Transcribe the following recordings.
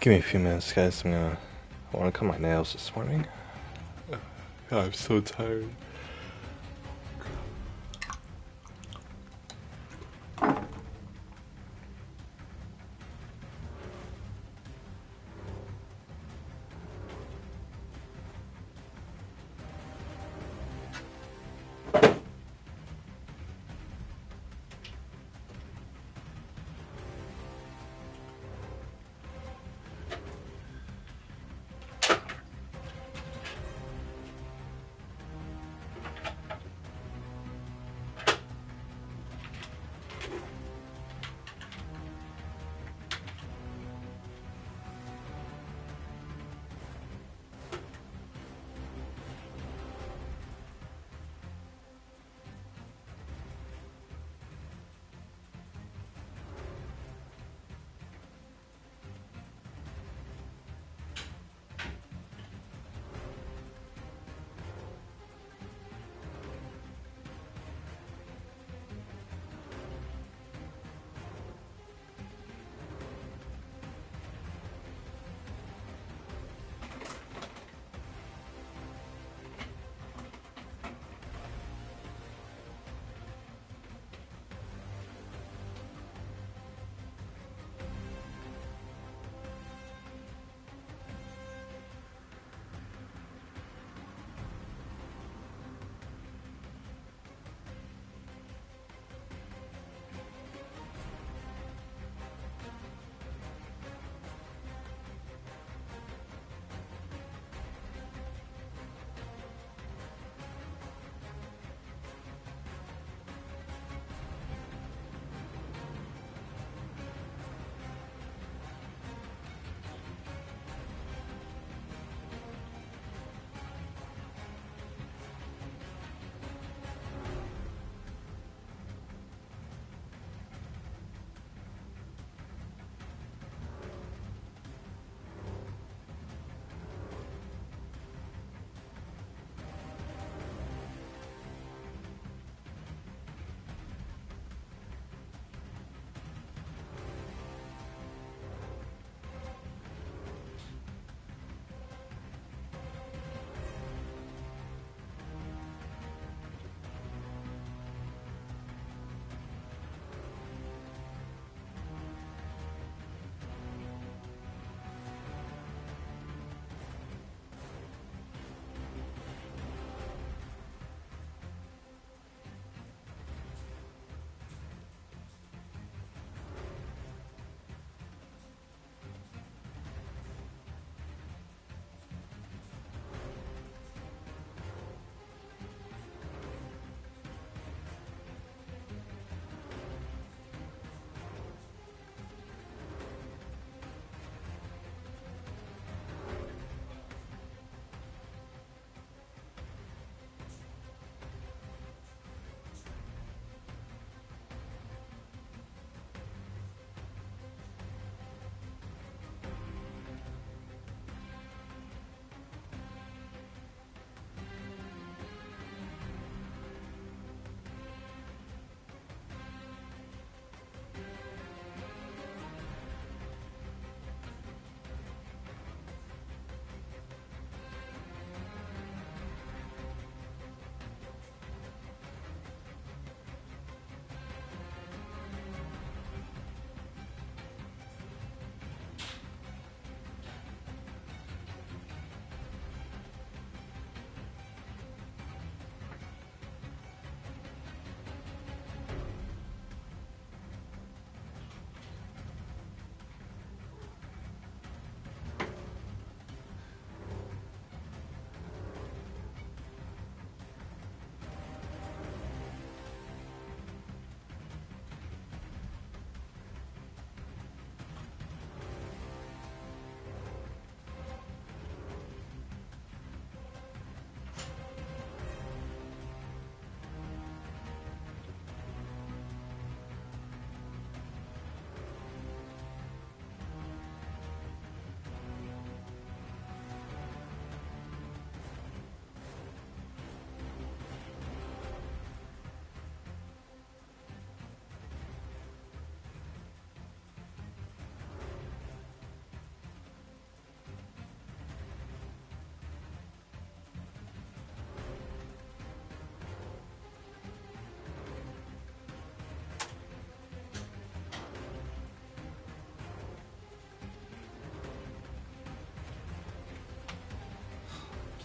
Give me a few minutes, guys. I want to cut my nails this morning. God, I'm so tired.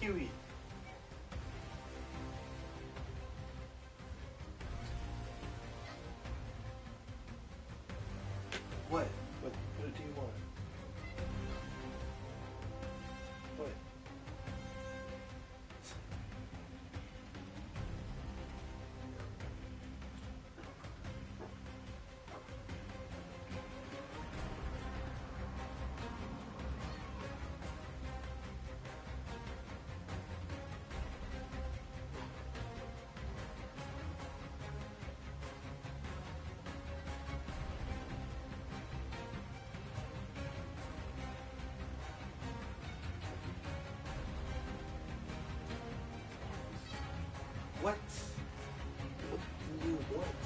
Kiwi. What? What do you want? What? What? What do you want?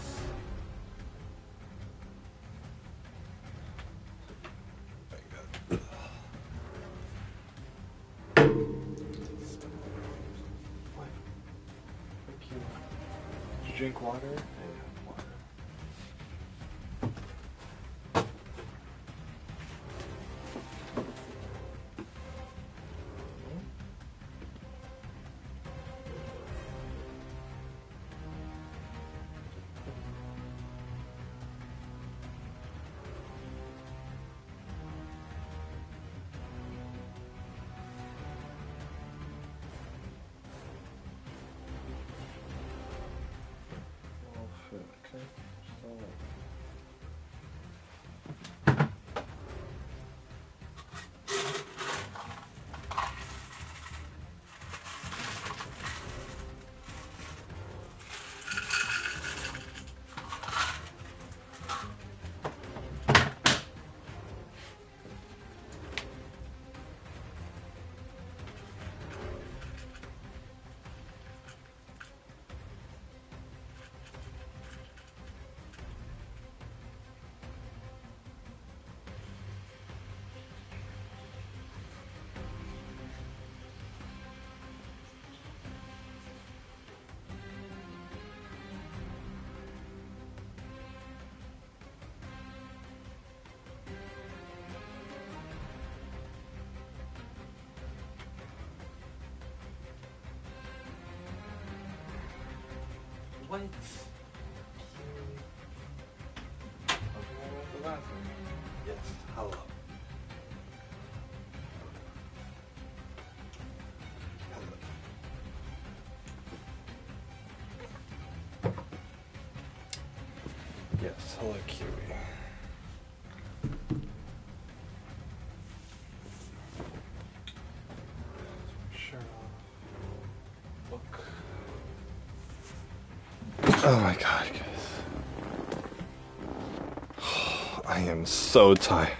What? Thank you. Did you drink water? I have water. Okay. What? The bathroom. Yes. Hello. Hello. Yes. Hello, Kiwi. Shirt off. Look. Oh my god, guys. I am so tired.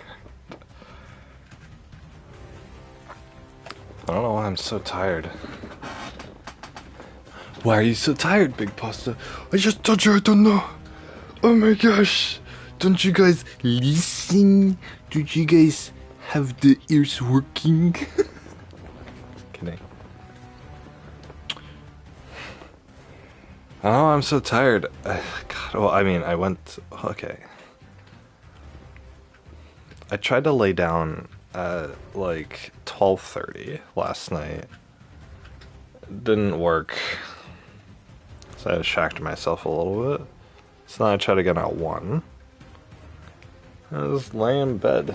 I don't know why I'm so tired. Why are you so tired, BigPasta? I just told you I don't know. Oh my gosh. Don't you guys listen? Don't you guys have the ears working? Kidding. Oh, I'm so tired. God, well, I mean, I went... Okay. I tried to lay down at, like, 12:30 last night. It didn't work. So I distracted myself a little bit. So then I tried again at 1. I just lay in bed.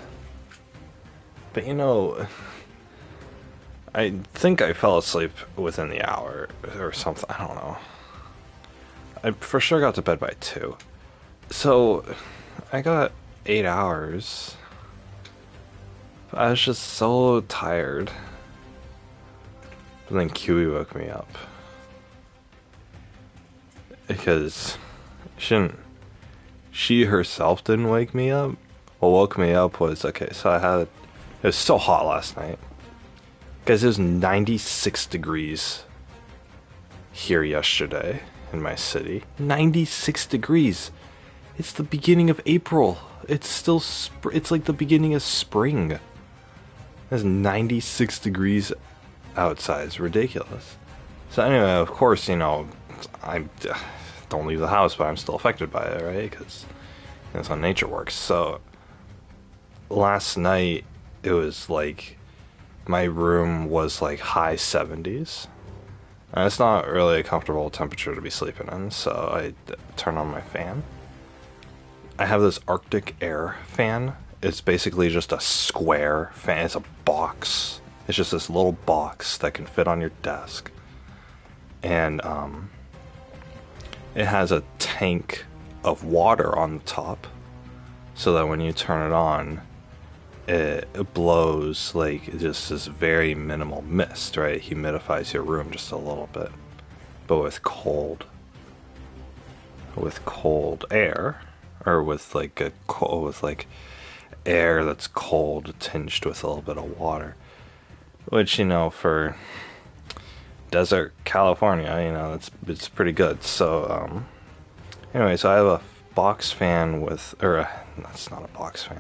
But you know... I think I fell asleep within the hour or something. I don't know. I for sure got to bed by 2. So, I got 8 hours. But I was just so tired. And then Kiwi woke me up. Because she herself didn't wake me up. What woke me up was, okay, so it was so hot last night. Guys, it was 96 degrees here yesterday in my city. 96 degrees. It's the beginning of April. It's still it's like the beginning of spring. It's 96 degrees outside. It's ridiculous. So anyway, of course, you know, I don't leave the house, but I'm still affected by it, right? Because that's how nature works. So last night, it was like my room was like high 70s. And it's not really a comfortable temperature to be sleeping in, so I turn on my fan. I have this Arctic Air fan. It's basically just a square fan. It's a box. It's just this little box that can fit on your desk. And it has a tank of water on the top, so that when you turn it on, it blows like just this very minimal mist, right? It humidifies your room just a little bit, but with cold air, or with like air that's cold tinged with a little bit of water, which, you know, for desert California, you know, it's pretty good. So anyway, so I have a box fan with, or that's not a box fan,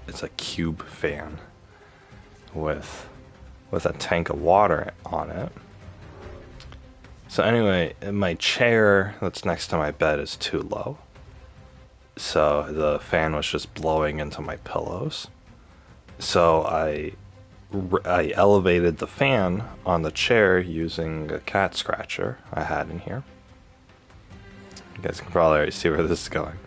it's a cube fan with a tank of water on it. So anyway, my chair that's next to my bed is too low, so the fan was just blowing into my pillows. So I elevated the fan on the chair using a cat scratcher I had in here. You guys can probably already see where this is going.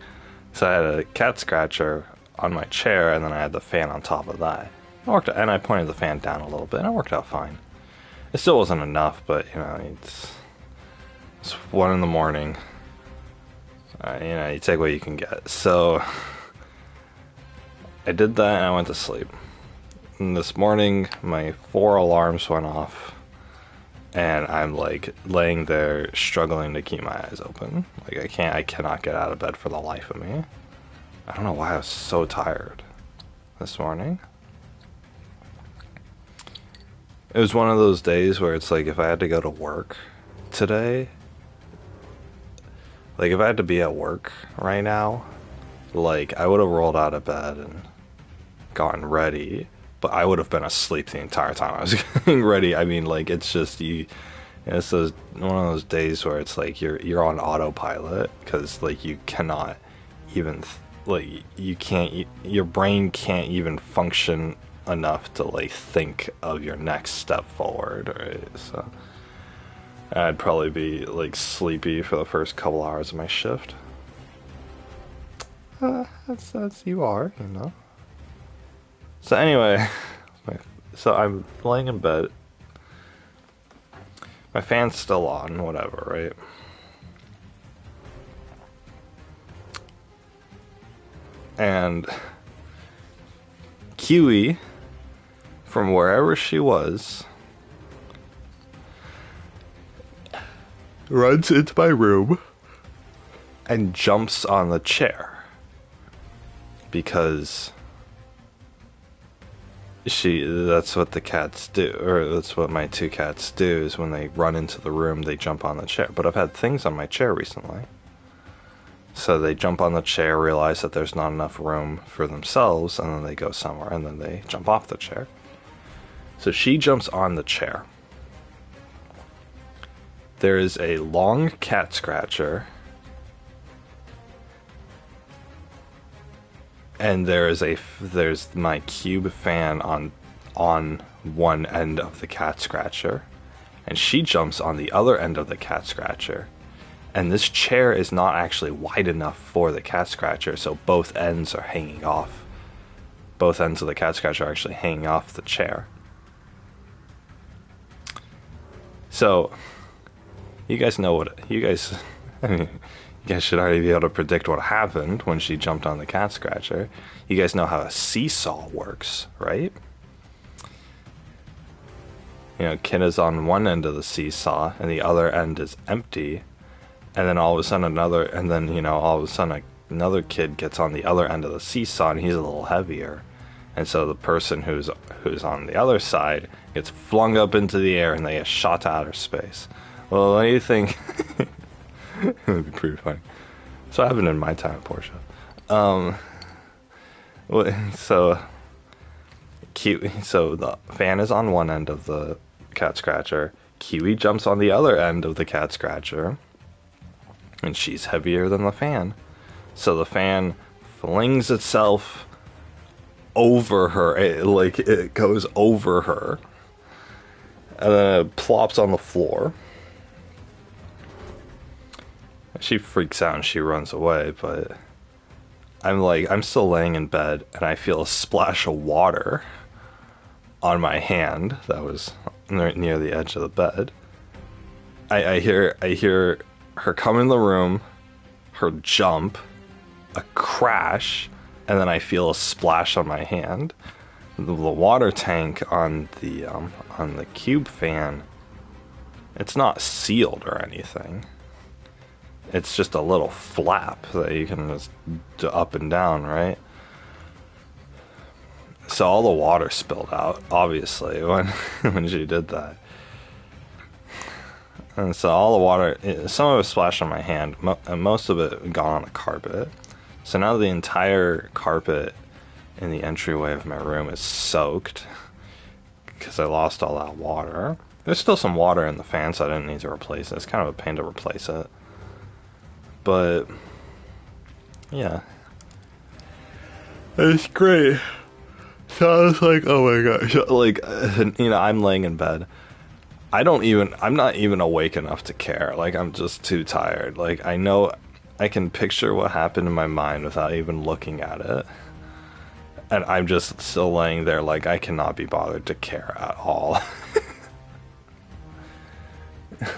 So I had a cat scratcher on my chair, and then I had the fan on top of that. It worked out, and I pointed the fan down a little bit, and it worked out fine. It still wasn't enough, but, you know, it's 1 in the morning. You know, you take what you can get. So I did that, and I went to sleep. And this morning, my 4 alarms went off, and I'm like laying there struggling to keep my eyes open. Like I cannot get out of bed for the life of me. I don't know why I was so tired this morning. It was one of those days where it's like, if I had to go to work today, like if I had to be at work right now, like I would have rolled out of bed and gotten ready, but I would have been asleep the entire time I was getting ready. I mean, like, it's just it's one of those days where it's like you're on autopilot, because like you cannot even like your brain can't even function enough to like think of your next step forward, right? So I'd probably be like sleepy for the first couple hours of my shift. That's you are, you know. So anyway, so I'm laying in bed. My fan's still on, whatever, right? And Kiwi, from wherever she was, runs into my room and jumps on the chair, because that's what the cats do, or that's what my 2 cats do, is when they run into the room, they jump on the chair. But I've had things on my chair recently. So they jump on the chair, realize that there's not enough room for themselves, and then they go somewhere, and then they jump off the chair. So she jumps on the chair. There is a long cat scratcher, and there's my cube fan on one end of the cat scratcher, and she jumps on the other end of the cat scratcher. And this chair is not actually wide enough for the cat scratcher, so both ends are hanging off. Both ends of the cat scratcher are actually hanging off the chair. So, you guys know you guys should already be able to predict what happened when she jumped on the cat scratcher. You guys know how a seesaw works, right? You know, kid is on one end of the seesaw, and the other end is empty. And then all of a sudden another kid gets on the other end of the seesaw, and he's a little heavier. And so the person who's on the other side gets flung up into the air, and they get shot to outer space. Well, what do you think? It would be pretty funny. So it happened in my time at Porsche. So the fan is on one end of the cat scratcher. Kiwi jumps on the other end of the cat scratcher, and she's heavier than the fan. So the fan flings itself over her. It goes over her. And then it plops on the floor. She freaks out and she runs away, but I'm still laying in bed and I feel a splash of water on my hand that was near the edge of the bed. I hear her come in the room, her jump, a crash, and then I feel a splash on my hand. The water tank on the cube fan, it's not sealed or anything. It's just a little flap that you can just do up and down, right? So all the water spilled out, obviously, when she did that. And so all the water, some of it splashed on my hand, and most of it gone on the carpet. So now the entire carpet in the entryway of my room is soaked because I lost all that water. There's still some water in the fan, so I didn't need to replace it. It's kind of a pain to replace it. But, yeah. It's great. So I was like, oh my gosh. Like, I'm laying in bed. I'm not even awake enough to care. Like, I'm just too tired. Like, I know I can picture what happened in my mind without even looking at it. And I'm just still laying there like I cannot be bothered to care at all.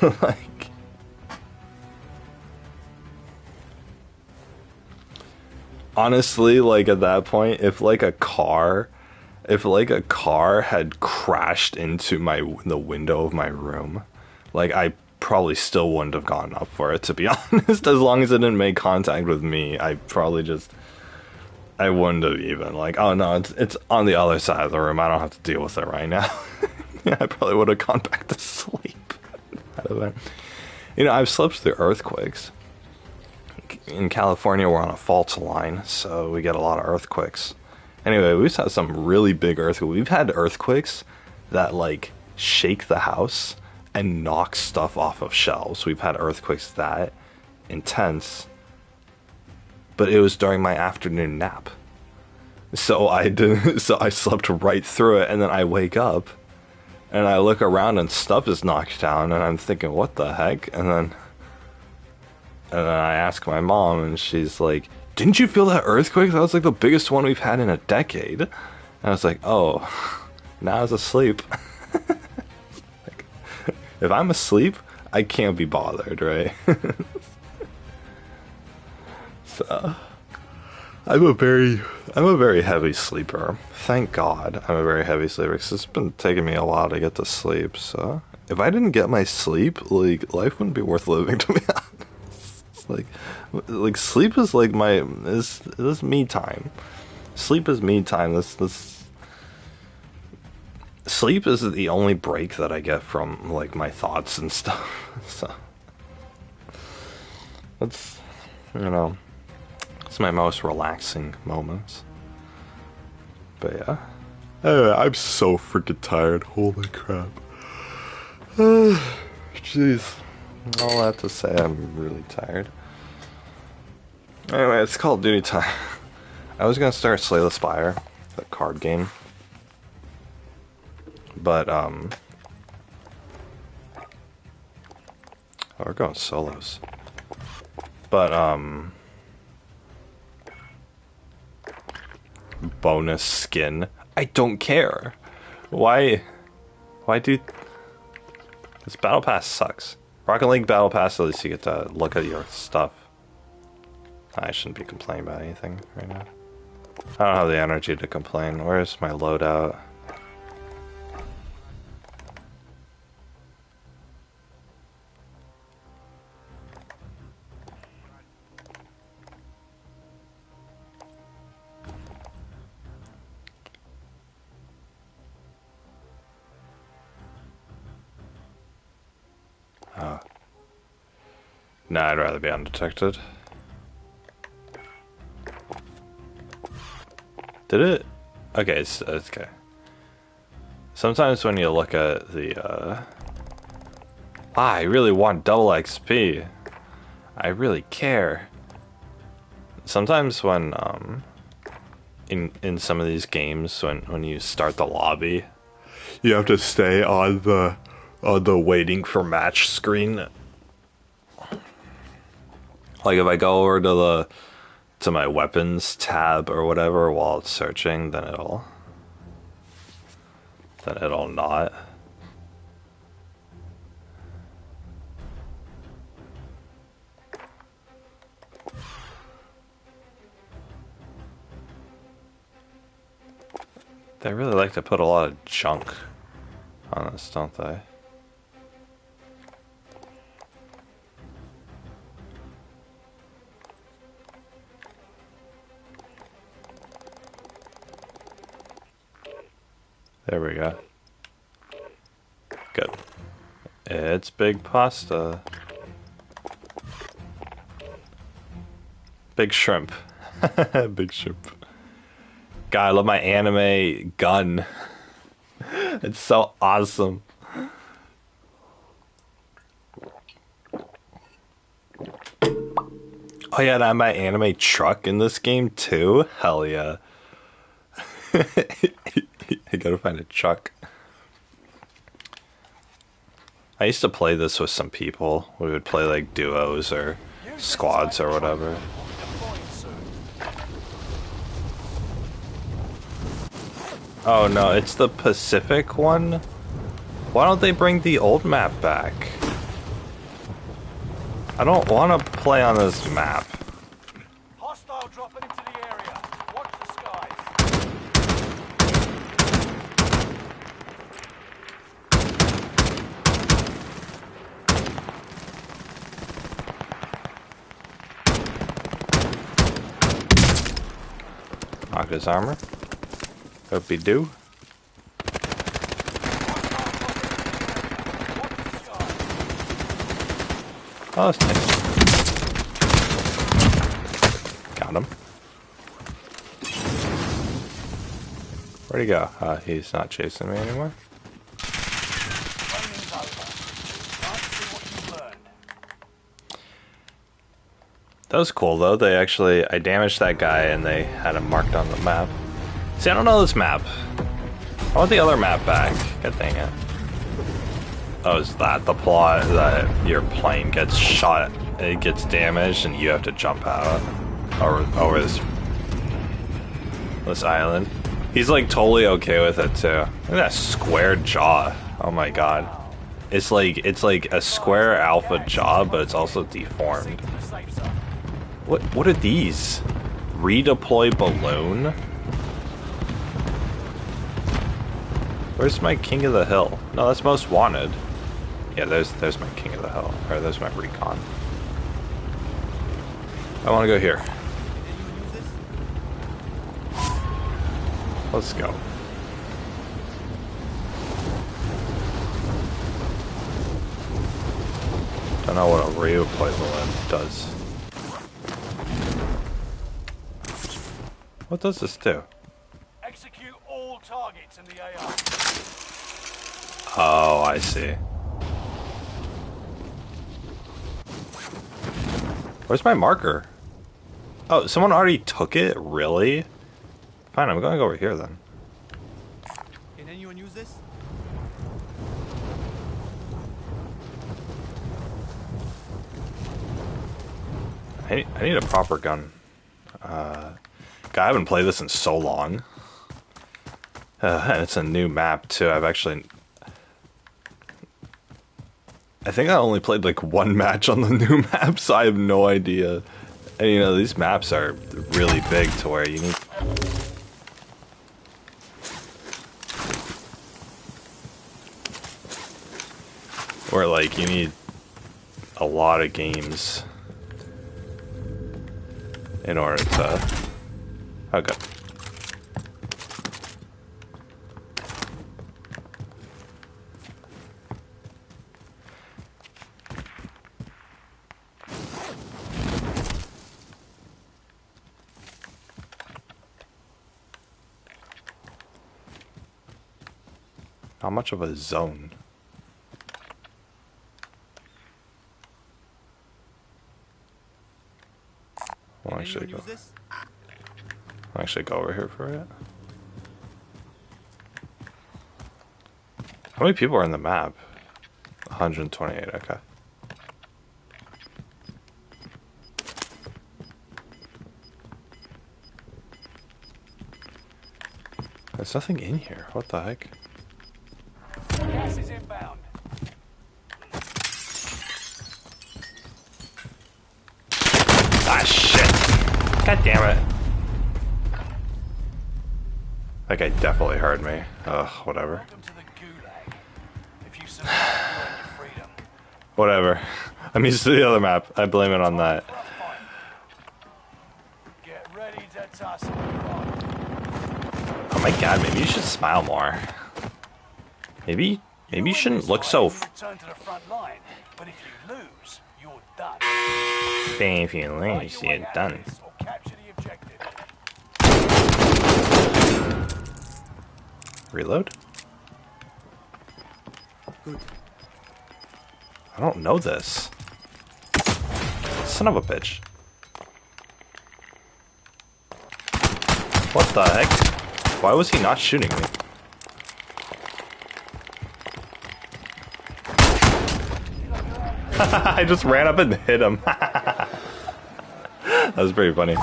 Like, honestly, like at that point, if a car had crashed into the window of my room, like I probably still wouldn't have gone up for it, to be honest. As long as it didn't make contact with me, I wouldn't have even, like, oh no, it's on the other side of the room, I don't have to deal with it right now. Yeah, I probably would have gone back to sleep. I've slept through earthquakes. In California, we're on a fault line, so we get a lot of earthquakes. Anyway, we've had some really big earthquakes. We've had earthquakes that, like, shake the house and knock stuff off of shelves. We've had earthquakes that intense, but it was during my afternoon nap. So I slept right through it, and then I wake up, and I look around and stuff is knocked down, and I'm thinking, what the heck? And then I ask my mom, and she's like, didn't you feel that earthquake? That was like the biggest one we've had in a decade. And I was like, oh, now I was asleep. Like, if I'm asleep, I can't be bothered, right? So, I'm a very heavy sleeper. Thank God I'm a very heavy sleeper, because it's been taking me a while to get to sleep. So if I didn't get my sleep, like, life wouldn't be worth living, to be honest. Like sleep is like this me time. Sleep is me time. This sleep is the only break that I get from, like, my thoughts and stuff. So that's, it's my most relaxing moments. But yeah. Anyway, I'm so freaking tired. Holy crap. Jeez. All that to say, I'm really tired. Anyway, it's Call of Duty time. I was gonna start Slay the Spire, the card game. But, oh, we're going solos. But, bonus skin. I don't care. Why do... This Battle Pass sucks. Rocket League Battle Pass, at least you get to look at your stuff. I shouldn't be complaining about anything right now. I don't have the energy to complain. Where's my loadout? Oh. Nah, I'd rather be undetected. Did it? Okay, it's okay. Sometimes when you look at the, I really want double XP. I really care. Sometimes when, in some of these games when you start the lobby, you have to stay on the waiting for match screen. Like if I go over to my weapons tab or whatever while it's searching, then it'll not. They really like to put a lot of junk on this, don't they? There we go. Good. It's BigPasta. Big shrimp. Big shrimp. God, I love my anime gun. It's so awesome. Oh yeah, and I have my anime truck in this game too? Hell yeah. I gotta find a truck. I used to play this with some people. We would play like duos or squads or whatever. Oh no, it's the Pacific one? Why don't they bring the old map back? I don't want to play on this map. Hostile dropping into the area. Watch the skies. Knock his armor. Hope he do. Oh, that's nice. Got him. Where'd he go? He's not chasing me anymore. That was cool though. I damaged that guy and they had him marked on the map. See, I don't know this map. I want the other map back. God dang it. Oh, is that the plot? That your plane gets shot, it gets damaged, and you have to jump out over this island. He's like totally okay with it too. Look at that square jaw. Oh my god. It's like a square alpha jaw, but it's also deformed. What are these? Redeploy balloon? Where's my King of the Hill? No, that's Most Wanted. Yeah, there's my King of the Hill. Or there's my recon. I want to go here. Let's go. Don't know what a redeploy balloon does. What does this do? Execute all targets in the AR. Oh, I see. Where's my marker? Oh, someone already took it? Really? Fine, I'm going over here then. Can anyone use this? I need a proper gun. God, I haven't played this in so long. And it's a new map too. I think I only played like one match on the new map, so I have no idea. And you know, these maps are really big to where you need... Where like you need a lot of games in order to... Okay. How much of a zone? Well, I should go. I'll actually go over here for it. How many people are in the map? 128, okay. There's nothing in here. What the heck? Gas is inbound. Ah, shit! God damn it. That guy definitely heard me. Ugh, whatever. Welcome to the gulag. If you survive, you earn your freedom. Whatever. I'm used to the other map. I blame it on that. For a fight. Get ready to toss it on. Oh my god, maybe you should smile more. Maybe you shouldn't look so Return to the front line, but if you lose, you're done. if you Fight lose, your way you're out of done. this or capture the objective. Reload? Good. I don't know this. Son of a bitch. What the heck? Why was he not shooting me? I just ran up and hit him. That was pretty funny.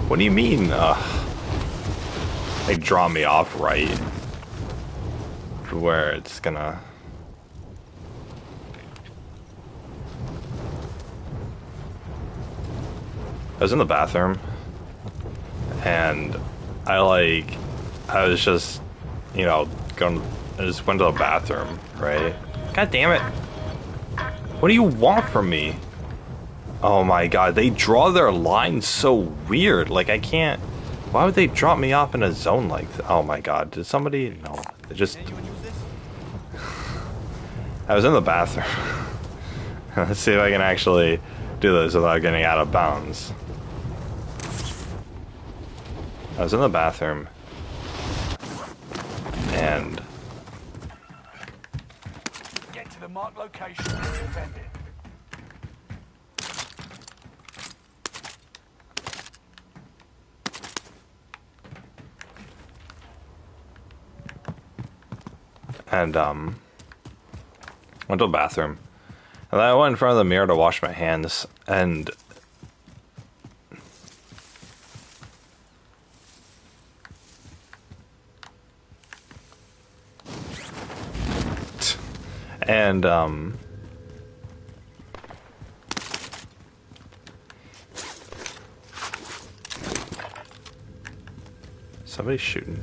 What do you mean? They draw me off right. Where it's gonna... I was in the bathroom. And I was just, you know, I just went to the bathroom, right? God damn it. What do you want from me? Oh my god, they draw their lines so weird. Like, I can't... Why would they drop me off in a zone like that? Oh my god, did somebody... No, they just... I was in the bathroom. Let's see if I can actually do this without getting out of bounds. I was in the bathroom. And... Get to the marked location and defend it. went to the bathroom. And then I went in front of the mirror to wash my hands, and... And, somebody's shooting.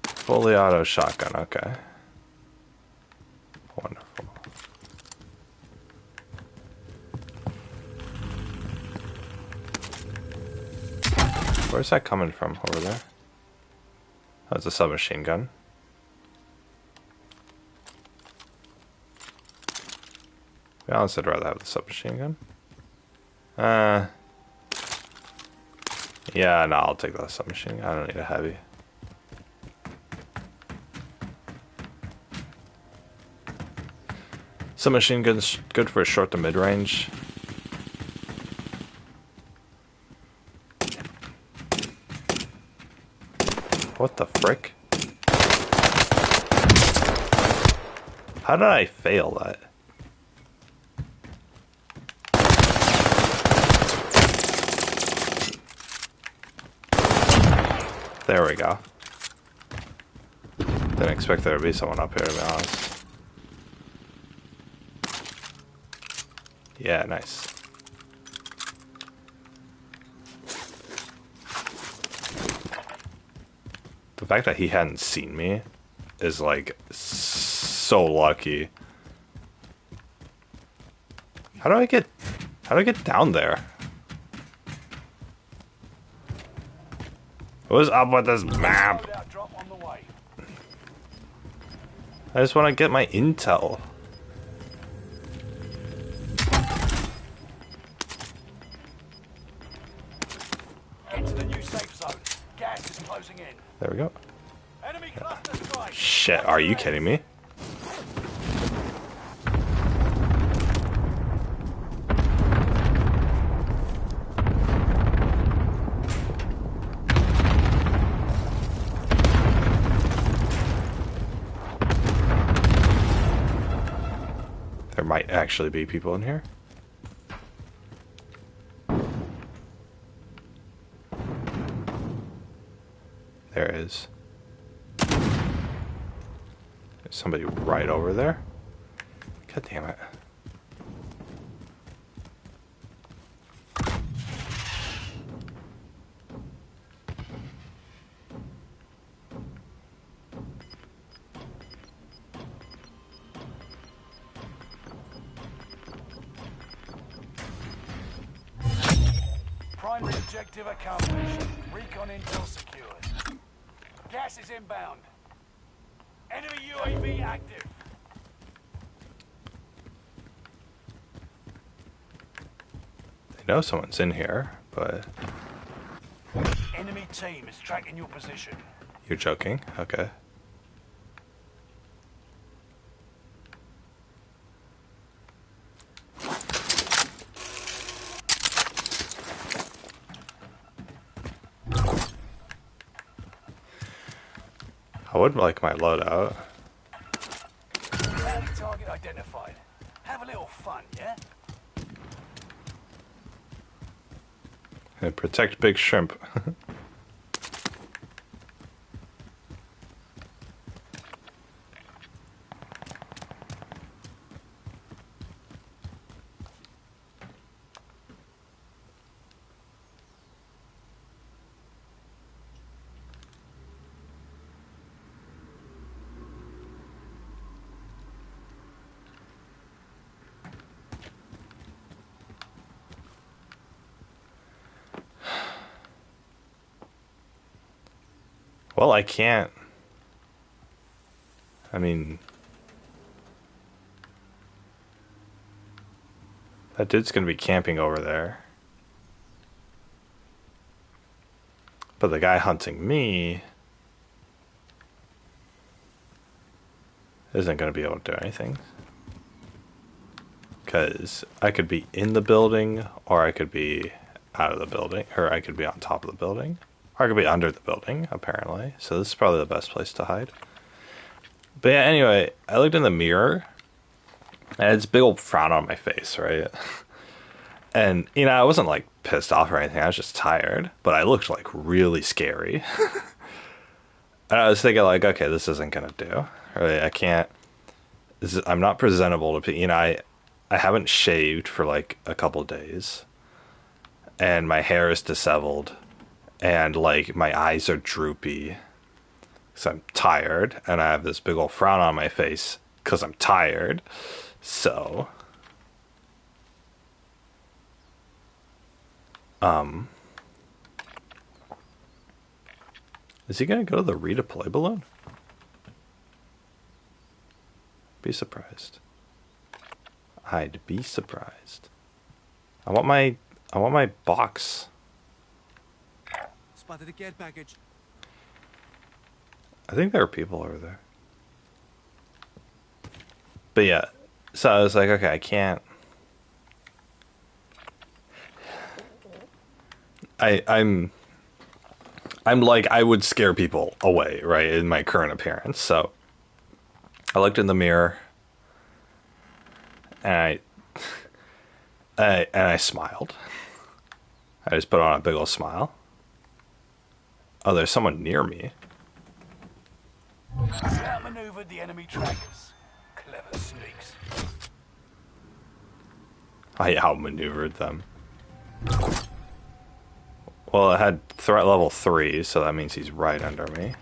Fully auto shotgun, okay. Wonderful. Where's that coming from over there? That's a submachine gun. To be honest, I'd rather have the submachine gun. Yeah, no, I'll take the submachine gun. I don't need a heavy. Submachine gun's good for short to mid-range. What the frick? How did I fail that? There we go. Didn't expect there to be someone up here, to be honest. Yeah, nice. The fact that he hadn't seen me is like so lucky. How do I get down there? What's up with this map? Drop on the way. I just want to get my intel. Get to the new safe zone. Gas is closing in. There we go. Enemy cluster strike. Shit, are you kidding me? actually be people in here. There is. There's somebody right over there. God damn it. Primary objective accomplished. Recon intel secured. Gas is inbound. Enemy UAV active. They know someone's in here, but... Enemy team is tracking your position. You're joking? Okay. I would like my loadout. Enemy target identified. Have a little fun, yeah? And protect Big Shrimp. Well, I can't. I mean... That dude's gonna be camping over there. But the guy hunting me... isn't gonna be able to do anything. Because I could be in the building, or I could be out of the building, or I could be on top of the building. Or I could be under the building, apparently. So this is probably the best place to hide. But yeah, anyway, I looked in the mirror, and it's a big old frown on my face, right? And, you know, I wasn't, like, pissed off or anything. I was just tired. But I looked, like, really scary. And I was thinking, like, okay, this isn't gonna do. Right? I can't... I'm not presentable to people. You know, I haven't shaved for, like, a couple days. And my hair is disheveled. And, like, my eyes are droopy. Because I'm tired. And I have this big old frown on my face because I'm tired. So... Is he gonna go to the redeploy balloon? Be surprised. I'd be surprised. I want my box. Spotted a care package. I think there are people over there. But yeah, so I was like, okay, I can't. I'm like, I would scare people away, right, in my current appearance. So I looked in the mirror and I smiled. I just put on a big old smile. Oh, there's someone near me. Outmaneuvered the enemy trackers. Clever sneaks. I outmaneuvered them. Well, it had threat level 3, so that means he's right under me.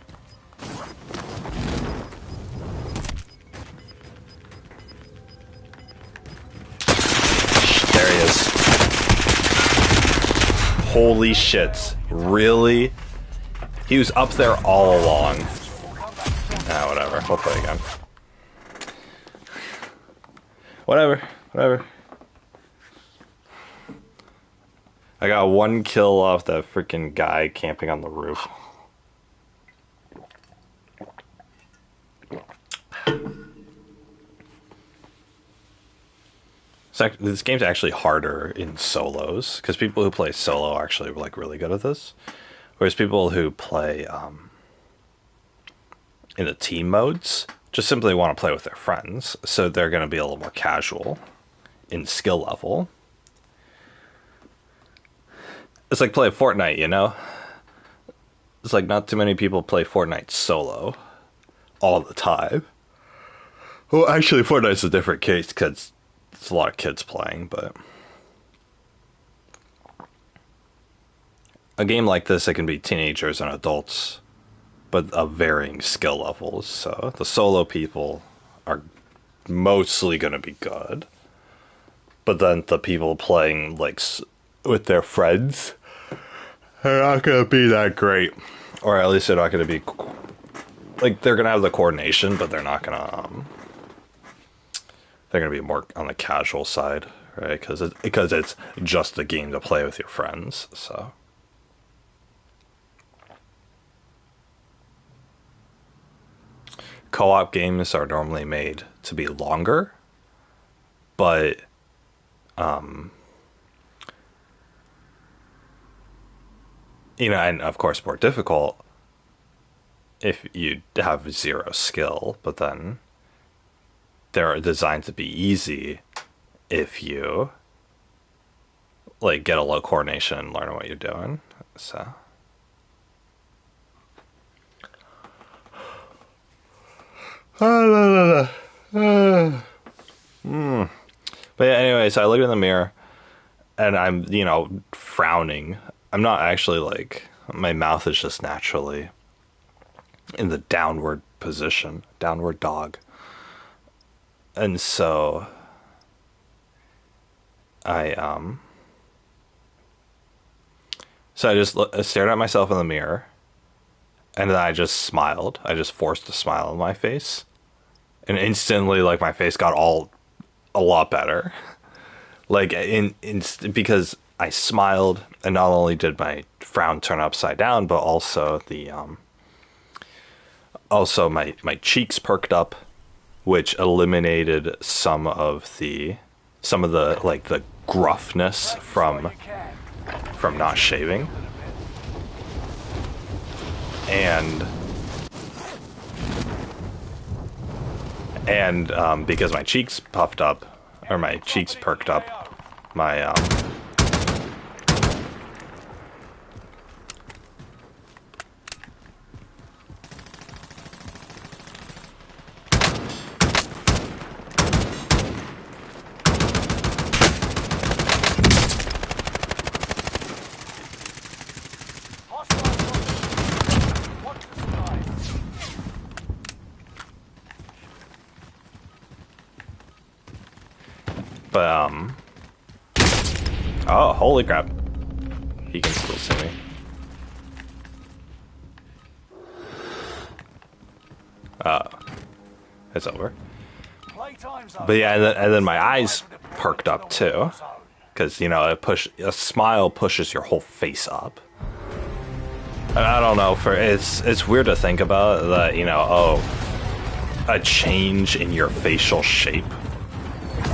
There he is. Holy shit. Really? He was up there all along. Ah, whatever. We'll play again. Whatever. I got 1 kill off that freaking guy camping on the roof. This game's actually harder in solos, because people who play solo are actually like really good at this. Whereas people who play in the team modes just simply want to play with their friends, so they're going to be a little more casual. in skill level. It's like playing Fortnite, you know? It's like not too many people play Fortnite solo all the time. Well, actually, Fortnite's a different case because there's a lot of kids playing, but a game like this, it can be teenagers and adults, but of varying skill levels. So the solo people are mostly going to be good, but then the people playing like with their friends are not going to be that great, or at least they're not going to be like they're going to have the coordination, but they're not going to. They're going to be more on the casual side, right? Because it's just a game to play with your friends. So co-op games are normally made to be longer, but you know, and of course more difficult if you have zero skill, but then they're designed to be easy if you like get a low coordination and learn what you're doing. So but yeah, anyways, I look in the mirror and I'm, you know, frowning. I'm not actually like, my mouth is just naturally in the downward position, downward dog. And so I so I just I stared at myself in the mirror, and then I just smiled. I just forced a smile on my face, and instantly like my face got all a lot better. Like in because I smiled, and not only did my frown turn upside down, but also the also my cheeks perked up, which eliminated some of the like the gruffness from not shaving. And because my cheeks puffed up, or my cheeks perked up, my but oh, holy crap, he can still see me. It's over. But yeah, and then my eyes perked up too, because you know a smile pushes your whole face up. And I don't know, it's weird to think about that, you know, oh, a change in your facial shape,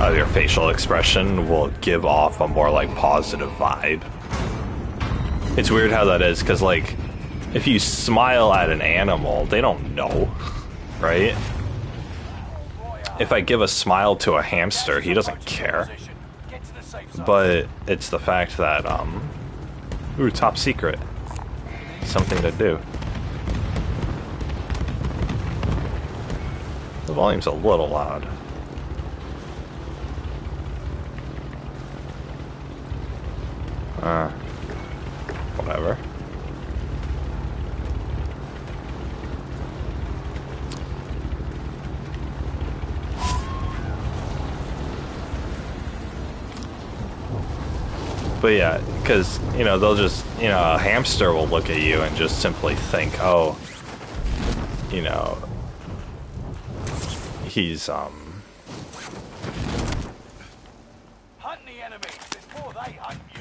your facial expression will give off a more like positive vibe. It's weird how that is, because like if you smile at an animal, they don't know, right? If I give a smile to a hamster, he doesn't care. But it's the fact that ooh, top secret. Something to do. The volume's a little loud. Whatever. But yeah, because, you know, they'll just, you know, a hamster will look at you and just simply think, oh, you know, he's, Hunt the enemies before they hunt you.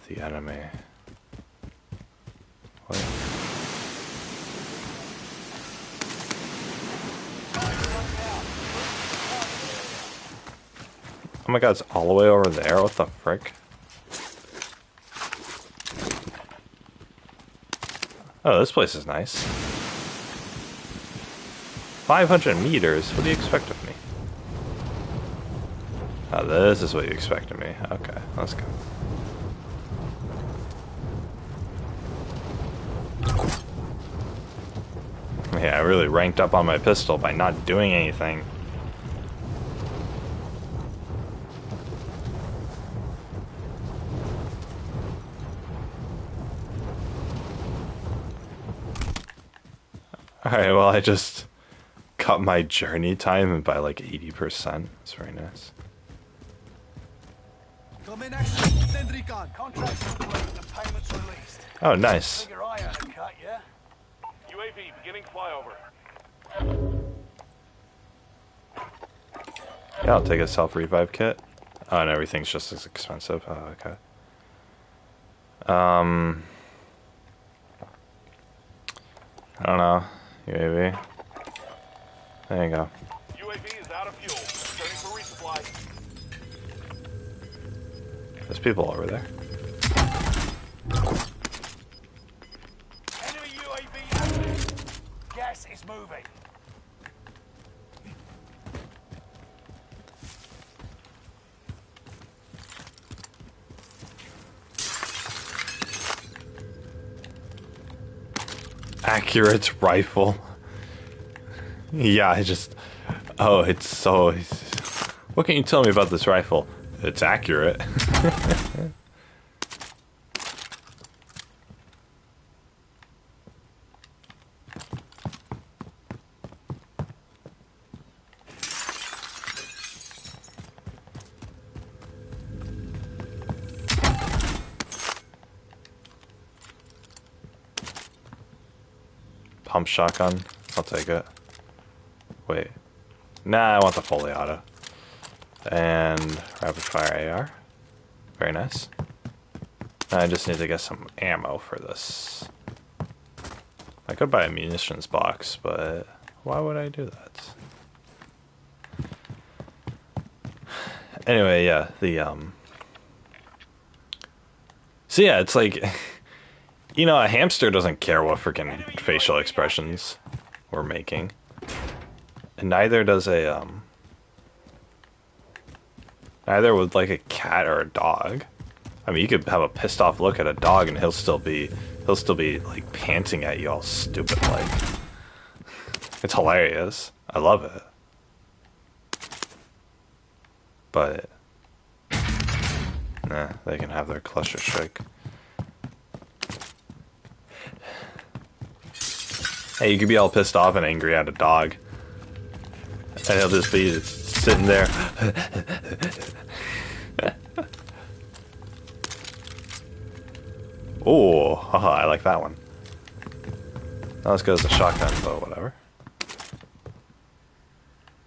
the enemy. What? Oh my god, it's all the way over there? What the frick? Oh, this place is nice. 500 meters? What do you expect of me? Oh, this is what you expect of me. Okay, let's go. Yeah, I really ranked up on my pistol by not doing anything. Alright, well, I just cut my journey time by like 80%. That's very nice. Contracts complete and payments released. Oh, nice. Figure I earned a cut, yeah? UAV beginning flyover. Yeah, I'll take a self-revive kit. Oh, and everything's just as expensive. Oh, okay. I don't know. UAV. There you go. UAV is out of fuel. Returning for resupply. There's people over there. Enemy UAV active. Gas is moving. Accurate rifle. Yeah, I just... Oh, it's so... What can you tell me about this rifle? It's accurate. Pump shotgun. I'll take it. Wait. Nah, I want the fully auto. And rapid fire AR. Very nice. I just need to get some ammo for this. I could buy a munitions box, but why would I do that? Anyway, yeah, So yeah, it's like, you know, a hamster doesn't care what freaking facial expressions we're making. And neither does neither would like a cat or a dog. I mean, you could have a pissed off look at a dog and he'll still be like panting at you all stupid like. It's hilarious. I love it. But nah, they can have their cluster strike. Hey, you could be all pissed off and angry at a dog. And he'll just be sitting there. Oh, haha, I like that one. Not as good as a shotgun, but whatever.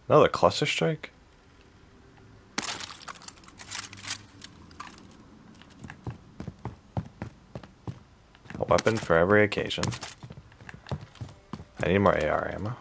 Another cluster strike? A weapon for every occasion. I need more AR ammo.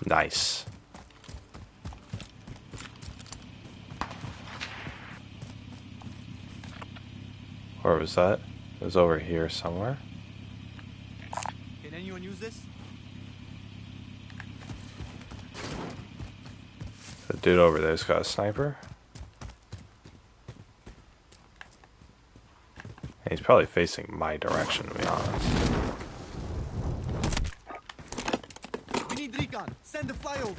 Nice. Where was that? It was over here somewhere. Can anyone use this? The dude over there's got a sniper. And he's probably facing my direction, to be honest. We need recon. Send the flyover.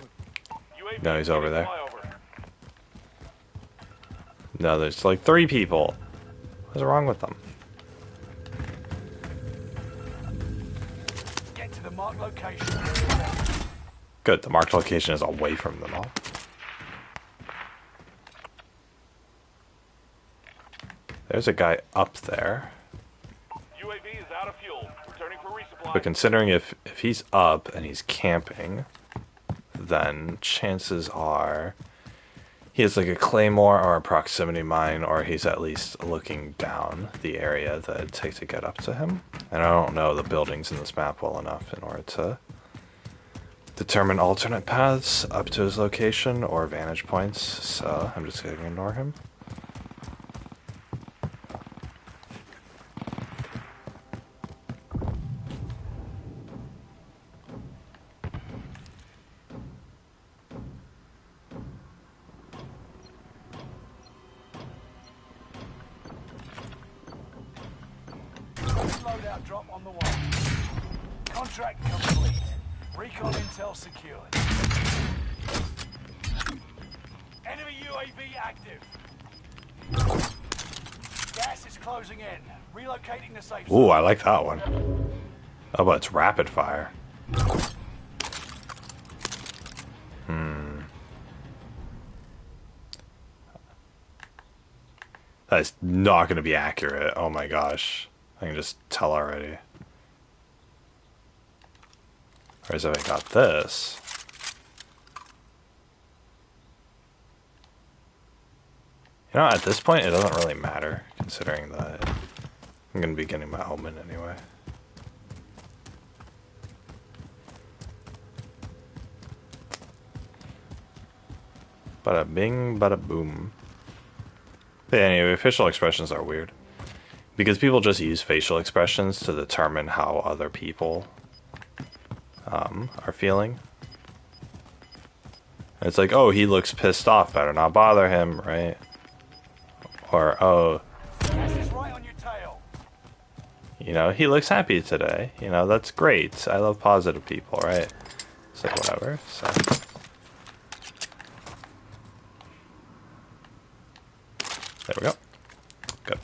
UAV No, he's over beginning there. flyover. No, there's like 3 people. What's wrong with them? Get to the marked location. Good, the marked location is away from them all. There's a guy up there. UAV is out of fuel. Returning for resupply. But considering if he's up and he's camping, then chances are he has like a claymore or a proximity mine, or he's at least looking down the area that it'd take to get up to him. And I don't know the buildings in this map well enough in order to determine alternate paths up to his location or vantage points, so I'm just gonna ignore him. Loadout drop on the way. Contract complete. Recon intel secured. Enemy UAV active. Gas is closing in. Relocating the safe zone. Ooh, I like that one. Oh, but it's rapid fire. That's not going to be accurate. Oh my gosh. I can just tell already. Whereas if I got this... You know, at this point, it doesn't really matter, considering that I'm going to be getting my omen anyway. Bada bing, bada boom. But anyway, facial expressions are weird. Because people just use facial expressions to determine how other people are feeling. And it's like, oh, he looks pissed off, better not bother him, right? Or, oh, Gas is right on your tail. you know, he looks happy today. You know, that's great. I love positive people, right? It's like, whatever, so... There we go. Good.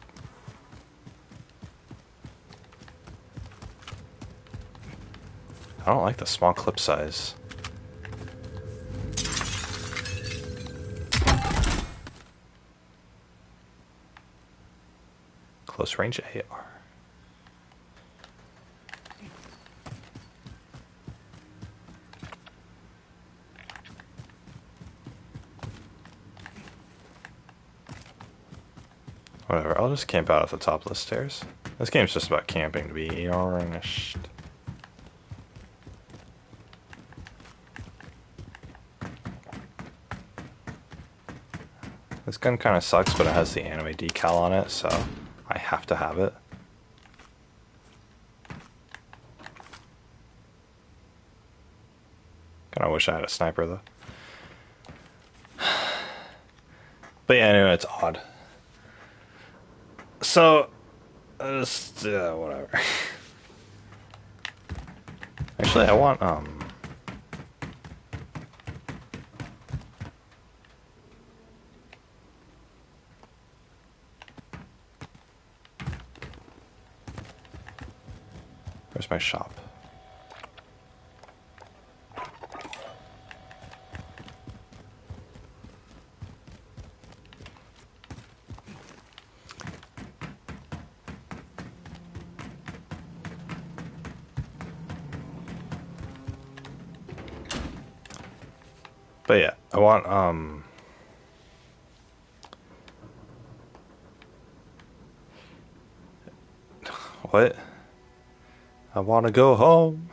I don't like the small clip size. Close range AR. Whatever, I'll just camp out at the top of the stairs. This game's just about camping, to be honest. This gun kind of sucks, but it has the anime decal on it, so I have to have it. Kinda wish I had a sniper, though. But yeah, anyway, it's odd. So, whatever. Actually, I want, where's my shop? But yeah, I want, what? I want to go home.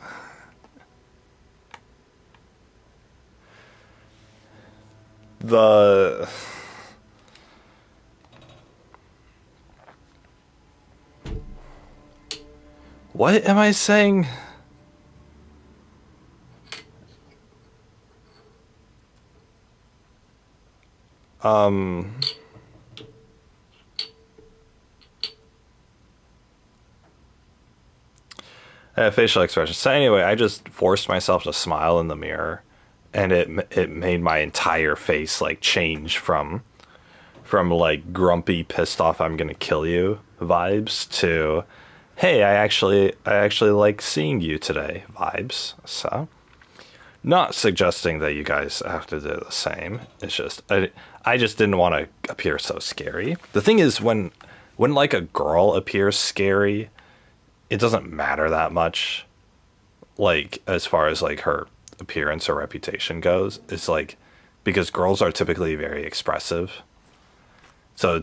The... What am I saying? Facial expression. So anyway, I just forced myself to smile in the mirror, and it made my entire face like change from like grumpy, pissed off, I'm gonna kill you vibes to, hey, I actually like seeing you today vibes. So, not suggesting that you guys have to do the same. It's just I just didn't want to appear so scary. The thing is, when like a girl appears scary, it doesn't matter that much, like as far as like her appearance or reputation goes. It's like because girls are typically very expressive. So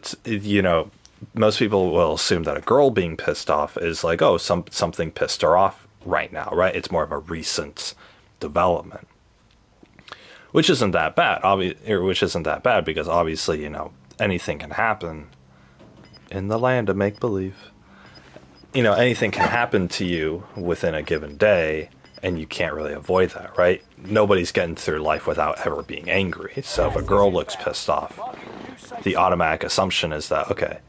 most people will assume that a girl being pissed off is like, oh, something pissed her off right now, right? It's more of a recent development, which isn't that bad. Which isn't that bad because obviously, anything can happen in the land of make believe. Anything can happen to you within a given day, and you can't really avoid that, right? Nobody's getting through life without ever being angry. So if a girl looks pissed off, the automatic assumption is that, okay,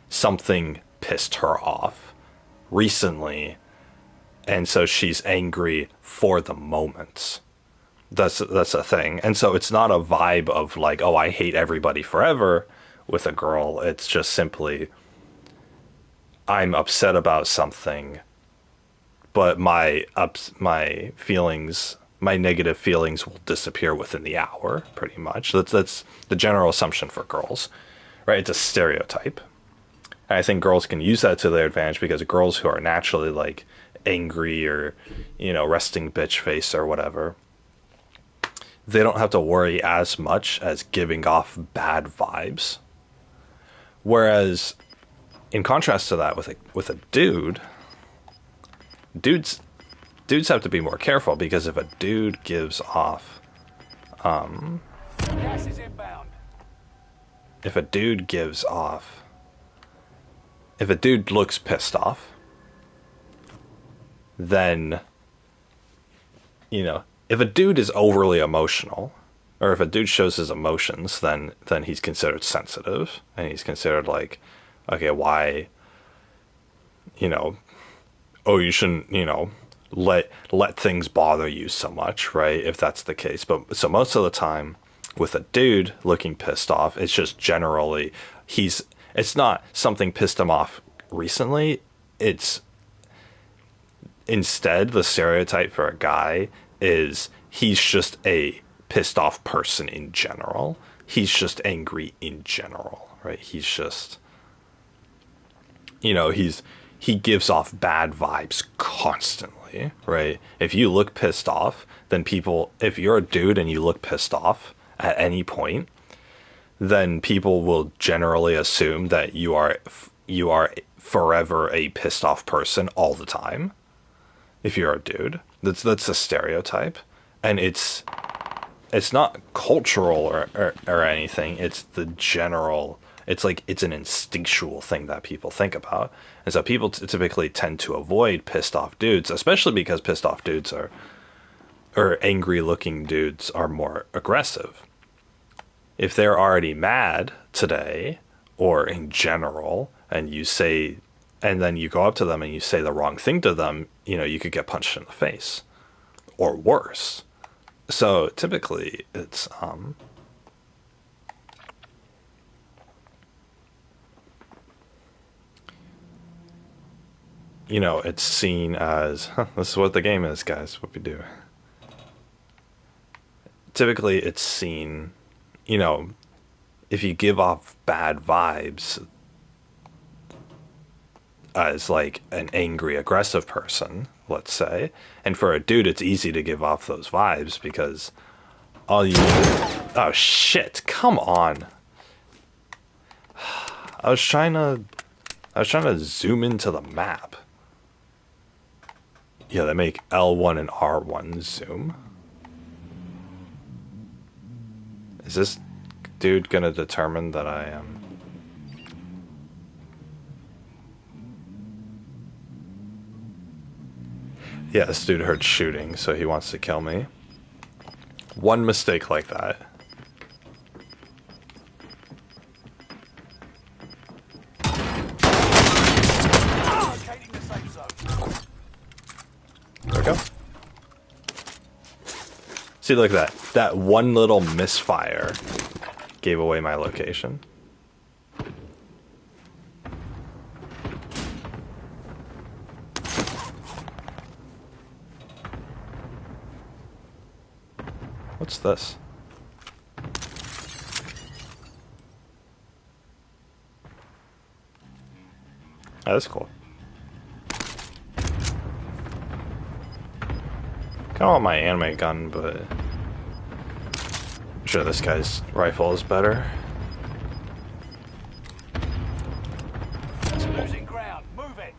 something pissed her off recently, and so she's angry for the moment. That's a thing. And so it's not a vibe of like, oh, I hate everybody forever with a girl. It's just simply, I'm upset about something, but my feelings, my negative feelings will disappear within the hour, pretty much. That's the general assumption for girls, right? It's a stereotype. And I think girls can use that to their advantage because girls who are naturally like angry or, resting bitch face or whatever, they don't have to worry as much as giving off bad vibes. Whereas, in contrast to that, with a dudes have to be more careful because if a dude gives off, Gas is inbound. if a dude gives off, if a dude looks pissed off, then, if a dude is overly emotional, or if a dude shows his emotions, then he's considered sensitive, and he's considered like, okay, why, oh, you shouldn't, let things bother you so much, right? If that's the case. But so most of the time with a dude looking pissed off, it's just generally it's not something pissed him off recently. It's instead the stereotype for a guy is he's just a pissed off person in general. He's just angry in general, right? He's just, he gives off bad vibes constantly, right? If you look pissed off, then if you're a dude and you look pissed off at any point, then people will generally assume that you are forever a pissed off person all the time. If you're a dude, that's a stereotype, and it's not cultural or anything. It's the general. It's like it's an instinctual thing that people think about, and so people typically tend to avoid pissed off dudes, especially because pissed off dudes or angry looking dudes are more aggressive. If they're already mad today or in general, and then you go up to them and you say the wrong thing to them, you could get punched in the face or worse. So typically it's it's seen as this is what the game is, guys, what we do. Typically it's seen, if you give off bad vibes as like an angry, aggressive person, let's say, and for a dude, it's easy to give off those vibes because oh shit, come on. I was trying to zoom into the map. Yeah, they make L1 and R1 zoom. Is this dude gonna determine that I am? Yeah, this dude heard shooting, so he wants to kill me. One mistake like that. Locating the safe zone. There we go. See, look at that. That one little misfire gave away my location. What's this? Oh, that's cool. Kind of want my anime gun, but Sure, this guy's rifle is better. Losing ground. Move it.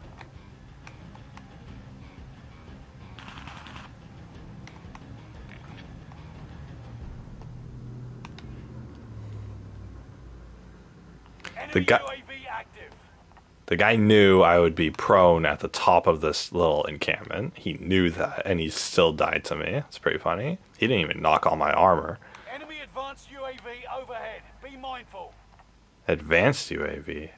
The Enemy guy, UAV active. the guy knew I would be prone at the top of this little encampment. He knew that, and he still died to me. It's pretty funny. He didn't even knock all my armor. Enemy advanced UAV overhead. Be mindful. Advanced UAV.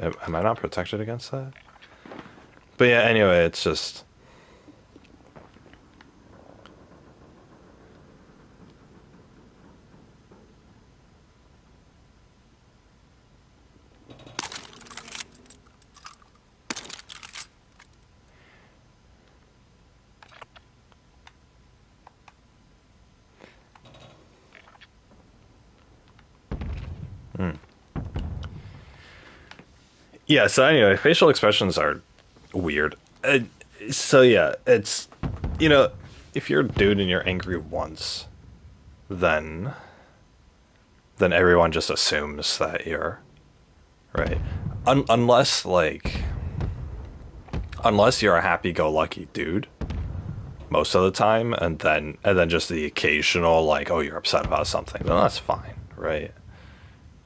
Am I not protected against that? But yeah, anyway, it's just... Yeah, so anyway, facial expressions are weird. So yeah, it's, you know, if you're a dude and you're angry once, then everyone just assumes that you're right. Unless unless you're a happy-go-lucky dude most of the time, and then just the occasional like, oh, you're upset about something, then that's fine, right?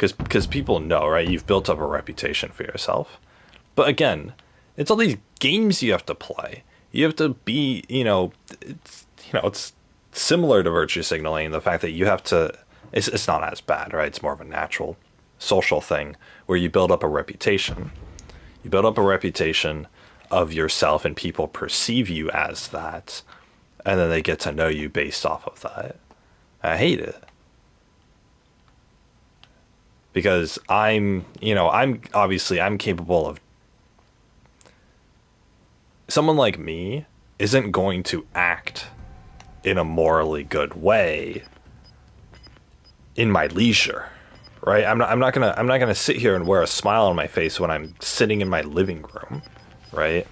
Because people know, right? You've built up a reputation for yourself. But again, it's all these games you have to play. You have to be, it's similar to virtue signaling. The fact that you have to, it's not as bad, right? It's more of a natural social thing where you build up a reputation. You build up a reputation of yourself, and people perceive you as that, and then they get to know you based off of that. I hate it. Because I'm capable of... Someone like me isn't going to act in a morally good way in my leisure, right? I'm not gonna sit here and wear a smile on my face when I'm sitting in my living room, right?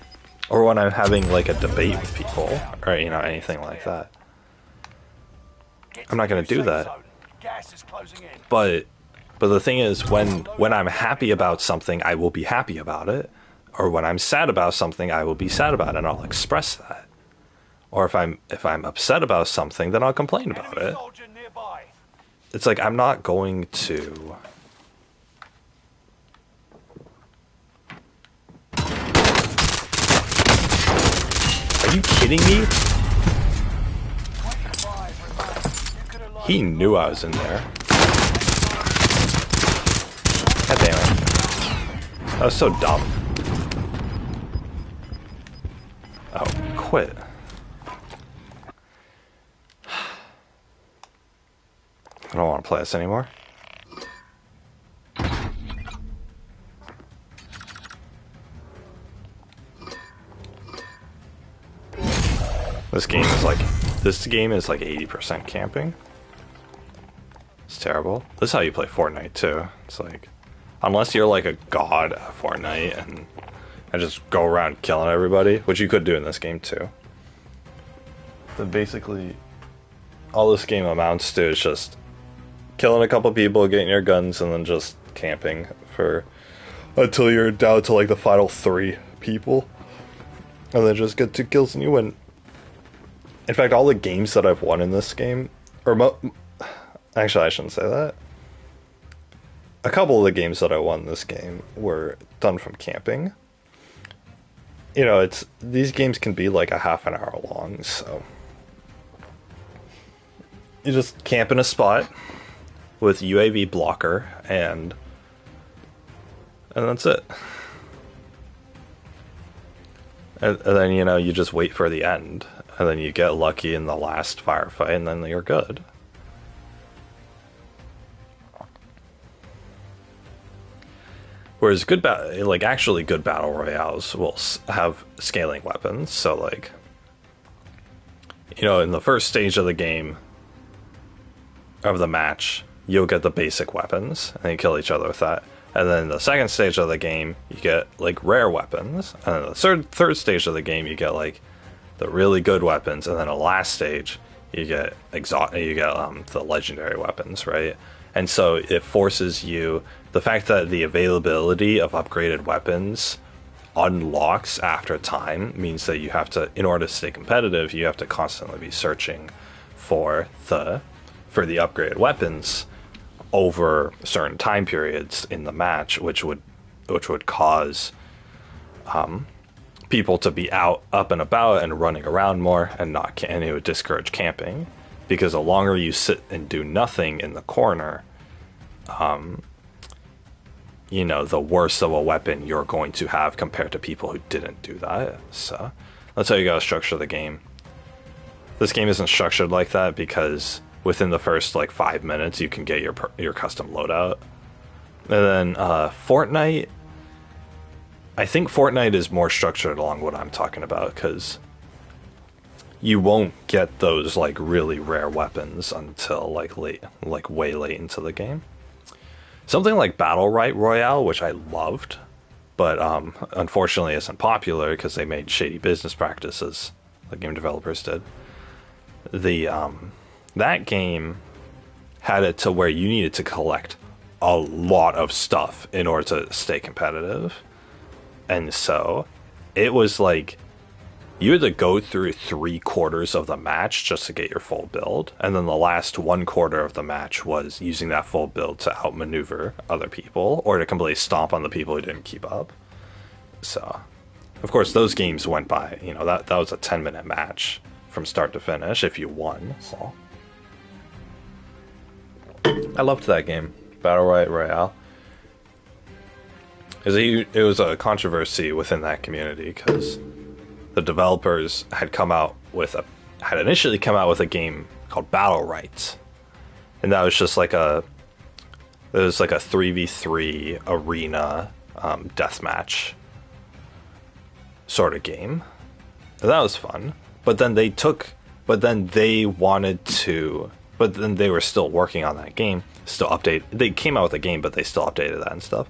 Or when I'm having like a debate with people, or anything like that. I'm not gonna do that. Gas is closing in. But the thing is, when I'm happy about something, I will be happy about it. Or when I'm sad about something, I will be sad about it, and I'll express that. Or if I'm upset about something, then I'll complain about it. It's like, I'm not going to... Are you kidding me? He knew I was in there. God damn it. That was so dumb. Oh, quit. I don't want to play this anymore. This game is like 80% camping. It's terrible. This is how you play Fortnite too. It's like, unless you're like a god at Fortnite and just go around killing everybody, which you could do in this game too. Then basically, all this game amounts to is just killing a couple people, getting your guns, and then just camping until you're down to like the final 3 people, and then just get 2 kills and you win. In fact, all the games that I've won in this game, actually I shouldn't say that. A couple of the games that I won in this game were done from camping. These games can be like a half an hour long, so you just camp in a spot with UAV blocker, and that's it. And then, you just wait for the end, and then you get lucky in the last firefight, and then you're good. Whereas actually good battle royales will have scaling weapons. So like, in the first stage of the game, of the match, you'll get the basic weapons, and you kill each other with that. And then the second stage of the game, you get like rare weapons. And then the third stage of the game, you get like the really good weapons. And then the last stage, the legendary weapons, right? And so it forces you, the fact that the availability of upgraded weapons unlocks after time means that you have to, in order to stay competitive, you have to constantly be searching for the upgraded weapons over certain time periods in the match, which would cause people to be out, up and about, and running around more, and it would discourage camping, because the longer you sit and do nothing in the corner, the worse of a weapon you're going to have compared to people who didn't do that. So that's how you gotta structure the game. This game isn't structured like that because within the first like 5 minutes you can get your custom loadout, and then Fortnite. I think Fortnite is more structured along what I'm talking about, because you won't get those like really rare weapons until like way late into the game. Something like Battle Royale, which I loved, but unfortunately isn't popular because they made shady business practices. The game developers did. That game had it to where you needed to collect a lot of stuff in order to stay competitive. And so it was like you had to go through 3/4 of the match just to get your full build. And then the last 1/4 of the match was using that full build to outmaneuver other people or to completely stomp on the people who didn't keep up. So, of course, those games went by. That was a 10-minute match from start to finish if you won. So, I loved that game, Battle Royale. It was a controversy within that community because the developers had initially come out with a game called Battle Rights, and that was just like a 3v3 arena deathmatch sort of game. And that was fun. But then they were still working on that game, they came out with a game, but they still updated that and stuff.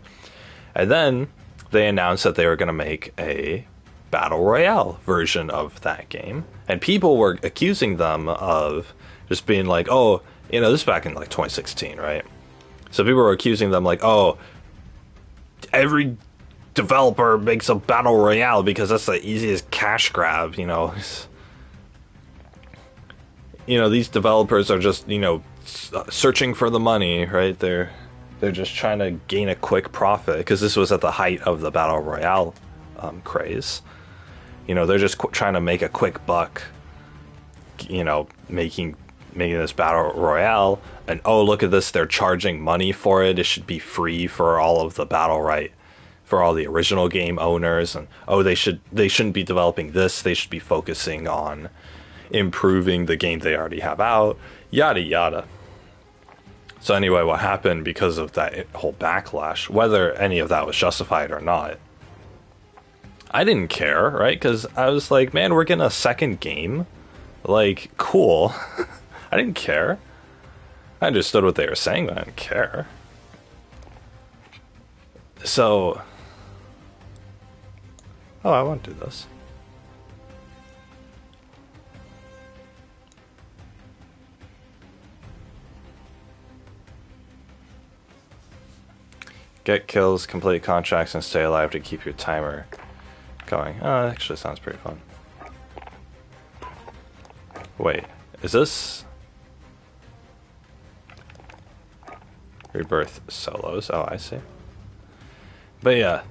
And then they announced that they were going to make a Battle Royale version of that game. And people were accusing them of just being like, oh, this is back in like 2016, right? So people were accusing them like, oh, every developer makes a Battle Royale because that's the easiest cash grab, These developers are just, searching for the money, right? They're just trying to gain a quick profit, because this was at the height of the Battle Royale craze. They're just trying to make a quick buck, making this Battle Royale. And oh, look at this, they're charging money for it. It should be free for all of the for all the original game owners. And oh, they shouldn't be developing this. They should be focusing on improving the game they already have out. Yada yada. So anyway, what happened because of that whole backlash, whether any of that was justified or not, I didn't care, right? Because I was like, man, we're getting a second game. Like, cool. I didn't care. I understood what they were saying, but I didn't care. So, I want to do this. Get kills, complete contracts, and stay alive to keep your timer going. Oh, that actually sounds pretty fun. Wait, is this Rebirth solos? Oh, I see. But yeah.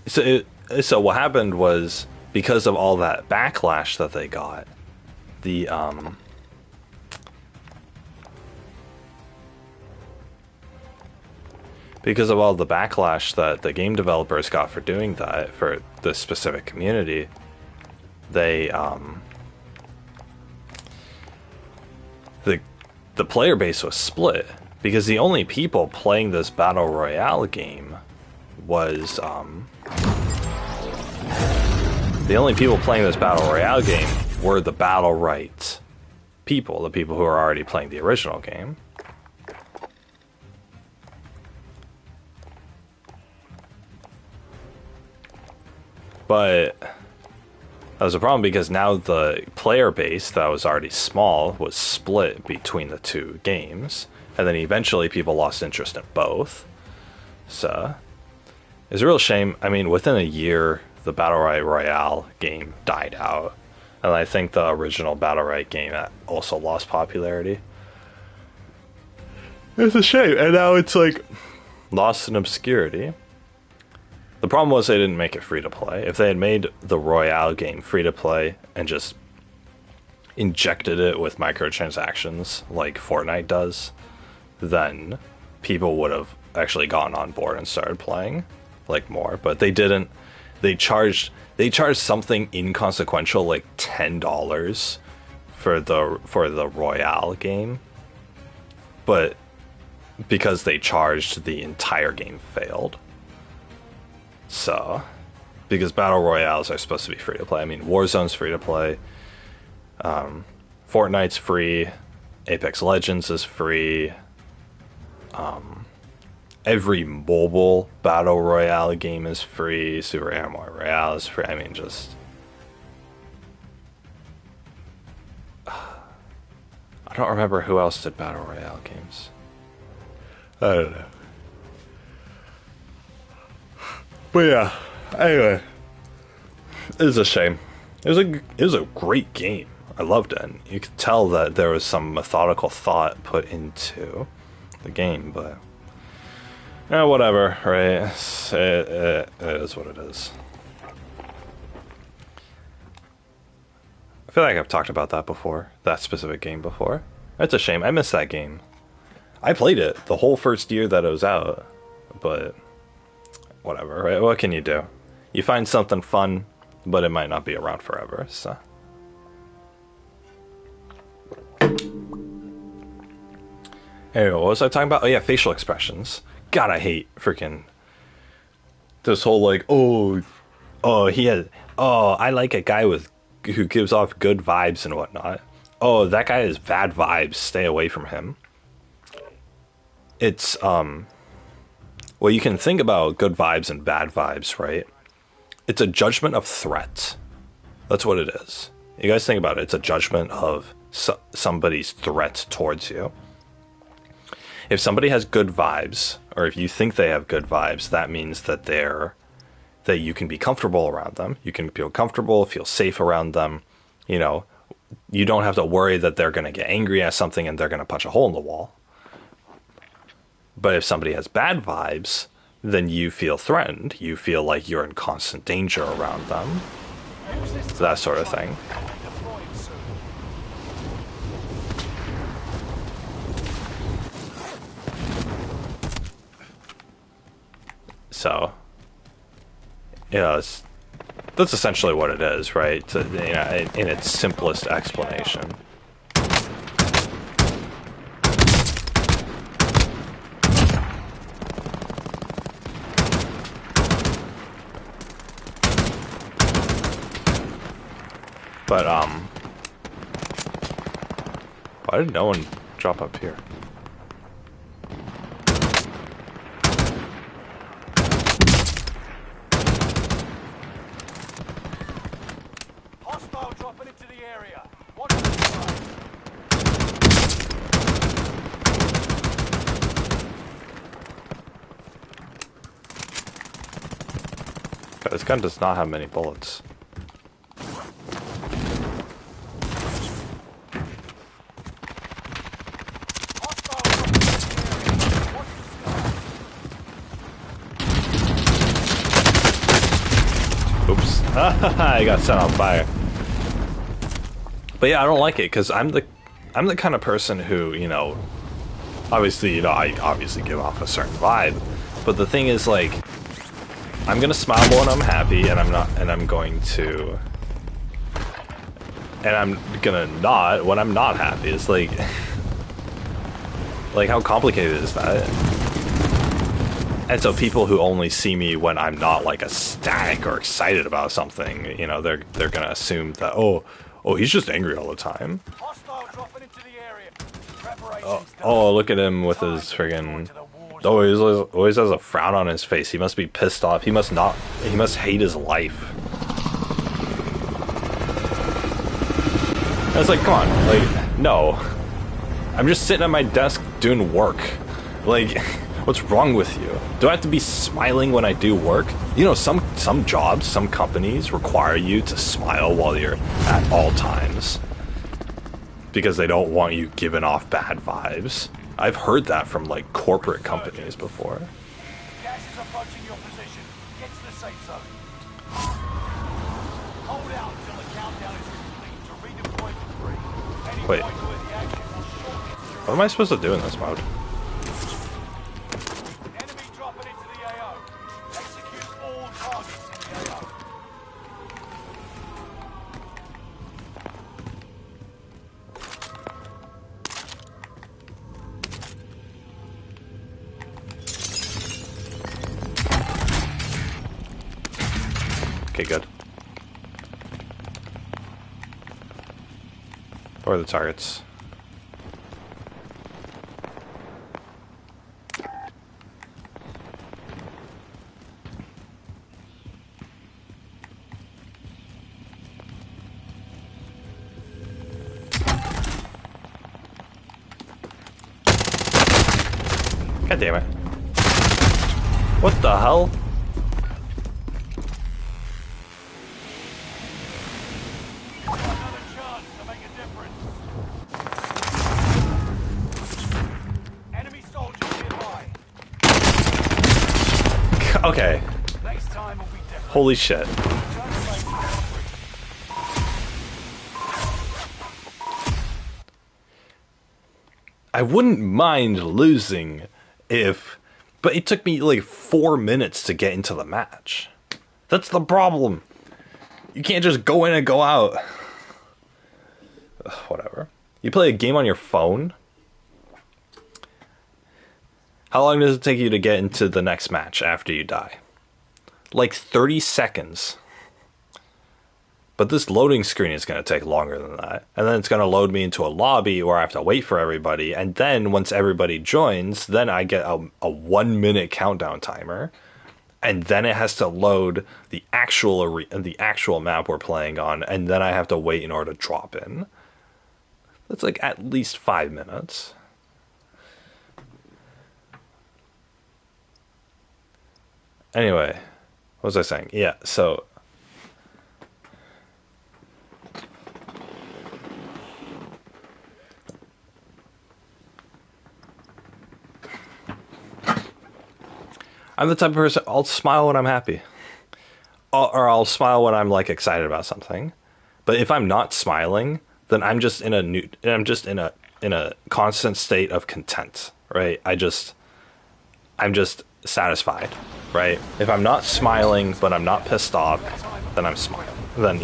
So what happened was, because of all that backlash that they got, because of all the backlash that the game developers got for doing that for this specific community, they the player base was split, because the only people playing this Battle Royale game was were the Battle Rights people, the people who are already playing the original game. But That was a problem because now the player base that was already small was split between the two games, and then eventually people lost interest in both. So it's a real shame. I mean, within a year, the Battle Royale game died out, and I think the original Battle Royale game also lost popularity. It's a shame, and now it's like lost in obscurity. The problem was they didn't make it free to play. If they had made the Royale game free to play and just injected it with microtransactions like Fortnite does, then people would have actually gotten on board and started playing like more. But they didn't. They charged something inconsequential like $10 for the Royale game, but because they charged, the entire game failed. So, because Battle Royales are supposed to be free to play. I mean, Warzone's free to play. Fortnite's free. Apex Legends is free. Every mobile Battle Royale game is free. Super Animal Royale is free. I mean, just... I don't remember who else did Battle Royale games. I don't know. But yeah, anyway, it was a shame. It was a great game. I loved it. And you could tell that there was some methodical thought put into the game, but whatever, right? It is what it is. I feel like I've talked about that before, that specific game before. It's a shame. I missed that game. I played it the whole first year that it was out, but whatever, right? What can you do? You find something fun, but it might not be around forever, so. Anyway, what was I talking about? Oh yeah, facial expressions. God, I hate freaking this whole like, I like a guy who gives off good vibes and whatnot. Oh, that guy has bad vibes. Stay away from him. It's well, you can think about good vibes and bad vibes, right? It's a judgment of threat. That's what it is. You guys think about it. It's a judgment of somebody's threat towards you. If somebody has good vibes, or if you think they have good vibes, that means that that you can be comfortable around them. You can feel comfortable, feel safe around them. You know, you don't have to worry that they're going to get angry at something and they're going to punch a hole in the wall. But if somebody has bad vibes, then you feel threatened. You feel like you're in constant danger around them. So that sort of thing. So, you know, that's essentially what it is, right? You know, in its simplest explanation. But, why did no one drop up here? Hostile dropping into the area. Watch the side. God, this gun does not have many bullets. I got set on fire. But yeah, I don't like it because I'm the kind of person who, you know, obviously, you know, I obviously give off a certain vibe, but the thing is, like, I'm gonna smile when I'm happy, and I'm going to not when I'm not happy. It's like how complicated is that? And so people who only see me when I'm not like ecstatic or excited about something, you know, they're gonna assume that oh, he's just angry all the time. Hostile dropping into the area. Oh, look at him with his friggin'. Oh, he always has a frown on his face. He must be pissed off. He must hate his life. was like, come on, like, no. I'm just sitting at my desk doing work. Like, what's wrong with you? Do I have to be smiling when I do work? You know, some jobs, some companies require you to smile while you're at all times. Because they don't want you giving off bad vibes. I've heard that from, like, corporate companies before. Gas is approaching your position. Get to the safe zone. Hold out until the countdown is complete to redeploy for free. Any Wait. point where the action will shorten. What am I supposed to do in this mode? Enemy dropping into the AO. Execute all targets in the AO. Okay, good. Where are the targets? God damn it. What the hell? Another chance to make a difference. Enemy soldiers nearby. Okay. Next time will be different. Holy shit. Return safely for free. I wouldn't mind losing if... But it took me like 4 minutes to get into the match. That's the problem. You can't just go in and go out. Ugh, whatever. You play a game on your phone? How long does it take you to get into the next match after you die? Like 30 seconds. But this loading screen is going to take longer than that. And then it's going to load me into a lobby where I have to wait for everybody. And then once everybody joins, then I get a 1 minute countdown timer. And then it has to load the actual map we're playing on. And then I have to wait in order to drop in. That's like at least 5 minutes. Anyway, what was I saying? Yeah, so... I'm the type of person, I'll smile when I'm happy. Or I'll smile when I'm like excited about something. But if I'm not smiling, then I'm just in a constant state of content, right? I'm just satisfied, right? If I'm not smiling but I'm not pissed off, then I'm smiling. Then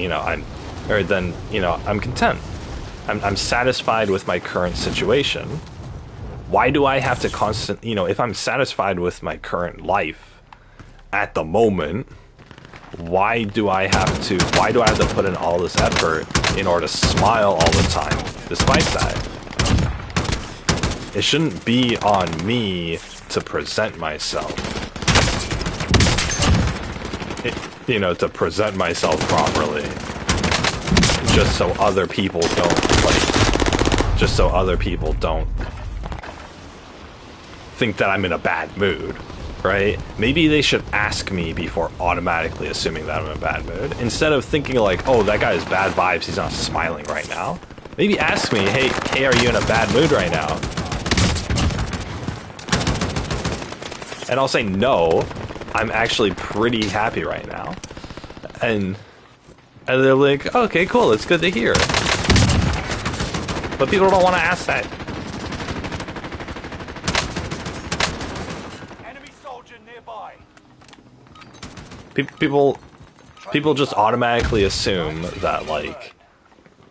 I'm content. I'm satisfied with my current situation. Why do I have to if I'm satisfied with my current life at the moment, why do I have to put in all this effort in order to smile all the time despite that? It shouldn't be on me to present myself. To present myself properly. Just so other people don't think that I'm in a bad mood, right? Maybe they should ask me before automatically assuming that I'm in a bad mood. Instead of thinking like, oh, that guy has bad vibes, he's not smiling right now. Maybe ask me, hey, are you in a bad mood right now? And I'll say, no, I'm actually pretty happy right now. And they're like, okay, cool, it's good to hear. But people don't want to ask that. People just automatically assume that, like,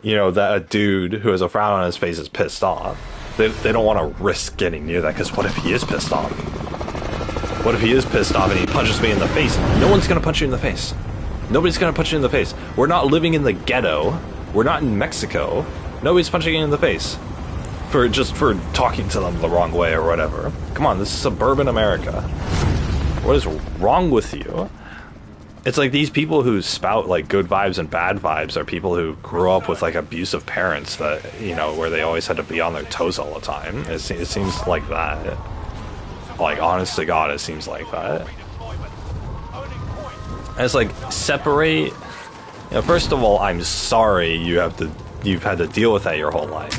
that a dude who has a frown on his face is pissed off. They don't want to risk getting near that, because what if he is pissed off? What if he is pissed off and he punches me in the face? No one's going to punch you in the face. Nobody's going to punch you in the face. We're not living in the ghetto. We're not in Mexico. Nobody's punching you in the face. For talking to them the wrong way or whatever. Come on, this is suburban America. What is wrong with you? It's like these people who spout like good vibes and bad vibes are people who grew up with like abusive parents that, you know, where they always had to be on their toes all the time. It seems like that. Like, honest to God, it seems like that. And it's like, separate. You know, first of all, I'm sorry you've had to deal with that your whole life.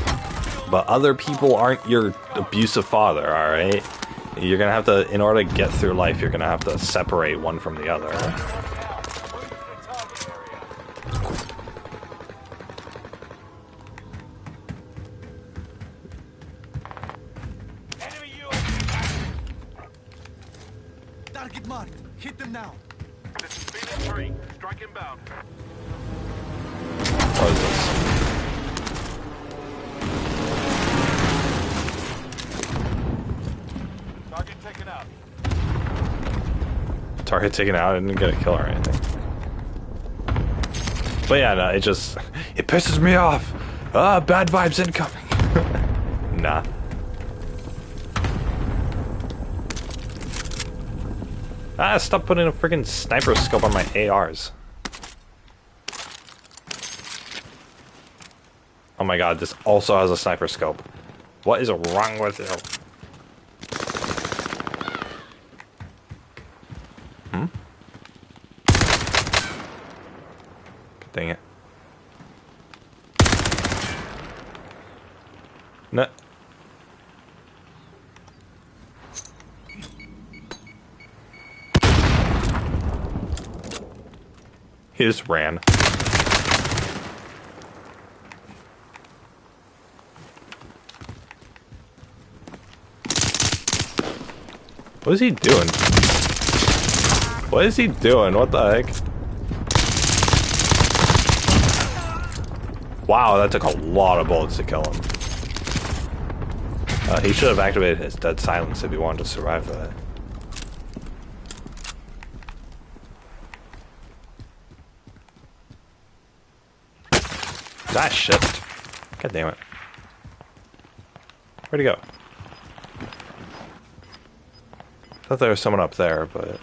But other people aren't your abusive father, alright? You're gonna have to, in order to get through life, you're gonna have to separate one from the other. Target marked. Hit them now. This is Phoenix 3. Strike inbound. What is this? Target taken out. Target taken out, I didn't get a kill or anything. But yeah, no, it pisses me off. Ah, bad vibes incoming. Nah. Ah, stop putting a freaking sniper scope on my ARs. Oh my god, this also has a sniper scope. What is wrong with you? Hmm? Dang it. No. He just ran. What is he doing? What is he doing? What the heck? Wow, that took a lot of bullets to kill him. He should have activated his dead silence if he wanted to survive that. That shit. God damn it. Where'd he go? I thought there was someone up there, but...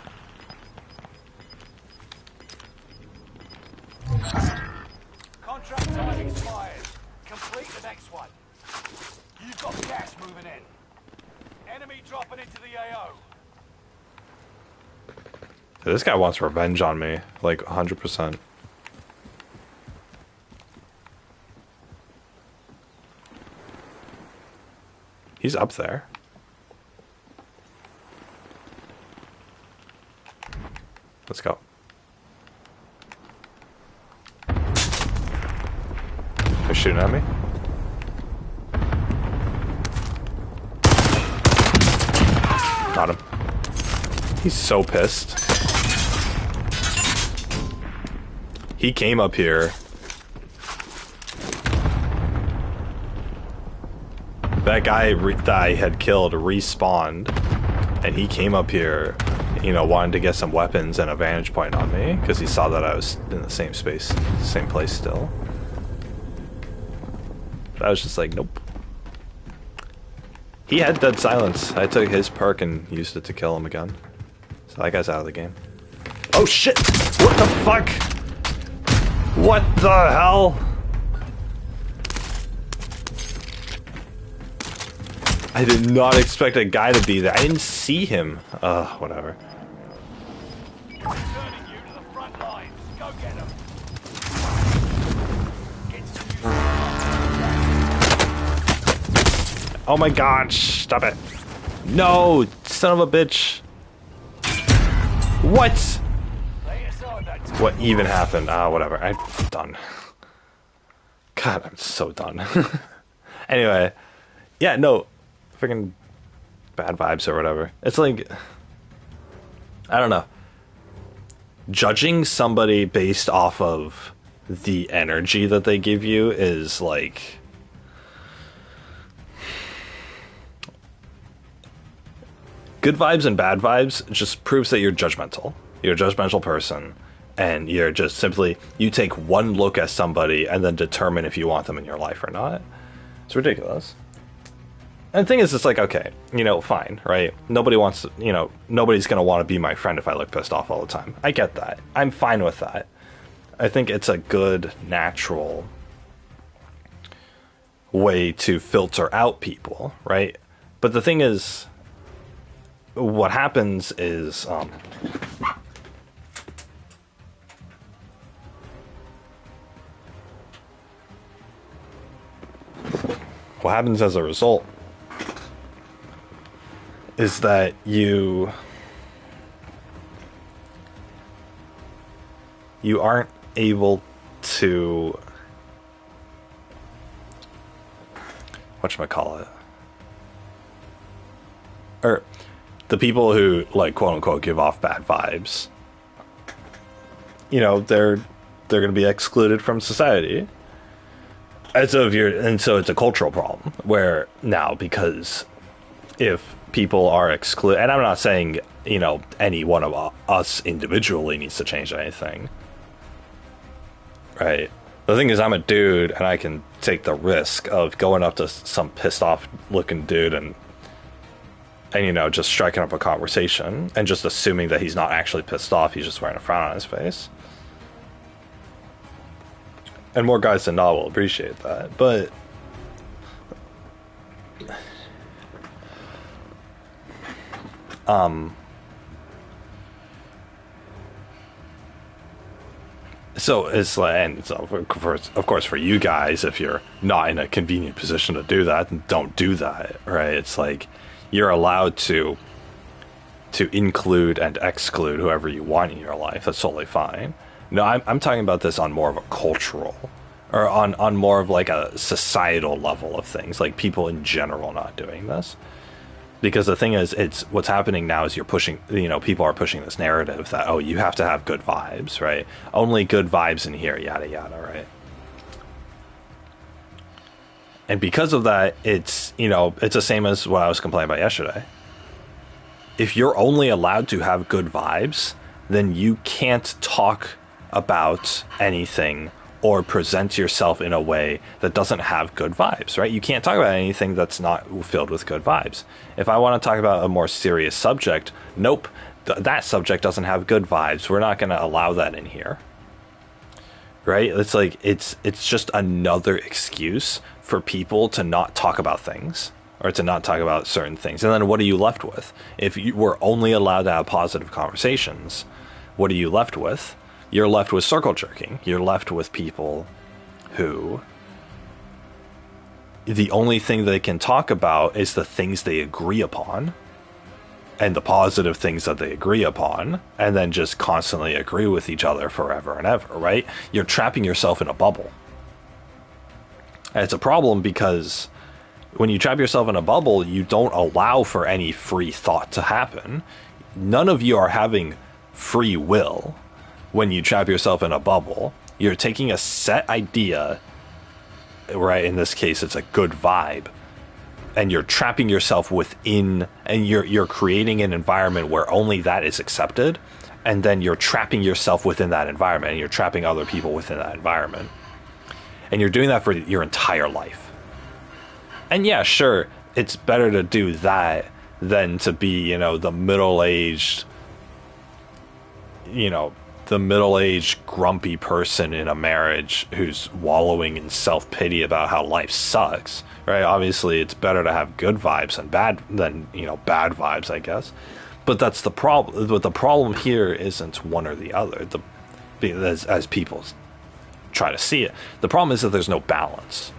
Contract time expired. Complete the next one. You've got gas moving in. Enemy dropping into the AO. This guy wants revenge on me, like 100%. He's up there. Let's go. They're shooting at me. Got him. He's so pissed. He came up here. That guy that I had killed respawned, and he came up here, you know, wanted to get some weapons and a vantage point on me, because he saw that I was in the same space, same place still. But I was just like, nope. He had dead silence. I took his perk and used it to kill him again. So that guy's out of the game. Oh shit! What the fuck? What the hell? I did not expect a guy to be there. I didn't see him. Whatever. Returning you to the front lines. Go get them. Oh my god, stop it. No, son of a bitch. What? What even happened? Whatever. I'm done. God, I'm so done. Anyway, yeah, no. Freaking bad vibes or whatever. It's like, I don't know. Judging somebody based off of the energy that they give you is like... Good vibes and bad vibes just proves that you're judgmental. You're a judgmental person, and you're just simply, you take one look at somebody and then determine if you want them in your life or not. It's ridiculous. And the thing is, it's like, okay, fine, right? Nobody wants to, nobody's going to want to be my friend if I look pissed off all the time. I get that. I'm fine with that. I think it's a good, natural way to filter out people, right? But the thing is, what happens is, what happens as a result is that you aren't able to, whatchamacallit, or the people who, like, quote unquote give off bad vibes, they're going to be excluded from society. And so it's a cultural problem where now, because if people are excluded, and I'm not saying, any one of us individually needs to change anything, right? The thing is, I'm a dude and I can take the risk of going up to some pissed off looking dude and just striking up a conversation and just assuming that he's not actually pissed off, he's just wearing a frown on his face. And more guys than not will appreciate that. But so it's like, and so of course for you guys, if you're not in a convenient position to do that, then don't do that, right? It's like you're allowed to include and exclude whoever you want in your life. That's totally fine. No, I'm talking about this on more of a cultural, or on more of like a societal level of things, like people in general not doing this. Because the thing is, it's what's happening now is you're pushing, people are pushing this narrative that, oh, you have to have good vibes, right? Only good vibes in here, yada, yada, right? And because of that, it's, it's the same as what I was complaining about yesterday. If you're only allowed to have good vibes, then you can't talk about anything or present yourself in a way that doesn't have good vibes, right? You can't talk about anything that's not filled with good vibes. If I want to talk about a more serious subject, nope, that subject doesn't have good vibes. We're not going to allow that in here, right? It's like, it's just another excuse for people to not talk about things, or to not talk about certain things. And then what are you left with? If you were only allowed to have positive conversations, what are you left with? You're left with circle jerking. You're left with people who the only thing they can talk about is the things they agree upon and the positive things that they agree upon, and then just constantly agree with each other forever and ever, right? You're trapping yourself in a bubble. And it's a problem because when you trap yourself in a bubble, you don't allow for any free thought to happen. None of you are having free will. When you trap yourself in a bubble, you're taking a set idea, right? In this case, it's a good vibe, and you're trapping yourself within, and you're creating an environment where only that is accepted, and then you're trapping yourself within that environment, and you're trapping other people within that environment, and you're doing that for your entire life. And yeah, sure, it's better to do that than to be, the middle-aged, the middle-aged grumpy person in a marriage who's wallowing in self-pity about how life sucks, right? Obviously, it's better to have good vibes than bad vibes, I guess. But that's the problem. But the problem here isn't one or the other. As people try to see it, the problem is that there's no balance.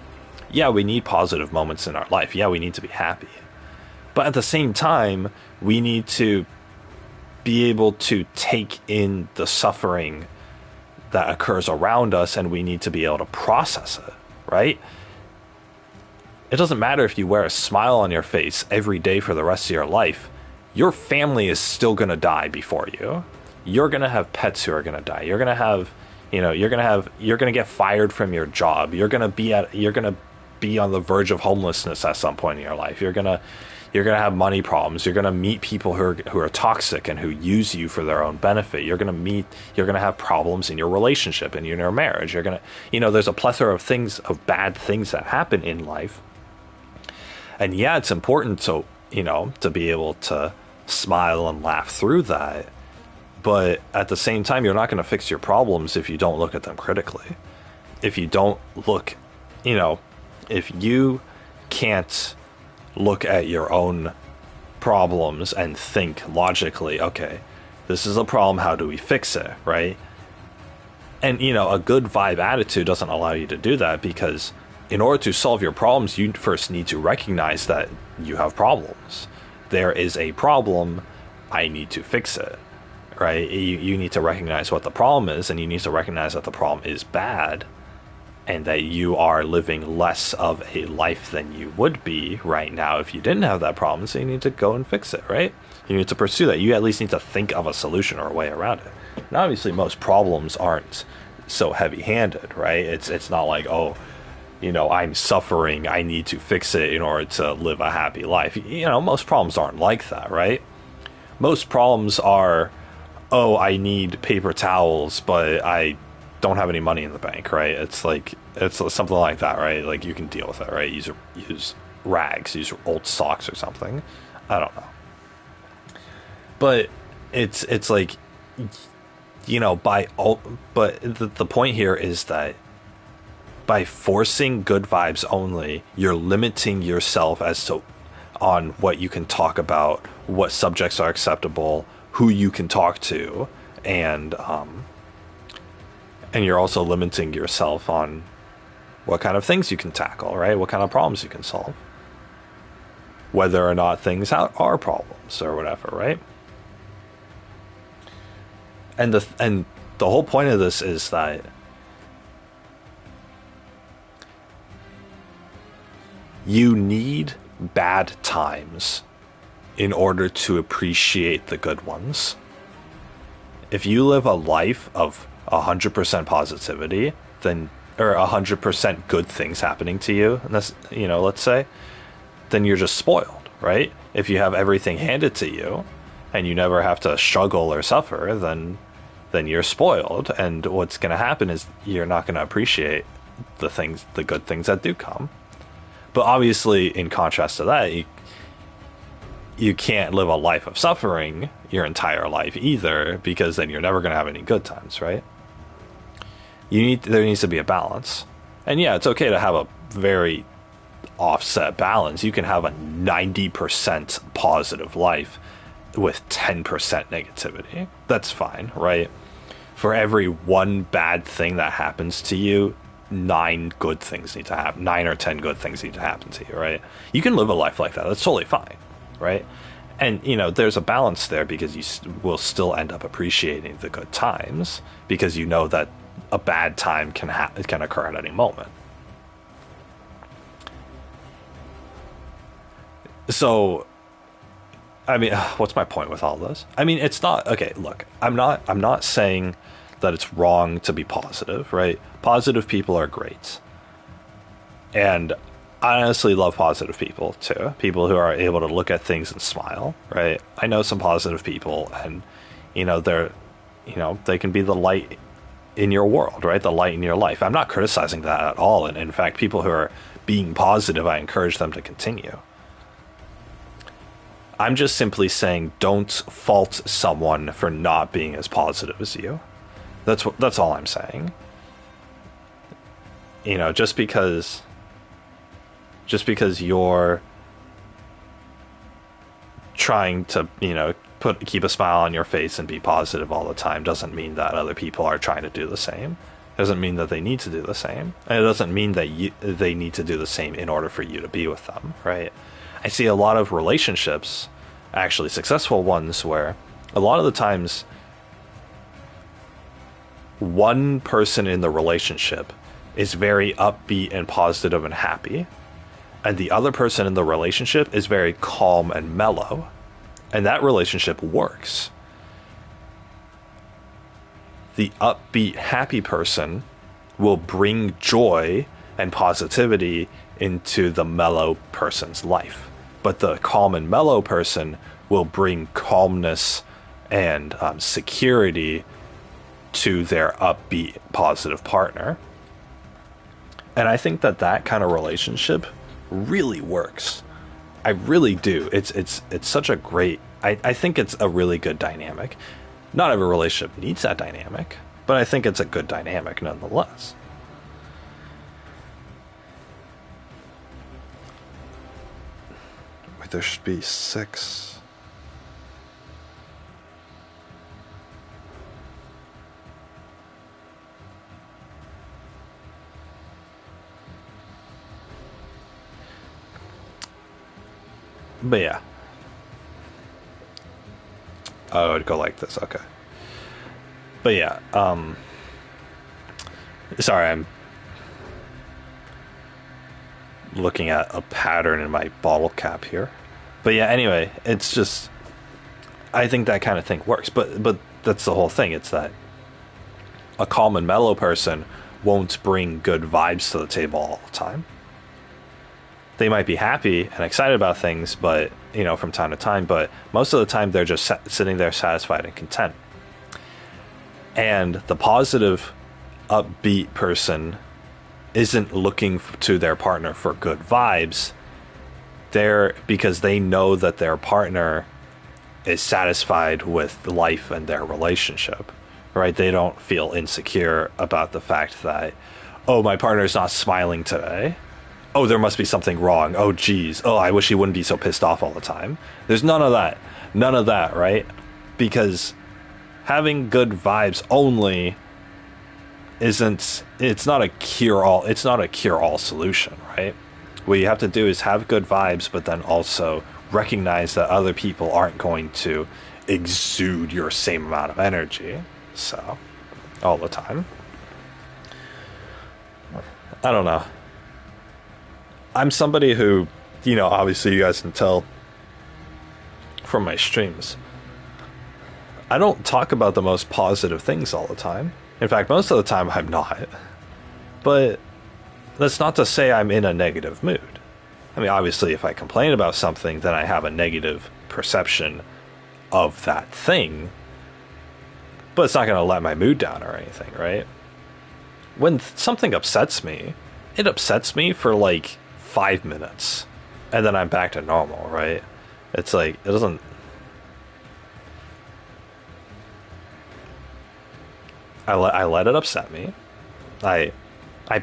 Yeah, we need positive moments in our life. Yeah, we need to be happy. But at the same time, we need to be able to take in the suffering that occurs around us, and we need to be able to process it, right? It doesn't matter if you wear a smile on your face every day for the rest of your life. Your family is still going to die before you. You're going to have pets who are going to die. You're going to have, you're going to get fired from your job. You're going to be on the verge of homelessness at some point in your life. You're going to have money problems. You're going to meet people who are toxic and who use you for their own benefit. You're going to have problems in your relationship and in your marriage. There's a plethora of bad things that happen in life. And yeah, it's important to, to be able to smile and laugh through that. But at the same time, you're not going to fix your problems if you don't look at them critically. If you don't look, you know, if you can't look at your own problems and think logically, okay, this is a problem, how do we fix it, right? And, a good vibe attitude doesn't allow you to do that, because in order to solve your problems, you first need to recognize that you have problems. There is a problem, I need to fix it, right? You need to recognize what the problem is, and you need to recognize that the problem is bad, and that you are living less of a life than you would be right now if you didn't have that problem, so you need to go and fix it, right? You need to pursue that. You at least need to think of a solution or a way around it. And obviously, most problems aren't so heavy-handed, right? It's not like, oh, I'm suffering, I need to fix it in order to live a happy life. Most problems aren't like that, right? Most problems are, oh, I need paper towels, but I don't have any money in the bank, right? It's something like that, right? Like, you can deal with it, right? Use rags, use old socks or something. I don't know. But it's like, but the point here is that by forcing good vibes only, you're limiting yourself as to on what you can talk about, what subjects are acceptable, who you can talk to, and you're also limiting yourself on what kind of things you can tackle, right? What kind of problems you can solve, whether or not things are problems or whatever, right? And the whole point of this is that you need bad times in order to appreciate the good ones. If you live a life of 100% positivity, then, or 100% good things happening to you, and that's, let's say, then you're just spoiled, right? If you have everything handed to you and you never have to struggle or suffer, then you're spoiled. And what's going to happen is you're not going to appreciate the good things that do come. But obviously, in contrast to that, you can't live a life of suffering your entire life either, because then you're never going to have any good times, right? There needs to be a balance. And yeah, it's okay to have a very offset balance. You can have a 90% positive life with 10% negativity. That's fine, right? For every one bad thing that happens to you, 9 good things need to happen. 9 or 10 good things need to happen to you, right? You can live a life like that. That's totally fine, right? And, there's a balance there, because you will still end up appreciating the good times, because you know that a bad time can occur at any moment. So, I mean, what's my point with all this? I mean, it's not, okay, look, I'm not saying that it's wrong to be positive, right? Positive people are great. And I honestly love positive people too. People who are able to look at things and smile, right? I know some positive people, and they can be the light in your world, right? The light in your life. I'm not criticizing that at all. And in fact, people who are being positive, I encourage them to continue. I'm just simply saying, don't fault someone for not being as positive as you. That's all I'm saying. Just because you're trying to, keep a smile on your face and be positive all the time, doesn't mean that other people are trying to do the same. Doesn't mean that they need to do the same. And it doesn't mean that they need to do the same in order for you to be with them, right? I see a lot of relationships, actually successful ones, where a lot of the times one person in the relationship is very upbeat and positive and happy, and the other person in the relationship is very calm and mellow, and that relationship works. The upbeat, happy person will bring joy and positivity into the mellow person's life, but the calm and mellow person will bring calmness and security to their upbeat, positive partner. And I think that kind of relationship really works. I really do. It's such a great. I think it's a really good dynamic. Not every relationship needs that dynamic, but I think it's a good dynamic nonetheless. Wait, there should be 6. But yeah. Oh, it would go like this, okay. But yeah, sorry, I'm looking at a pattern in my bottle cap here. But yeah, anyway, it's just, I think that kind of thing works. But that's the whole thing. It's that a calm and mellow person won't bring good vibes to the table all the time. They might be happy and excited about things, but from time to time. But most of the time, they're just sitting there satisfied and content. And the positive, upbeat person isn't looking to their partner for good vibes. Because they know that their partner is satisfied with life and their relationship, right? They don't feel insecure about the fact that, oh, my partner's not smiling today. Oh, there must be something wrong. Oh, geez. Oh, I wish he wouldn't be so pissed off all the time. There's none of that. None of that, right? Because having good vibes only it's not a cure-all. It's not a cure-all solution, right? What you have to do is have good vibes, but then also recognize that other people aren't going to exude your same amount of energy. So, all the time. I don't know. I'm somebody who, obviously you guys can tell from my streams, I don't talk about the most positive things all the time. In fact, most of the time I'm not. But that's not to say I'm in a negative mood. I mean, obviously, if I complain about something, then I have a negative perception of that thing. But it's not going to let my mood down or anything, right? When something upsets me, it upsets me for like 5 minutes. And then I'm back to normal, right? It's like, it doesn't... I let it upset me. I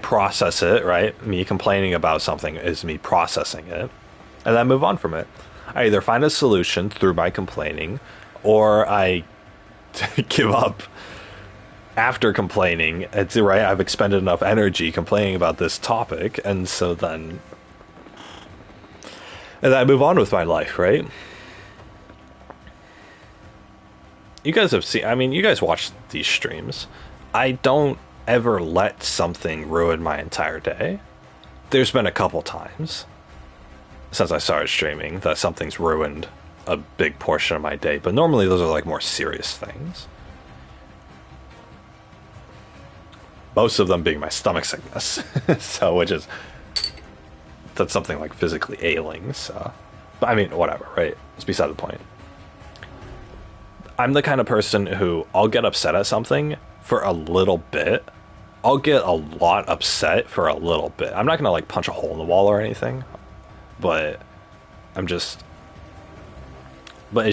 process it, right? Me complaining about something is me processing it, and then move on from it. I either find a solution through my complaining, or I give up after complaining. It's right. I've expended enough energy complaining about this topic, and so then I move on with my life, right? You guys have seen, I mean, you guys watch these streams. I don't ever let something ruin my entire day. There's been a couple times since I started streaming that something's ruined a big portion of my day, but normally those are like more serious things. Most of them being my stomach sickness. So, that's something like physically ailing, so. But I mean, whatever, right? It's beside the point. I'm the kind of person who I'll get upset at something for a little bit. I'll get a lot upset for a little bit. I'm not gonna like punch a hole in the wall or anything, but it's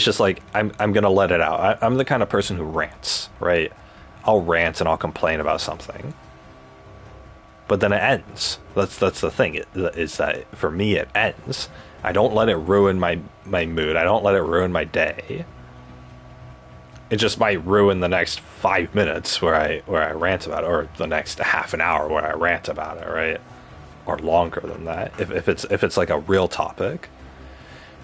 just like I'm gonna let it out. I'm the kind of person who rants, right? I'll rant and I'll complain about something, but then it ends. That's the thing. Is that for me it ends. I don't let it ruin my mood. I don't let it ruin my day. It just might ruin the next 5 minutes where I rant about it, or the next half an hour where I rant about it, right? Or longer than that, if it's like a real topic,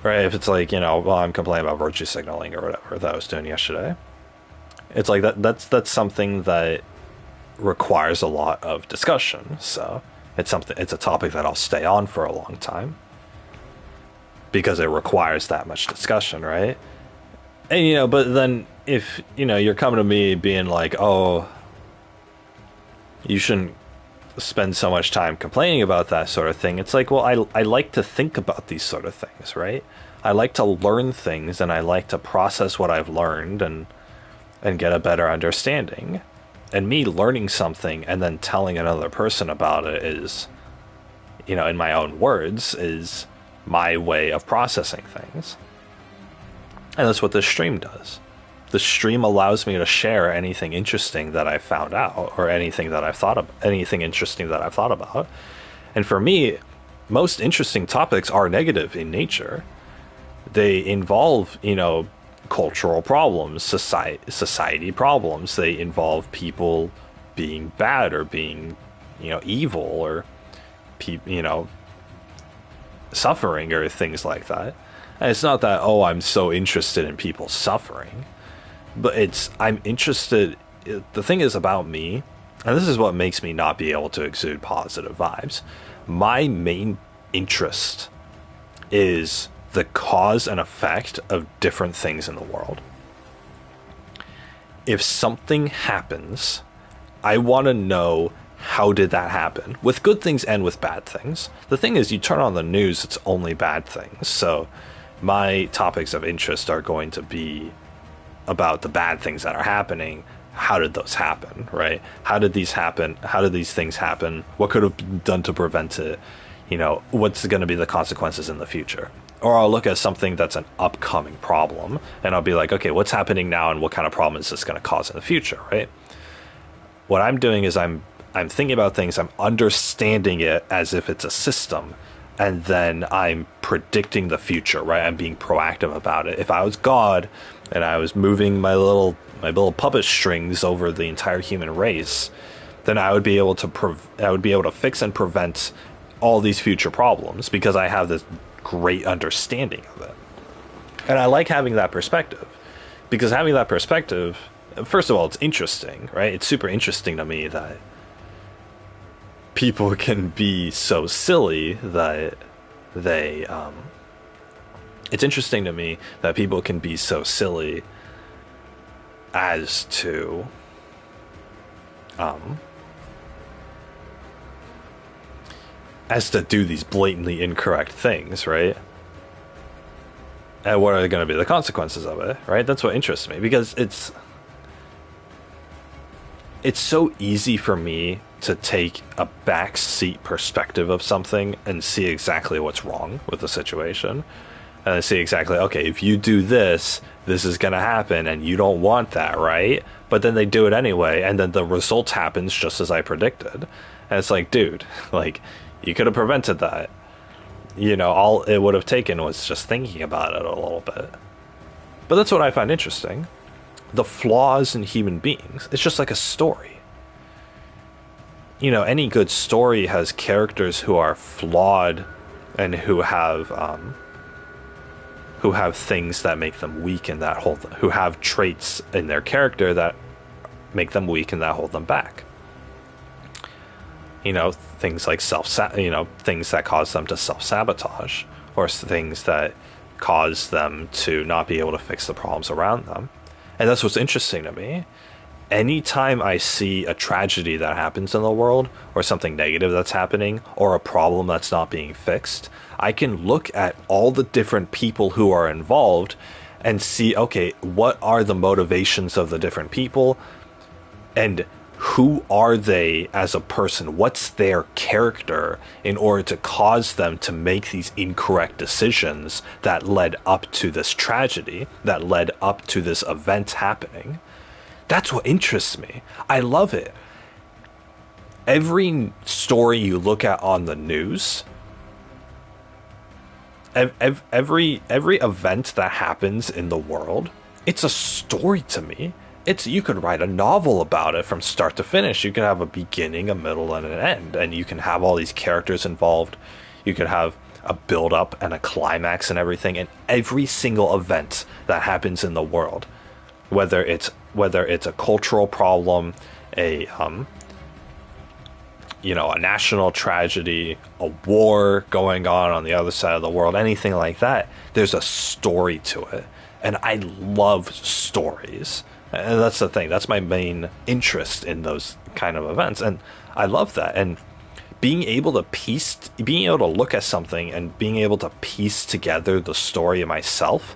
right? If it's like, well, I'm complaining about virtue signaling or whatever that I was doing yesterday. It's like that's something that requires a lot of discussion. So it's a topic that I'll stay on for a long time because it requires that much discussion, right? And but then if you're coming to me being like, oh, you shouldn't spend so much time complaining about that sort of thing, it's like, well, I like to think about these sort of things, right? I like to learn things, and I like to process what I've learned and get a better understanding. And me learning something and then telling another person about it is, in my own words, is my way of processing things. And that's what this stream does. The stream allows me to share anything interesting that I found out, or anything that I've thought of, anything interesting that I've thought about. And for me, most interesting topics are negative in nature. They involve, cultural problems, society problems. They involve people being bad or being, evil, or suffering, or things like that. And it's not that, oh, I'm so interested in people suffering, but I'm interested. The thing is about me, and this is what makes me not be able to exude positive vibes. My main interest is the cause and effect of different things in the world. If something happens, I want to know, how did that happen? With good things and with bad things. The thing is, you turn on the news, it's only bad things. So my topics of interest are going to be about the bad things that are happening. How did those happen, right? How did these happen? How did these things happen? What could have been done to prevent it? What's going to be the consequences in the future? Or I'll look at something that's an upcoming problem, and I'll be like, okay, what's happening now, and what kind of problem is this going to cause in the future, right? What I'm doing is I'm thinking about things, I'm understanding it as if it's a system, and then I'm predicting the future, right? I'm being proactive about it. If I was God and I was moving my little puppet strings over the entire human race, then I would be able to fix and prevent all these future problems, because I have this great understanding of it. And I like having that perspective, because having that perspective, first of all, it's interesting, right? It's super interesting to me that people can be so silly that they it's interesting to me that people can be so silly as to do these blatantly incorrect things, right? And what are going to be the consequences of it, right? That's what interests me, because it's so easy for me to take a backseat perspective of something and see exactly what's wrong with the situation. And I see exactly, okay, if you do this, this is going to happen, and you don't want that, right? But then they do it anyway, and then the result happens just as I predicted. And it's like, dude, like, you could have prevented that. All it would have taken was just thinking about it a little bit. But that's what I find interesting. The flaws in human beings. It's just like a story. Any good story has characters who are flawed and who have things that make them weak, and who have traits in their character that make them weak and that hold them back. Things like things that cause them to self-sabotage, or things that cause them to not be able to fix the problems around them. And that's what's interesting to me. Anytime I see a tragedy that happens in the world, or something negative that's happening, or a problem that's not being fixed, I can look at all the different people who are involved and see, okay, what are the motivations of the different people, and who are they as a person? What's their character in order to cause them to make these incorrect decisions that led up to this tragedy, that led up to this event happening? That's what interests me. I love it. Every story you look at on the news, every event that happens in the world, it's a story to me. You could write a novel about it from start to finish. You can have a beginning, a middle, and an end, and you can have all these characters involved. You could have a build-up and a climax and everything, and every single event that happens in the world, whether it's a cultural problem, a national tragedy, a war going on the other side of the world, anything like that, there's a story to it. And I love stories. And that's the thing. That's my main interest in those kind of events. And I love that. And being able to look at something and being able to piece together the story myself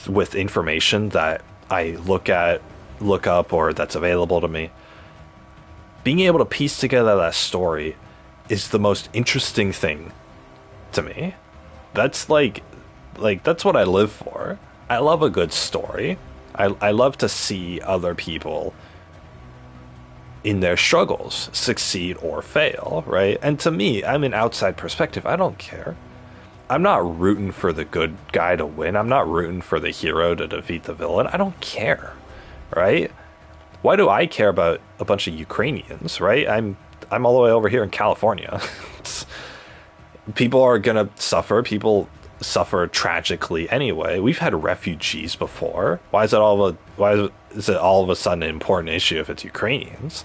with information that I look up, or that's available to me, being able to piece together that story is the most interesting thing to me. That's like that's what I live for. I love a good story. I love to see other people in their struggles succeed or fail, right? And to me, I'm an outside perspective. I don't care. I'm not rooting for the good guy to win. I'm not rooting for the hero to defeat the villain. I don't care, right? Why do I care about a bunch of Ukrainians, right? I'm all the way over here in California. People are gonna suffer. People suffer tragically anyway. We've had refugees before. Why is it all of a sudden an important issue if it's Ukrainians?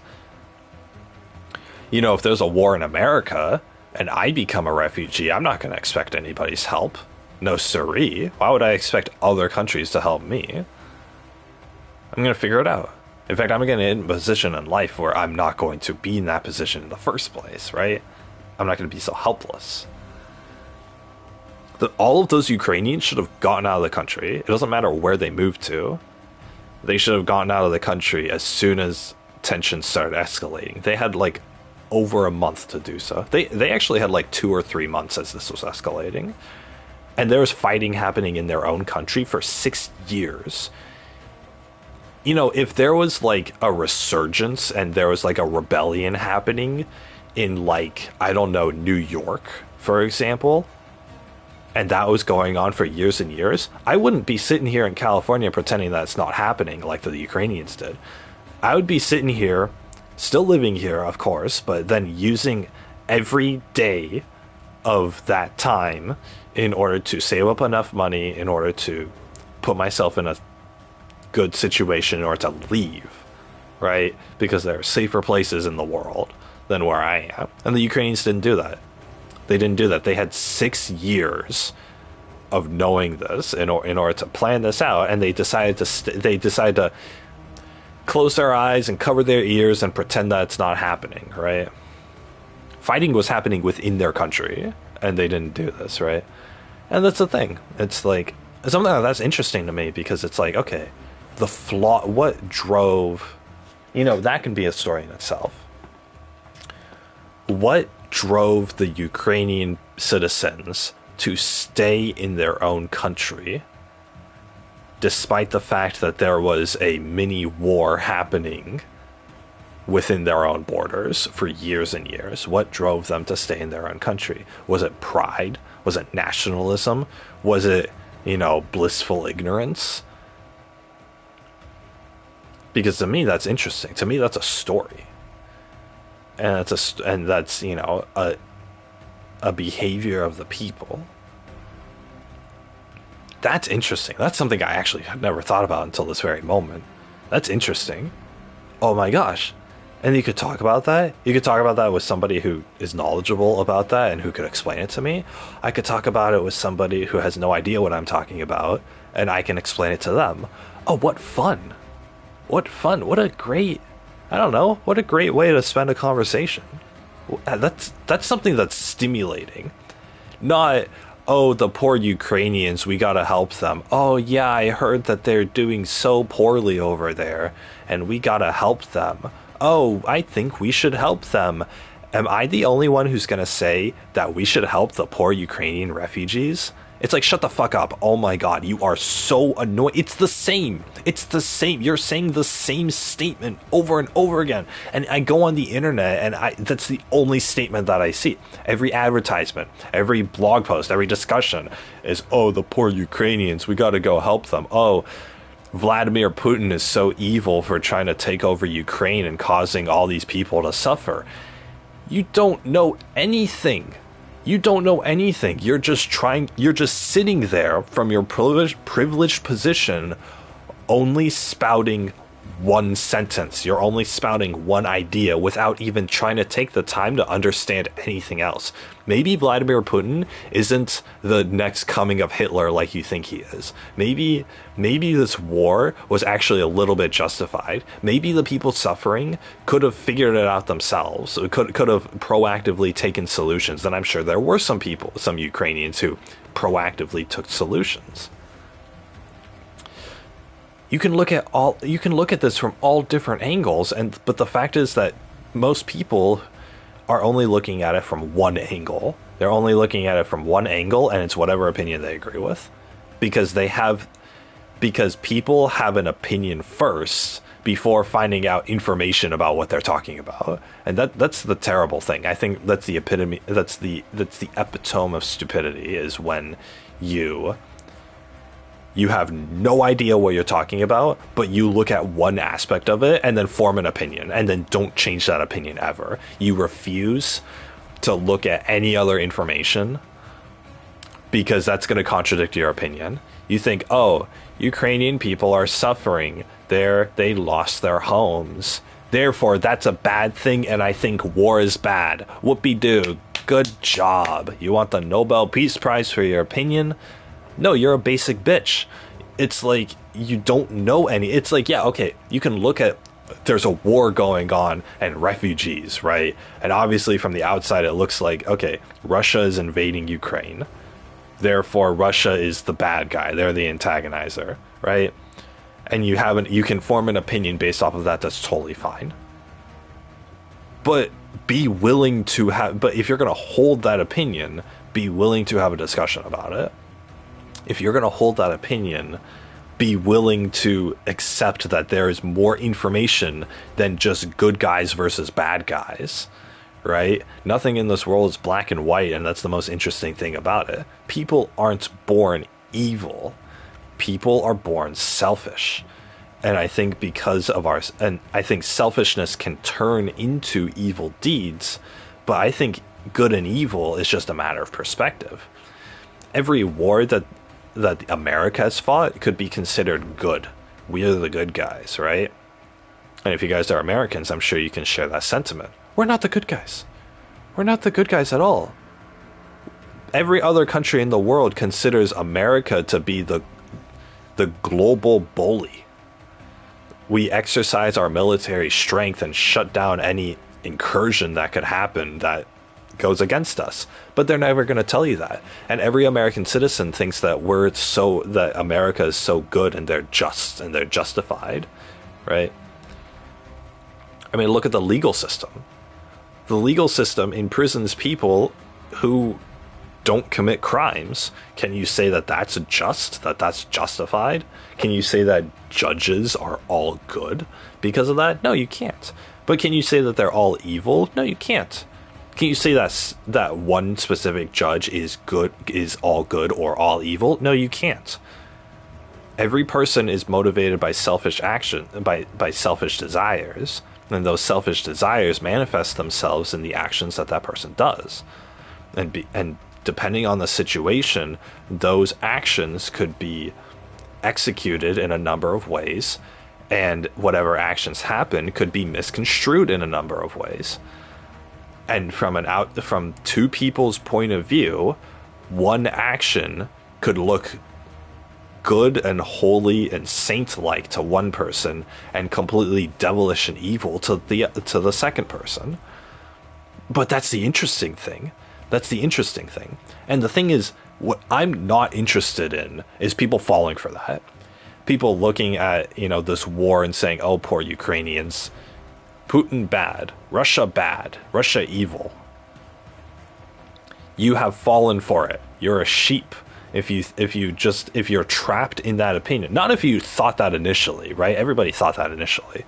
You know, if there's a war in America and I become a refugee, I'm not going to expect anybody's help. No siree. Why would I expect other countries to help me? I'm going to figure it out. In fact, I'm going to get in a position in life where I'm not going to be in that position in the first place, right? I'm not going to be so helpless. All of those Ukrainians should have gotten out of the country. It doesn't matter where they moved to. They should have gotten out of the country as soon as tensions started escalating. They had like over a month to do so. They actually had like 2 or 3 months as this was escalating. And there was fighting happening in their own country for 6 years. You know, if there was like a resurgence and there was like a rebellion happening in like, I don't know, New York, for example, and that was going on for years and years, I wouldn't be sitting here in California pretending that it's not happening like the Ukrainians did. I would be sitting here, still living here, of course, but then using every day of that time in order to save up enough money, in order to put myself in a good situation in order to leave, right? Because there are safer places in the world than where I am. And the Ukrainians didn't do that. They didn't do that. They had 6 years of knowing this in order to plan this out, and they decided to close their eyes and cover their ears and pretend that it's not happening, right? Fighting was happening within their country, and they didn't do this, right? And that's the thing. It's like something that's interesting to me because it's like, okay, what drove, you know, that can be a story in itself. What drove the Ukrainian citizens to stay in their own country despite the fact that there was a mini war happening within their own borders for years and years? What drove them to stay in their own country? Was it pride? Was it nationalism? Was it, you know, blissful ignorance? Because to me, that's interesting. To me, that's a story. And that's you know, a behavior of the people. That's interesting. That's something I actually had never thought about until this very moment. That's interesting. Oh my gosh. And you could talk about that. You could talk about that with somebody who is knowledgeable about that and who could explain it to me. I could talk about it with somebody who has no idea what I'm talking about, and I can explain it to them. Oh, what fun. What fun. What a great, I don't know, what a great way to spend a conversation. That's something that's stimulating. Not, oh, the poor Ukrainians, we gotta help them. Oh, yeah, I heard that they're doing so poorly over there, and we gotta help them. Oh, I think we should help them. Am I the only one who's gonna say that we should help the poor Ukrainian refugees? It's like, shut the fuck up. Oh my god, you are so annoying. It's the same. It's the same. You're saying the same statement over and over again. And I go on the internet and that's the only statement that I see. Every advertisement, every blog post, every discussion is, oh, the poor Ukrainians, we gotta go help them. Oh, Vladimir Putin is so evil for trying to take over Ukraine and causing all these people to suffer. You don't know anything. You don't know anything. You're just sitting there from your privileged position, only spouting one sentence. You're only spouting one idea without even trying to take the time to understand anything else. Maybe Vladimir Putin isn't the next coming of Hitler like you think he is. Maybe this war was actually a little bit justified. Maybe the people suffering could have figured it out themselves. Could have proactively taken solutions. And I'm sure there were some Ukrainians who proactively took solutions. You can look at this from all different angles, but the fact is that most people are only looking at it from one angle, They're only looking at it from one angle, and it's whatever opinion they agree with. Because people have an opinion first before finding out information about what they're talking about. And that's the terrible thing. I think that's the epitome, that's the epitome of stupidity, is when you have no idea what you're talking about, but you look at one aspect of it and then form an opinion, and then don't change that opinion ever. You refuse to look at any other information because that's going to contradict your opinion. You think, oh, Ukrainian people are suffering. They lost their homes. Therefore, that's a bad thing, and I think war is bad. Whoopee-doo. Good job. You want the Nobel Peace Prize for your opinion? No, you're a basic bitch. It's like, you don't know any. It's like, yeah, okay, you can look at, there's a war going on and refugees, right? And obviously from the outside it looks like, okay, Russia is invading Ukraine. Therefore, Russia is the bad guy. They're the antagonizer, right? And you can form an opinion based off of that. That's totally fine. But but if you're going to hold that opinion, be willing to have a discussion about it. If you're going to hold that opinion, be willing to accept that there is more information than just good guys versus bad guys, right? Nothing in this world is black and white, and that's the most interesting thing about it. People aren't born evil. People are born selfish. And I think I think selfishness can turn into evil deeds, but I think good and evil is just a matter of perspective. Every war that America has fought could be considered good. We are the good guys, right? And if you guys are Americans, I'm sure you can share that sentiment. We're not the good guys. We're not the good guys at all. Every other country in the world considers America to be the global bully. We exercise our military strength and shut down any incursion that could happen that goes against us. But they're never going to tell you that. And every American citizen thinks that that America is so good and they're just and they're justified, right? I mean, look at the legal system. The legal system imprisons people who don't commit crimes. Can you say that that's just, that that's justified? Can you say that judges are all good because of that? No, you can't. But can you say that they're all evil? No, you can't. Can you say that one specific judge is all good or all evil? No, you can't. Every person is motivated by selfish action, by selfish desires, and those selfish desires manifest themselves in the actions that person does. And depending on the situation, those actions could be executed in a number of ways, and whatever actions happen could be misconstrued in a number of ways. And from two people's point of view, one action could look good and holy and saint-like to one person and completely devilish and evil to the second person. But that's the interesting thing. That's the interesting thing. And the thing is, what I'm not interested in is people falling for that. People looking at, this war and saying, oh, poor Ukrainians. Putin bad. Russia evil. You have fallen for it. You're a sheep. If you're trapped in that opinion. Not if you thought that initially, right? Everybody thought that initially.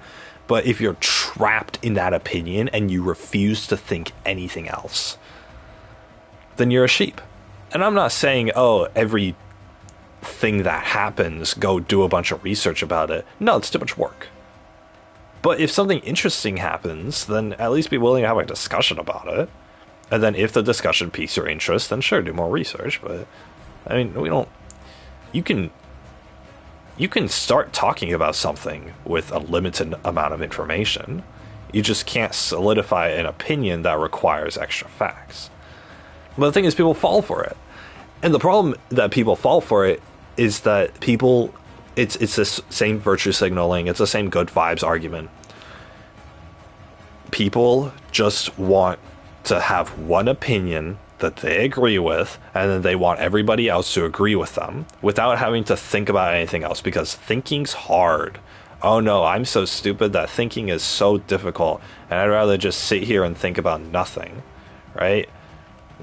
But if you're trapped in that opinion and you refuse to think anything else, then you're a sheep. And I'm not saying, oh, every thing that happens, go do a bunch of research about it. No, it's too much work. But if something interesting happens, then at least be willing to have a discussion about it. And then if the discussion piques your interest, then sure, do more research. But, I mean, you can start talking about something with a limited amount of information. You just can't solidify an opinion that requires extra facts. But the thing is, people fall for it. And the problem that people fall for it is that it's this same virtue signaling, it's the same good vibes argument. People just want to have one opinion that they agree with, and then they want everybody else to agree with them without having to think about anything else, because thinking's hard. Oh no, I'm so stupid that thinking is so difficult, and I'd rather just sit here and think about nothing, right?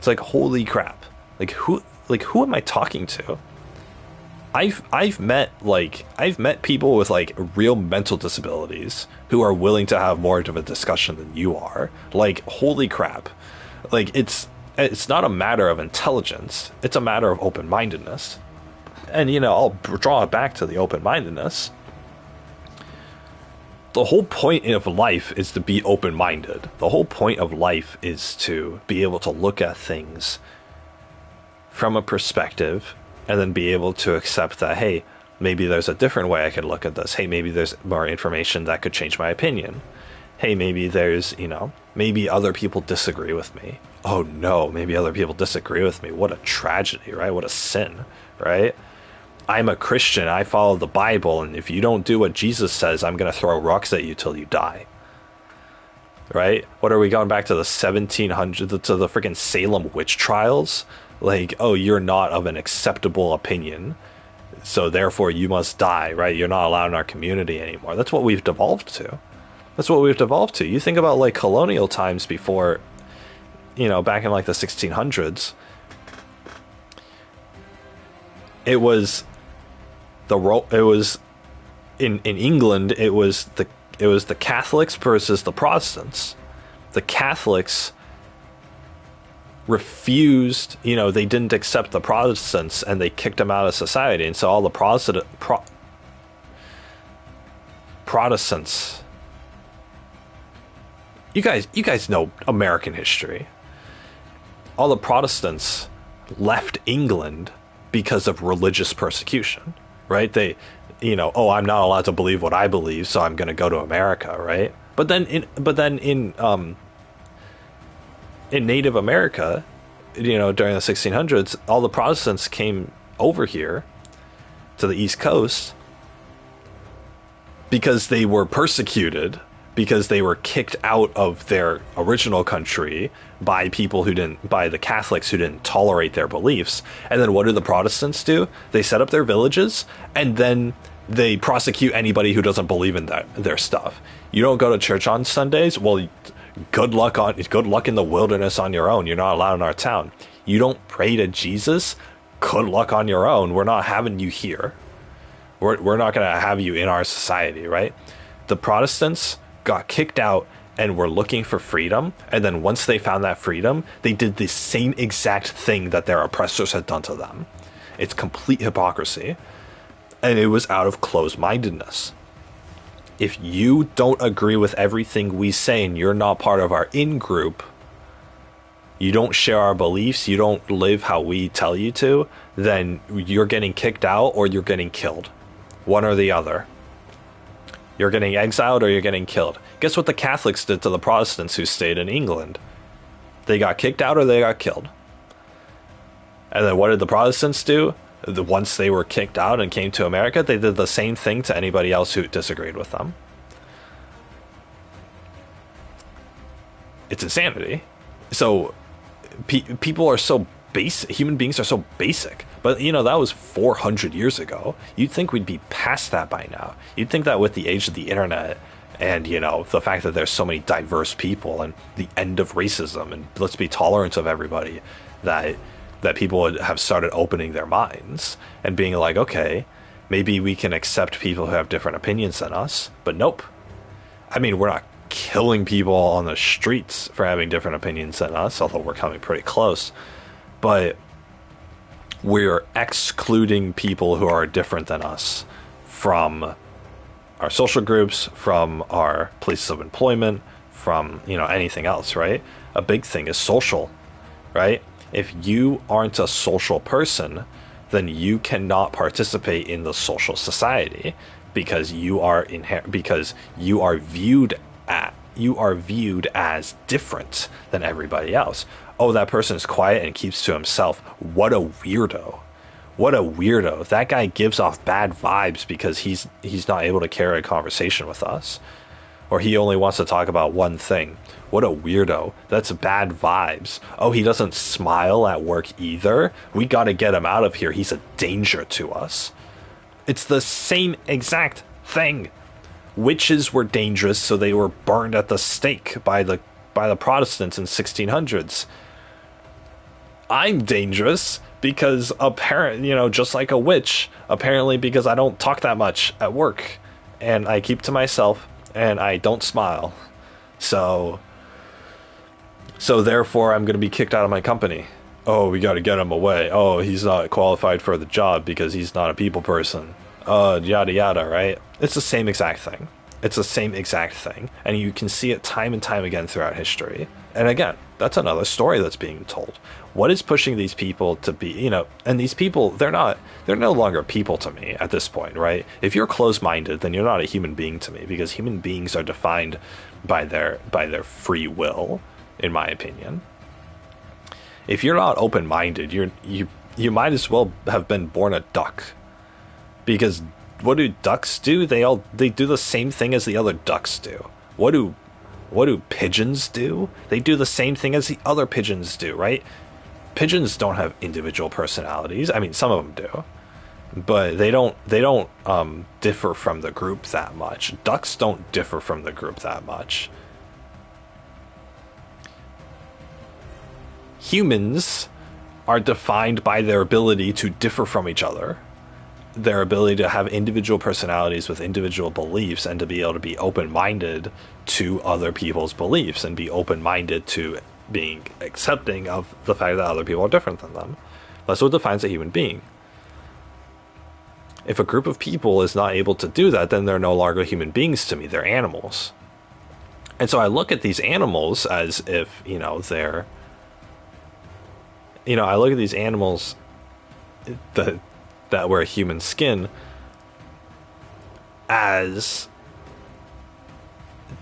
It's like, holy crap. Who am I talking to? I've met people with like real mental disabilities who are willing to have more of a discussion than you are. Like, holy crap. Like, it's not a matter of intelligence, it's a matter of open-mindedness. And I'll draw it back to the open-mindedness. The whole point of life is to be open-minded. The whole point of life is to be able to look at things from a perspective and then be able to accept that, hey, maybe there's a different way I could look at this. Hey, maybe there's more information that could change my opinion. Hey, maybe there's, maybe other people disagree with me. Oh no, maybe other people disagree with me. What a tragedy, right? What a sin, right? I'm a Christian, I follow the Bible, and if you don't do what Jesus says, I'm going to throw rocks at you till you die. Right? What are we going back to the 1700s, to the freaking Salem witch trials? Like, oh, you're not of an acceptable opinion, so therefore you must die, right? You're not allowed in our community anymore. That's what we've devolved to. That's what we've devolved to. You think about like colonial times before, back in like the 1600s, it was in England, it was the Catholics versus the Protestants. The Catholics refused, they didn't accept the Protestants, and they kicked them out of society. And so all the Protestants, you guys know American history. All the Protestants left England because of religious persecution, right? They, oh, I'm not allowed to believe what I believe, so I'm going to go to America, right? But then in Native America, during the 1600s, all the Protestants came over here to the East Coast because they were persecuted, because they were kicked out of their original country by the Catholics who didn't tolerate their beliefs. And then what do the Protestants do? They set up their villages, and then they prosecute anybody who doesn't believe in their stuff. You don't go to church on Sundays? Well, good luck in the wilderness on your own. You're not allowed in our town. You don't pray to Jesus? Good luck on your own. We're not having you here. We're not going to have you in our society, right? The Protestants got kicked out and were looking for freedom, and then once they found that freedom, they did the same exact thing that their oppressors had done to them. It's complete hypocrisy, and it was out of closed-mindedness. If you don't agree with everything we say and you're not part of our in-group, you don't share our beliefs, you don't live how we tell you to, then you're getting kicked out or you're getting killed. One or the other. You're getting exiled or you're getting killed. Guess what the Catholics did to the Protestants who stayed in England? They got kicked out or they got killed. And then what did the Protestants do? Once they were kicked out and came to America, they did the same thing to anybody else who disagreed with them. It's insanity. So people are so basic. Human beings are so basic. But, that was 400 years ago. You'd think we'd be past that by now. You'd think that with the age of the internet and, the fact that there's so many diverse people and the end of racism and let's be tolerant of everybody, that people would have started opening their minds and being like, okay, maybe we can accept people who have different opinions than us. But nope. I mean, we're not killing people on the streets for having different opinions than us, although we're coming pretty close. But we're excluding people who are different than us from our social groups, from our places of employment, from, anything else, right? A big thing is social, right? If you aren't a social person, then you cannot participate in the social society because you are viewed as different than everybody else. Oh, that person is quiet and keeps to himself. What a weirdo. What a weirdo. That guy gives off bad vibes because he's not able to carry a conversation with us. Or he only wants to talk about one thing. What a weirdo. That's bad vibes. Oh, he doesn't smile at work either? We gotta get him out of here. He's a danger to us. It's the same exact thing. Witches were dangerous, so they were burned at the stake by the Protestants in 1600s. I'm dangerous because just like a witch, apparently because I don't talk that much at work and I keep to myself and I don't smile. So therefore I'm going to be kicked out of my company. Oh, we got to get him away. Oh, he's not qualified for the job because he's not a people person. Yada yada, right? It's the same exact thing. It's the same exact thing. And you can see it time and time again throughout history. And again, that's another story that's being told. What is pushing these people to be, and these people, they're no longer people to me at this point, right? If you're closed-minded, then you're not a human being to me, because human beings are defined by their free will, in my opinion. If you're not open-minded, you might as well have been born a duck. Because what do ducks do? They do the same thing as the other ducks do. What do pigeons do? They do the same thing as the other pigeons do, right? Pigeons don't have individual personalities. I mean, some of them do, but they don't differ from the group that much. Ducks don't differ from the group that much. Humans are defined by their ability to differ from each other, their ability to have individual personalities with individual beliefs, and to be able to be open-minded to other people's beliefs and be open-minded to being accepting of the fact that other people are different than them. That's what defines a human being. If a group of people is not able to do that, then they're no longer human beings to me. They're animals. And so I look at these animals as if, they're... I look at these animals that wear human skin as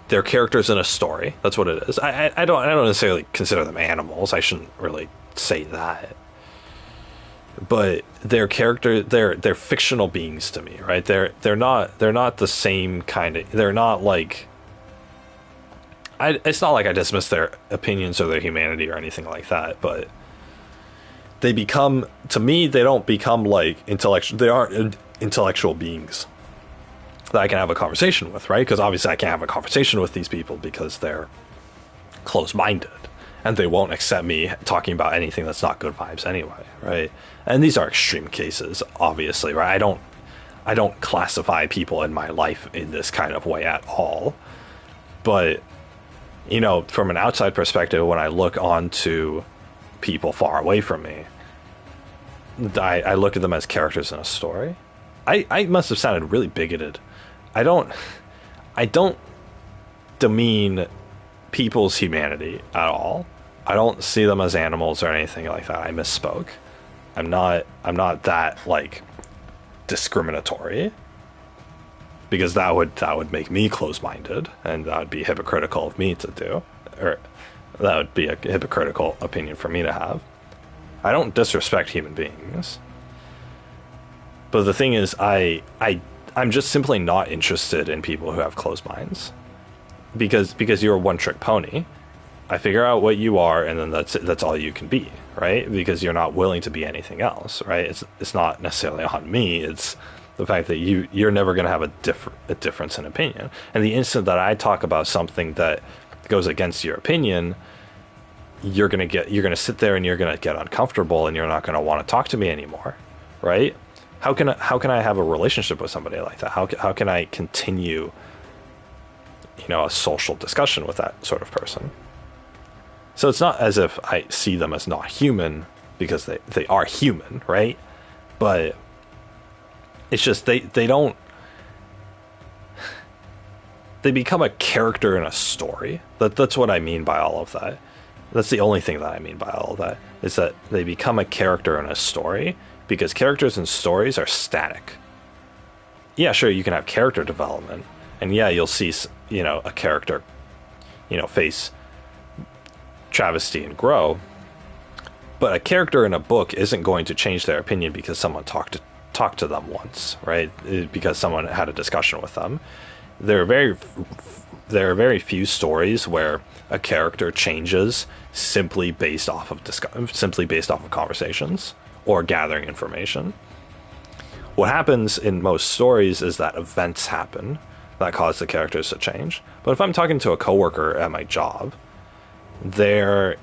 they're characters in a story. That's what it is. I don't necessarily consider them animals. I shouldn't really say that. But they're fictional beings to me, right? They're not the same kind of... They're not like... It's not like I dismiss their opinions or their humanity or anything like that, but they become... To me, they don't become like intellectual... They aren't intellectual beings that I can have a conversation with, right? Because obviously I can't have a conversation with these people because they're closed-minded and they won't accept me talking about anything that's not good vibes anyway, right? And these are extreme cases, obviously, right? I don't classify people in my life in this kind of way at all. But, from an outside perspective, when I look onto people far away from me, I look at them as characters in a story. I must have sounded really bigoted. I don't demean people's humanity at all. I don't see them as animals or anything like that. I misspoke. I'm not that like discriminatory, because that would make me close-minded, and that would be hypocritical of me to do, or that would be a hypocritical opinion for me to have. I don't disrespect human beings. But the thing is, I'm just simply not interested in people who have closed minds, because you're a one-trick pony. I figure out what you are, and then that's all you can be, right? Because you're not willing to be anything else, right? It's not necessarily on me. It's the fact that you're never going to have a difference in opinion. And the instant that I talk about something that goes against your opinion, you're going to sit there and you're going to get uncomfortable, and you're not going to want to talk to me anymore, right? How can I have a relationship with somebody like that? How can I continue, a social discussion with that sort of person? So it's not as if I see them as not human, because they are human, right? But it's just they become a character in a story. That's what I mean by all of that. That's the only thing that I mean by all of that, is that they become a character in a story, because characters in stories are static. Yeah, sure, you can have character development, and yeah, you'll see, a character, face travesty and grow, but a character in a book isn't going to change their opinion because someone talked to them once, right? Because someone had a discussion with them. There are very few stories where a character changes simply based off of conversations or gathering information. What happens in most stories is that events happen that cause the characters to change. But if I'm talking to a coworker at my job, they're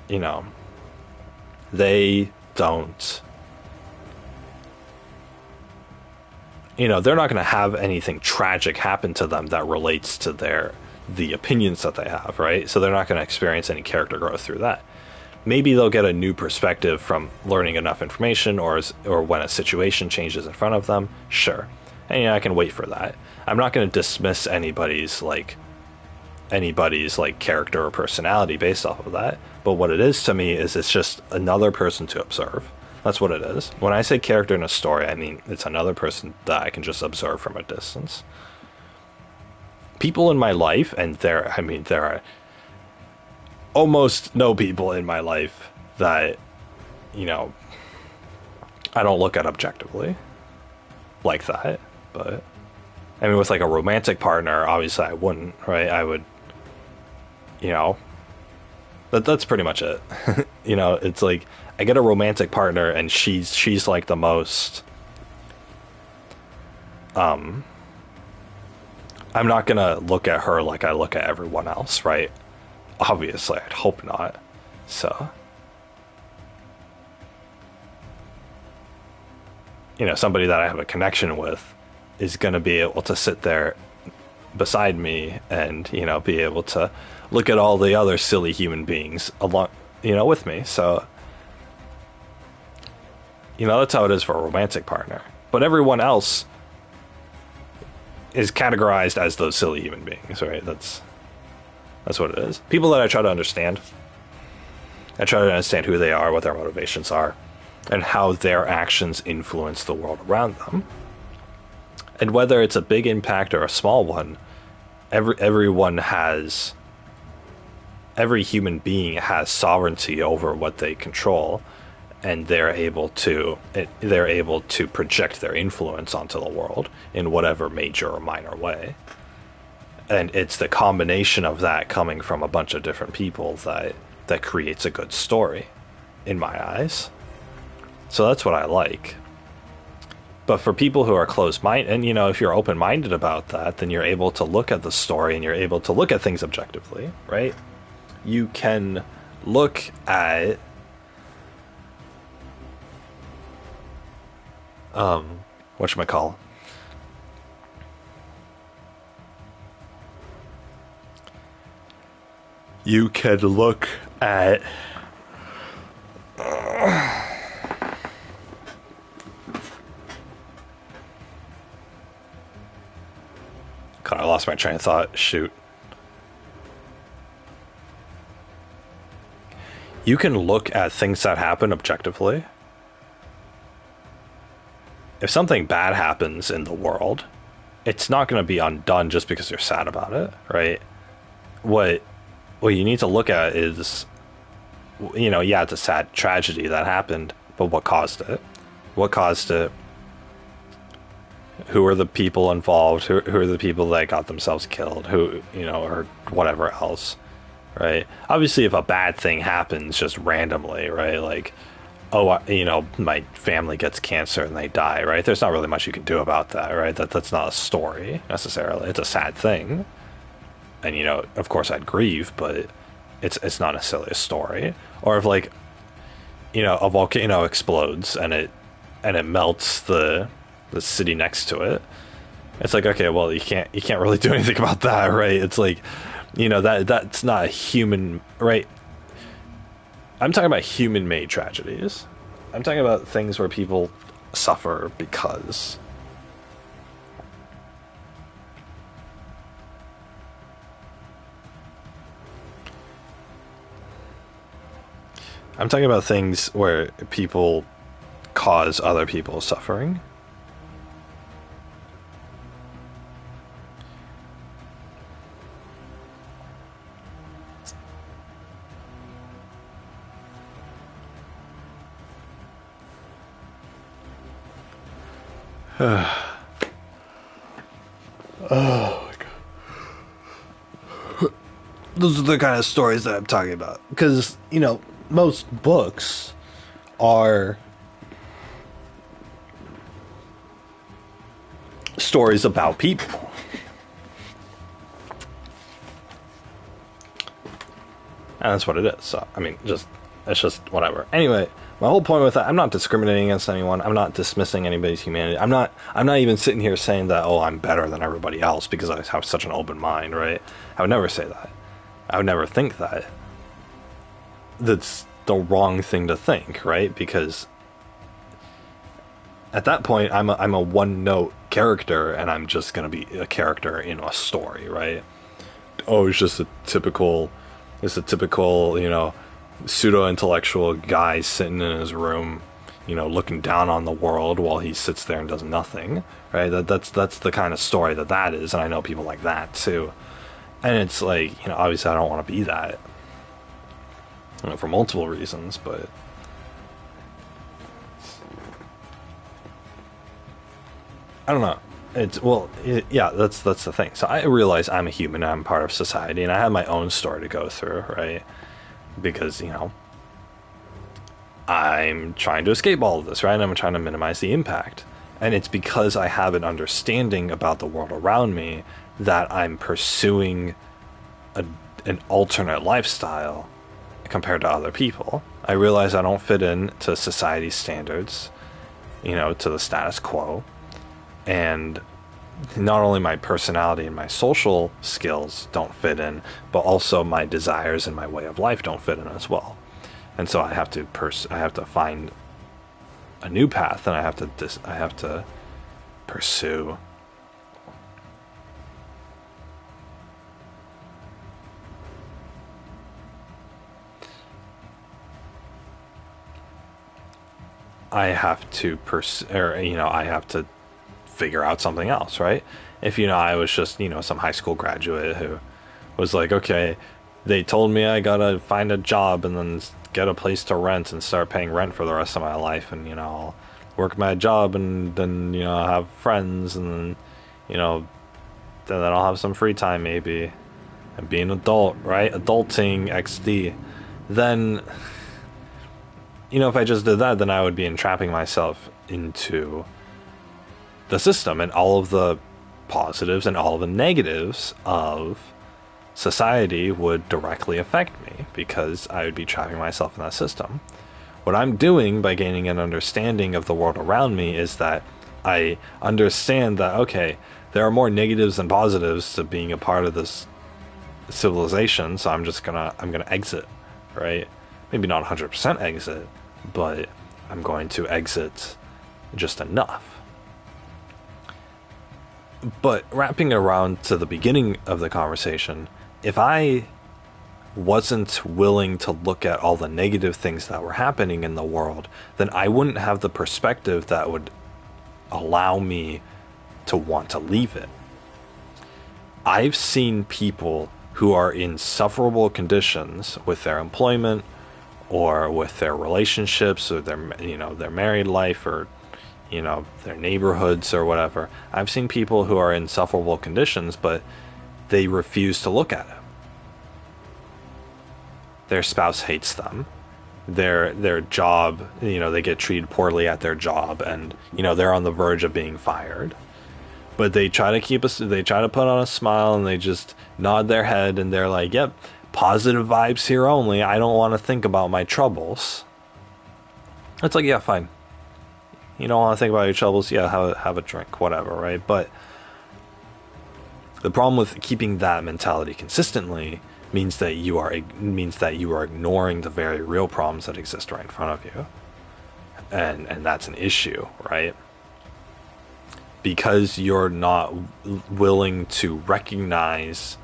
They don't, you know, they're not going to have anything tragic happen to them that relates to the opinions that they have, right? So they're not going to experience any character growth through that. Maybe they'll get a new perspective from learning enough information, or when a situation changes in front of them. Sure, and I can wait for that. I'm not going to dismiss anybody's character or personality based off of that. But what it is to me is it's just another person to observe. That's what it is. When I say character in a story, I mean it's another person that I can just observe from a distance. People in my life, and there are almost no people in my life that, you know, I don't look at objectively like that. But I mean, with like a romantic partner, obviously I wouldn't, right? I would, you know, that's pretty much it. You know, it's like I get a romantic partner and she's like the most, I'm not gonna look at her like I look at everyone else, right? Obviously, I'd hope not. So, you know, somebody that I have a connection with is gonna be able to sit there beside me and, you know, be able to look at all the other silly human beings along, you know, with me. So, you know, that's how it is for a romantic partner. But everyone else is categorized as those silly human beings, right? That's what it is. People that I try to understand. I try to understand who they are, what their motivations are, and how their actions influence the world around them. And whether it's a big impact or a small one, every human being has sovereignty over what they control, and they're able to project their influence onto the world in whatever major or minor way. And it's the combination of that coming from a bunch of different people that creates a good story, in my eyes. So that's what I like. But for people who are closed-minded, and, you know, if you're open-minded about that, then you're able to look at the story and you're able to look at things objectively, right? You can look at whatchamacallit. You can look at God, I lost my train of thought. Shoot. You can look at things that happen objectively. If something bad happens in the world, it's not going to be undone just because you're sad about it, right? What you need to look at is, you know, yeah, it's a sad tragedy that happened, but what caused it? What caused it? Who are the people involved? Who are the people that got themselves killed? Who, you know, or whatever else, right? Obviously, if a bad thing happens just randomly, right? Like, oh, you know, my family gets cancer and they die, right? There's not really much you can do about that, right? That's not a story necessarily. It's a sad thing. And, you know, of course I'd grieve, but it's not necessarily a story. Or if, like, you know, a volcano explodes and it melts the city next to it, it's like, okay, well, you can't really do anything about that, right? It's like, you know, that's not a human, right? I'm talking about human-made tragedies. I'm talking about things where people suffer because. I'm talking about things where people cause other people suffering. Oh my God. Those are the kind of stories that I'm talking about. Because, you know, most books are stories about people. And that's what it is. So, I mean, it's just whatever. Anyway, My whole point with that, I'm not discriminating against anyone. I'm not dismissing anybody's humanity. I'm not even sitting here saying that, oh, I'm better than everybody else because I have such an open mind, right? I would never say that. I would never think that. That's the wrong thing to think, right? Because at that point, I'm a one-note character, and I'm just gonna be a character in a story, right? Oh, it's a typical, pseudo-intellectual guy sitting in his room, looking down on the world while he sits there and does nothing, right? That's the kind of story that is, and I know people like that too. And it's like, obviously I don't want to be that, for multiple reasons, but I don't know. Yeah, that's the thing. So I realize I'm a human, I'm part of society, and I have my own story to go through, right? Because, I'm trying to escape all of this, right? And I'm trying to minimize the impact. And it's because I have an understanding about the world around me that I'm pursuing an alternate lifestyle compared to other people. I realize I don't fit in to society's standards, to the status quo. And not only my personality and my social skills don't fit in, but also my desires and my way of life don't fit in as well. And so I have to find a new path, and I have to pursue I have to I have to figure out something else, right? If I was just some high school graduate who was like, okay, they told me I gotta find a job and then get a place to rent and start paying rent for the rest of my life, and I'll work my job and then I'll have friends, and then then I'll have some free time maybe and be an adult, right? Adulting XD. Then if I just did that, then I would be entrapping myself into the system, and all of the positives and all of the negatives of society would directly affect me because I would be trapping myself in that system. What I'm doing by gaining an understanding of the world around me is that I understand that, okay, there are more negatives than positives to being a part of this civilization, so I'm gonna exit, right? Maybe not 100% exit, but I'm going to exit just enough. But wrapping around to the beginning of the conversation, if I wasn't willing to look at all the negative things that were happening in the world, then I wouldn't have the perspective that would allow me to want to leave it. I've seen people who are in insufferable conditions with their employment or with their relationships or their married life or their neighborhoods or whatever. I've seen people who are in insufferable conditions, but they refuse to look at it. Their spouse hates them. Their job, they get treated poorly at their job, and they're on the verge of being fired. But they try to put on a smile, and they just nod their head, and they're like, "Yep, positive vibes here only. I don't want to think about my troubles." It's like, yeah, fine. You don't want to think about your troubles? Yeah, have a drink, whatever, right? But the problem with keeping that mentality consistently means that you are ignoring the very real problems that exist right in front of you, and that's an issue, right? Because you're not willing to recognize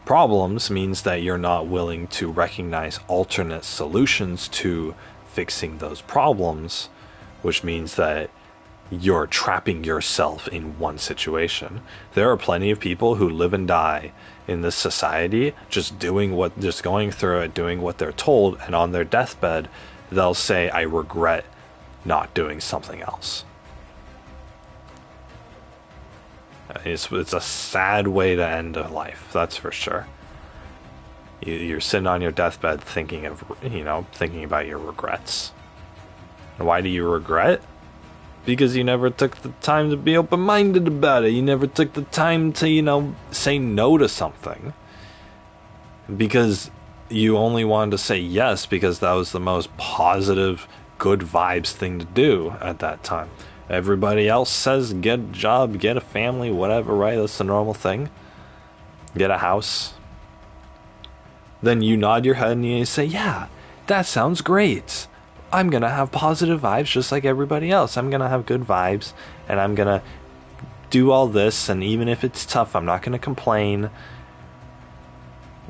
problems means that you're not willing to recognize alternate solutions to fixing those problems, which means that you're trapping yourself in one situation. There are plenty of people who live and die in this society just going through it, doing what they're told, and on their deathbed, they'll say, "I regret not doing something else." It's a sad way to end a life, that's for sure. You're sitting on your deathbed thinking about your regrets. And why do you regret? Because you never took the time to be open-minded about it. You never took the time to, say no to something. Because you only wanted to say yes because that was the most positive good vibes thing to do at that time. Everybody else says get a job, get a family, whatever, right? That's the normal thing. Get a house. Then you nod your head and you say, yeah, that sounds great. I'm gonna have positive vibes just like everybody else. I'm gonna have good vibes, and I'm gonna do all this, and even if it's tough, I'm not gonna complain.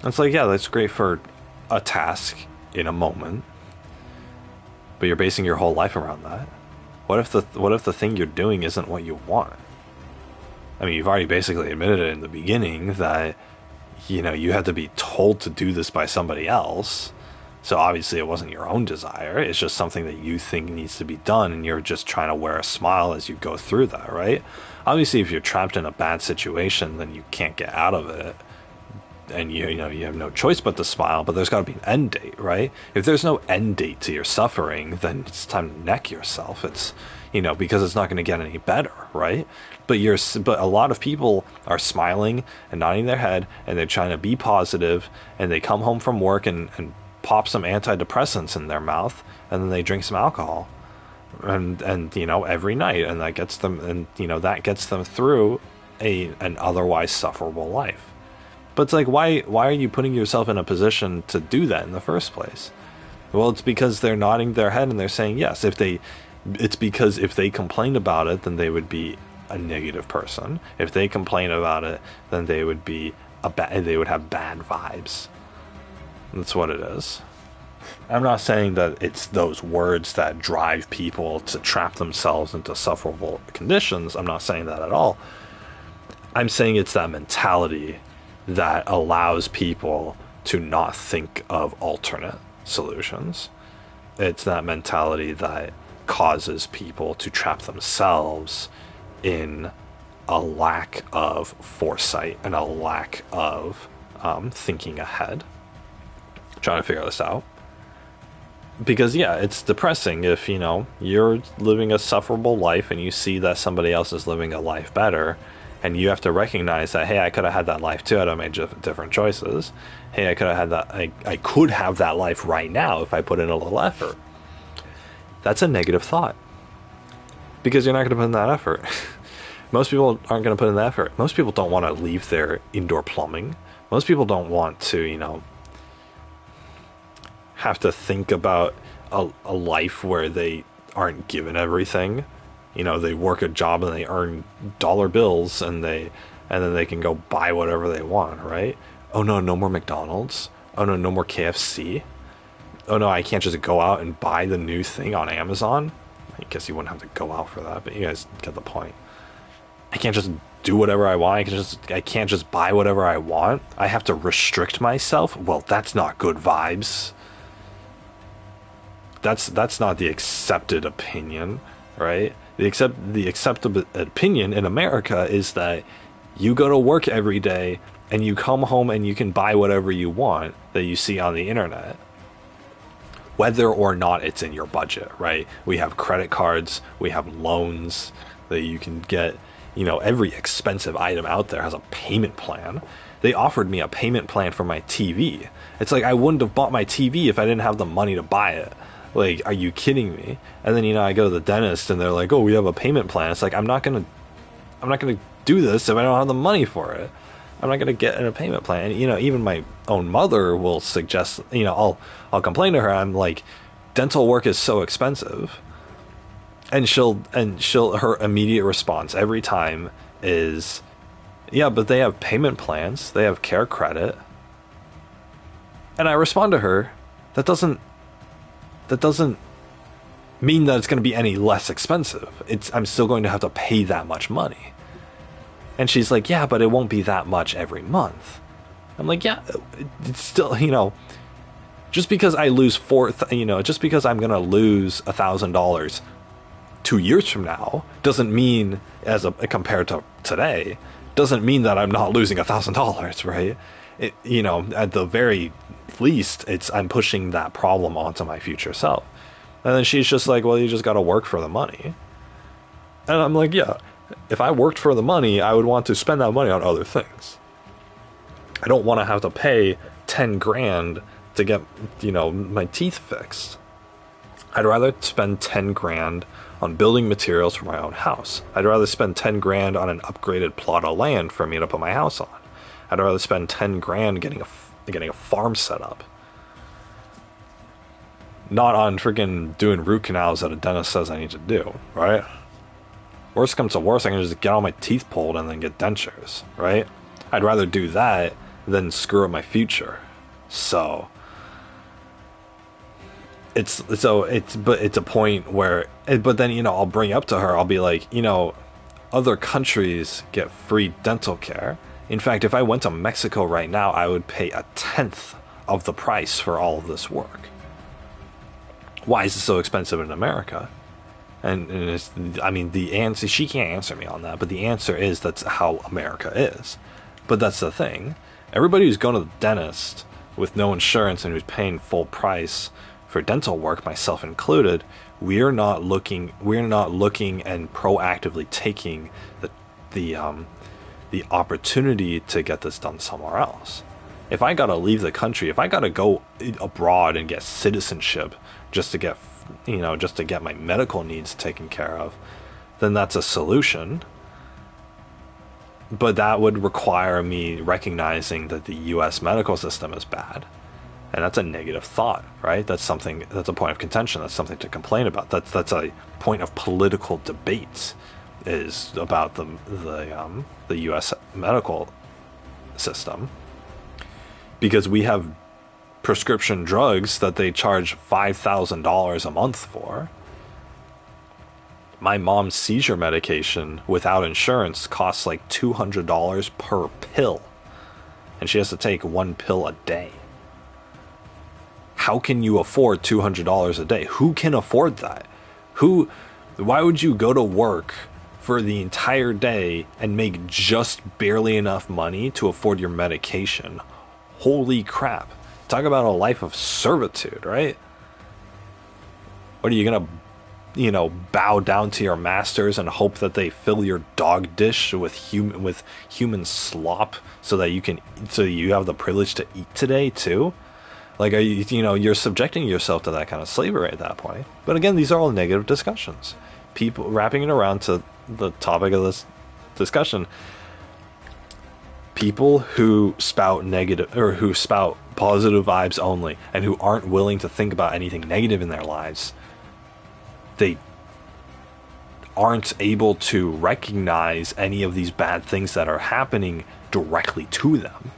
It's like, yeah, that's great for a task in a moment, but you're basing your whole life around that. What if the thing you're doing isn't what you want? I mean, you've already basically admitted it in the beginning that, you know, you had to be told to do this by somebody else. So obviously it wasn't your own desire. It's just something that you think needs to be done, and you're just trying to wear a smile as you go through that, right? Obviously, if you're trapped in a bad situation, then you can't get out of it. And you know you have no choice but to smile, but there's got to be an end date, right? If there's no end date to your suffering, then it's time to neck yourself. It's, you know, because it's not going to get any better, right? But a lot of people are smiling and nodding their head, and they're trying to be positive, and they come home from work and pop some antidepressants in their mouth, and then they drink some alcohol, and you know, every night, and that gets them, and you know, that gets them through an otherwise sufferable life. But it's like, why are you putting yourself in a position to do that in the first place? Well, it's because they're nodding their head and they're saying yes. It's because if they complained about it, then they would be a negative person. If they complain about it, then they would be they would have bad vibes. That's what it is. I'm not saying that it's those words that drive people to trap themselves into sufferable conditions. I'm not saying that at all. I'm saying it's that mentality that allows people to not think of alternate solutions. It's that mentality that causes people to trap themselves in a lack of foresight and a lack of thinking ahead, trying to figure this out. Because yeah, it's depressing if, you know, you're living a sufferable life and you see that somebody else is living a life better, and you have to recognize that, hey, I could have had that life too. I'd have made different choices. Hey, I could have had that. I could have that life right now if I put in a little effort. That's a negative thought, because you're not going to put in that effort. Most people aren't going to put in the effort. Most people don't want to leave their indoor plumbing. Most people don't want to, you know, have to think about a life where they aren't given everything. You know, they work a job and they earn dollar bills, and then they can go buy whatever they want, right? Oh no, no more McDonald's. Oh no, no more KFC. Oh no, I can't just go out and buy the new thing on Amazon. I guess you wouldn't have to go out for that, but you guys get the point. I can't just do whatever I want. I can't just buy whatever I want. I have to restrict myself. Well, that's not good vibes. That's not the accepted opinion, right? The acceptable opinion in America is that you go to work every day and you come home and you can buy whatever you want that you see on the internet, whether or not it's in your budget, right? We have credit cards, we have loans that you can get. You know, every expensive item out there has a payment plan. They offered me a payment plan for my TV. It's like, I wouldn't have bought my TV if I didn't have the money to buy it. Like, are you kidding me? And then, you know, I go to the dentist and they're like, oh, we have a payment plan. It's like, I'm not gonna do this if I don't have the money for it. I'm not gonna get in a payment plan. And, you know, even my own mother will suggest, you know, I'll complain to her. I'm like, dental work is so expensive. And her immediate response every time is, yeah, but they have payment plans, they have care credit. And I respond to her, that doesn't mean that it's going to be any less expensive. I'm still going to have to pay that much money. And she's like, yeah, but it won't be that much every month. I'm like, yeah, it's still, you know, just because I lose just because I'm going to lose $1,000 2 years from now doesn't mean, compared to today, doesn't mean that I'm not losing $1,000, right? You know, at the very least, I'm pushing that problem onto my future self. And then she's just like, well, you just got to work for the money. And I'm like, yeah, if I worked for the money, I would want to spend that money on other things. I don't want to have to pay 10 grand to get, you know, my teeth fixed. I'd rather spend 10 grand on building materials for my own house. I'd rather spend 10 grand on an upgraded plot of land for me to put my house on. I'd rather spend 10 grand getting a farm set up. Not on freaking doing root canals that a dentist says I need to do, right? Worst comes to worst, I can just get all my teeth pulled and then get dentures, right? I'd rather do that than screw up my future. So it's a point where, but then, you know, I'll bring up to her, I'll be like, you know, other countries get free dental care. In fact, if I went to Mexico right now, I would pay a tenth of the price for all of this work. Why is it so expensive in America? And it's, I mean, the answer, she can't answer me on that, but the answer is that's how America is. But that's the thing. Everybody who's going to the dentist with no insurance and who's paying full price for dental work, myself included, we're not looking and proactively taking the opportunity to get this done somewhere else. If I gotta leave the country, if I gotta go abroad and get citizenship just to get my medical needs taken care of, then that's a solution. But that would require me recognizing that the US medical system is bad. And that's a negative thought, right? That's a point of contention. That's something to complain about. That's a point of political debate, is about the US medical system. Because we have prescription drugs that they charge $5,000 a month for. My mom's seizure medication without insurance costs like $200 per pill. And she has to take one pill a day. How can you afford $200 a day? Who can afford that? Why would you go to work for the entire day and make just barely enough money to afford your medication? Holy crap. Talk about a life of servitude, right? What are you gonna, bow down to your masters and hope that they fill your dog dish with human slop so you have the privilege to eat today too? Like, you're subjecting yourself to that kind of slavery at that point. But again, these are all negative discussions. People wrapping it around to the topic of this discussion. People who spout positive vibes only and who aren't willing to think about anything negative in their lives, they aren't able to recognize any of these bad things that are happening directly to them.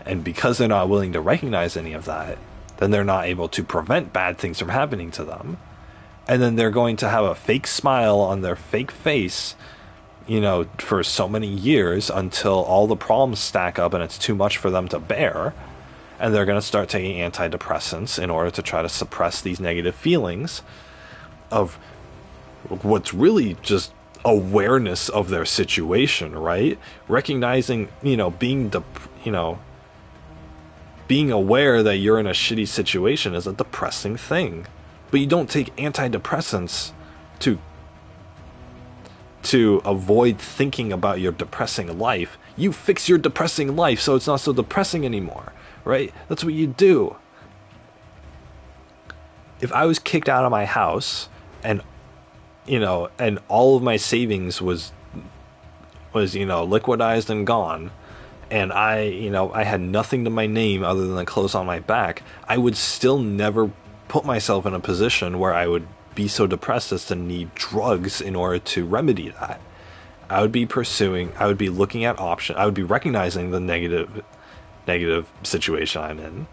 And because they're not willing to recognize any of that, then they're not able to prevent bad things from happening to them. And then they're going to have a fake smile on their fake face, for so many years until all the problems stack up and it's too much for them to bear. And they're going to start taking antidepressants in order to try to suppress these negative feelings of what's really just awareness of their situation, right? Recognizing, being aware that you're in a shitty situation is a depressing thing. But you don't take antidepressants to avoid thinking about your depressing life. You fix your depressing life so it's not so depressing anymore, right? That's what you do. If I was kicked out of my house and all of my savings was liquidized and gone, and I had nothing to my name other than the clothes on my back, I would still never put myself in a position where I would be so depressed as to need drugs in order to remedy that. I would be looking at options. I would be recognizing the negative situation I'm in,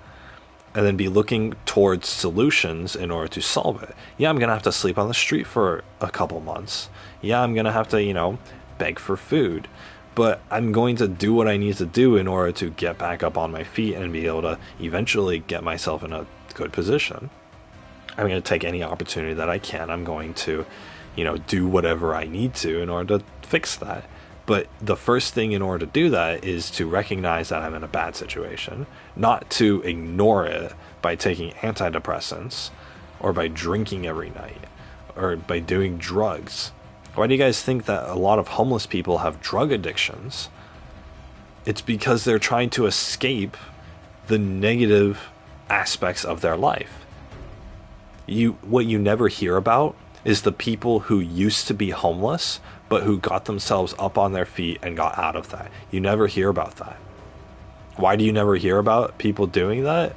and then be looking towards solutions in order to solve it. Yeah, I'm gonna have to sleep on the street for a couple months. Yeah, I'm gonna have to, beg for food. But I'm going to do what I need to do in order to get back up on my feet and be able to eventually get myself in a good position. I'm going to take any opportunity that I can. I'm going to, do whatever I need to in order to fix that. But the first thing in order to do that is to recognize that I'm in a bad situation, not to ignore it by taking antidepressants or by drinking every night or by doing drugs. Why do you guys think that a lot of homeless people have drug addictions? It's because they're trying to escape the negative aspects of their life. what you never hear about is the people who used to be homeless, but who got themselves up on their feet and got out of that. You never hear about that. Why do you never hear about people doing that?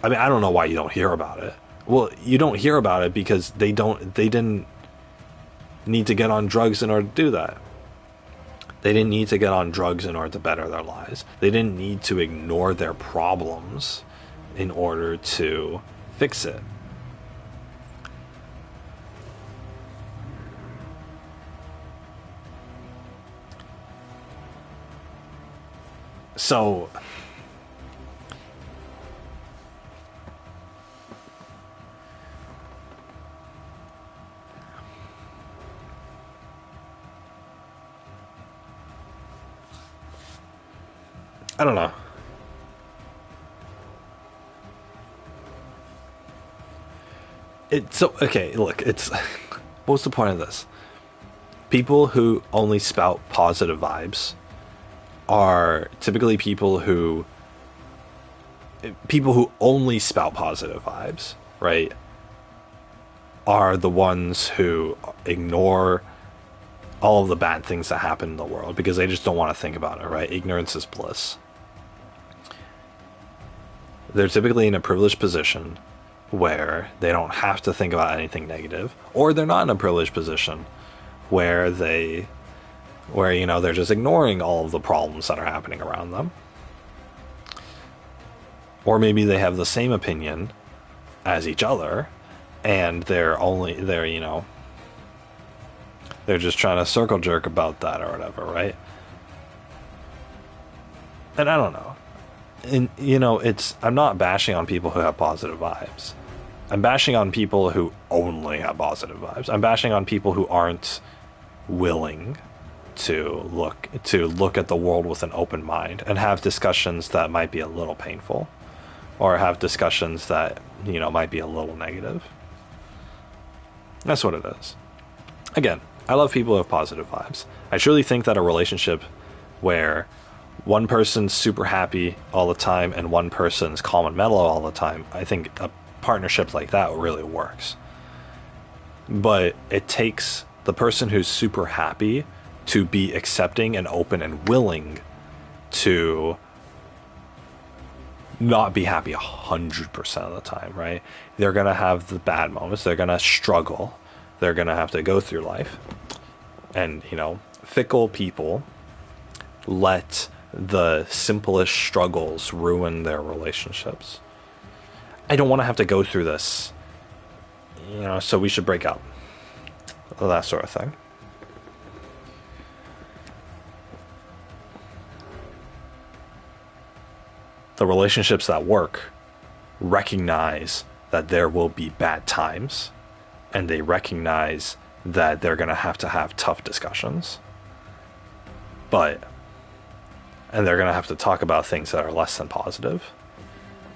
I mean, I don't know why you don't hear about it. Well, you don't hear about it because they didn't need to get on drugs in order to do that. They didn't need to get on drugs in order to better their lives. They didn't need to ignore their problems in order to fix it. So I don't know. It's so okay, look, it's what's the point of this? People who only spout positive vibes are typically people who only spout positive vibes, right? Are the ones who ignore all of the bad things that happen in the world because they just don't want to think about it, right? Ignorance is bliss. They're typically in a privileged position where they don't have to think about anything negative, or they're not in a privileged position where they're just ignoring all of the problems that are happening around them. Or maybe they have the same opinion as each other, and they're just trying to circle jerk about that or whatever, right? And I don't know. And I'm not bashing on people who have positive vibes. I'm bashing on people who only have positive vibes. I'm bashing on people who aren't willing to look at the world with an open mind and have discussions that might be a little painful, or have discussions that might be a little negative. That's what it is. Again, I love people who have positive vibes. I truly think that a relationship where one person's super happy all the time and one person's calm and mellow all the time, I think a partnership like that really works. But it takes the person who's super happy to be accepting and open and willing to not be happy 100% of the time, right? They're going to have the bad moments. They're going to struggle. They're going to have to go through life. And, fickle people let the simplest struggles ruin their relationships. I don't want to have to go through this, so we should break up. That sort of thing. The relationships that work recognize that there will be bad times, and they recognize that they're going to have tough discussions. And they're going to have to talk about things that are less than positive,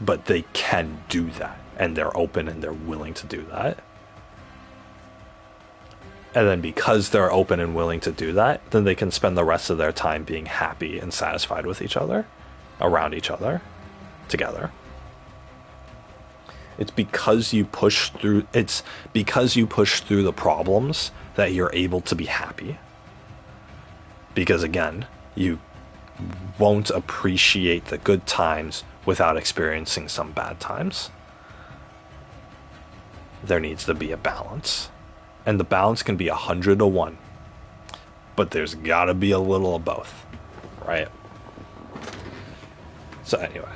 but they can do that, and they're open and they're willing to do that. And then because they're open and willing to do that, then they can spend the rest of their time being happy and satisfied with each other, around each other, together. It's because you push through the problems that you're able to be happy. Because again, you won't appreciate the good times without experiencing some bad times. There needs to be a balance. And the balance can be 100 to 1. But there's gotta be a little of both. Right? So anyway.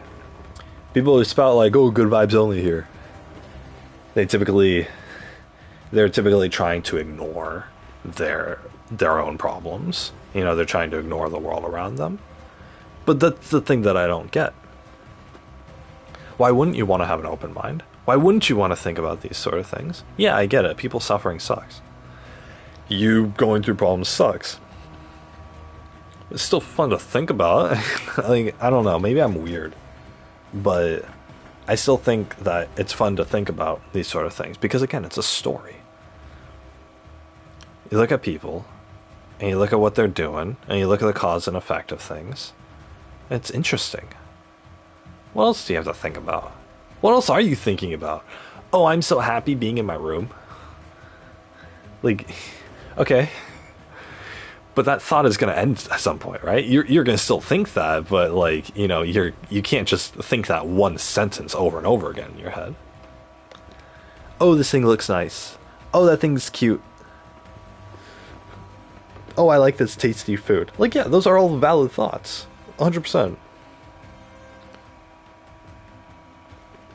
People who spout like, oh, good vibes only here. They're typically trying to ignore their own problems. They're trying to ignore the world around them. But that's the thing that I don't get. Why wouldn't you want to have an open mind? Why wouldn't you want to think about these sort of things? Yeah, I get it. People suffering sucks. You going through problems sucks. It's still fun to think about. I don't know. Maybe I'm weird. But I still think that it's fun to think about these sort of things. Because again, it's a story. You look at people, and you look at what they're doing, and you look at the cause and effect of things. It's interesting. What else do you have to think about? What else are you thinking about? oh, I'm so happy being in my room. Like, okay. But that thought is going to end at some point, right? You're going to still think that, but like, you know, you can't just think that one sentence over and over again in your head. Oh, this thing looks nice. Oh, that thing's cute. Oh, I like this tasty food. Like, yeah, those are all valid thoughts. 100%.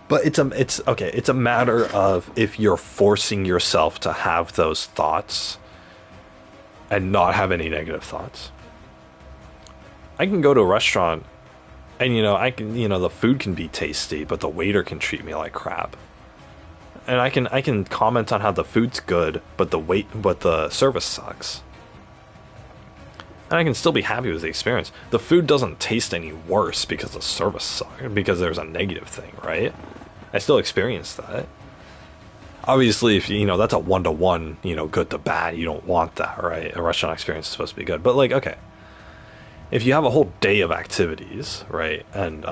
But it's okay, it's a matter of if you're forcing yourself to have those thoughts and not have any negative thoughts. I can go to a restaurant and the food can be tasty, but the waiter can treat me like crap. And I can comment on how the food's good, but the service sucks. And I can still be happy with the experience. The food doesn't taste any worse because the service sucks, because there's a negative thing, right? I still experience that. Obviously, if that's a 1-to-1, good to bad, you don't want that, right? A restaurant experience is supposed to be good. But like, okay, if you have a whole day of activities, right? And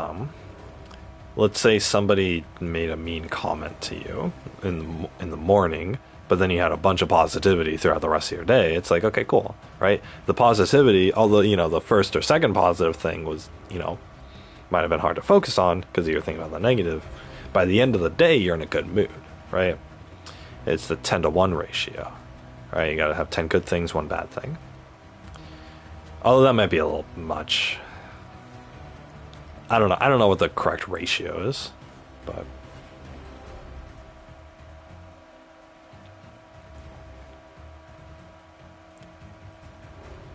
let's say somebody made a mean comment to you in the morning, but then you had a bunch of positivity throughout the rest of your day. It's like, okay, cool, right? The positivity, although the first or second positive thing was might have been hard to focus on because you were thinking about the negative. By the end of the day, you're in a good mood, right? It's the 10-to-1 ratio, right? You got to have 10 good things, 1 bad thing. Although that might be a little much. I don't know. I don't know what the correct ratio is, but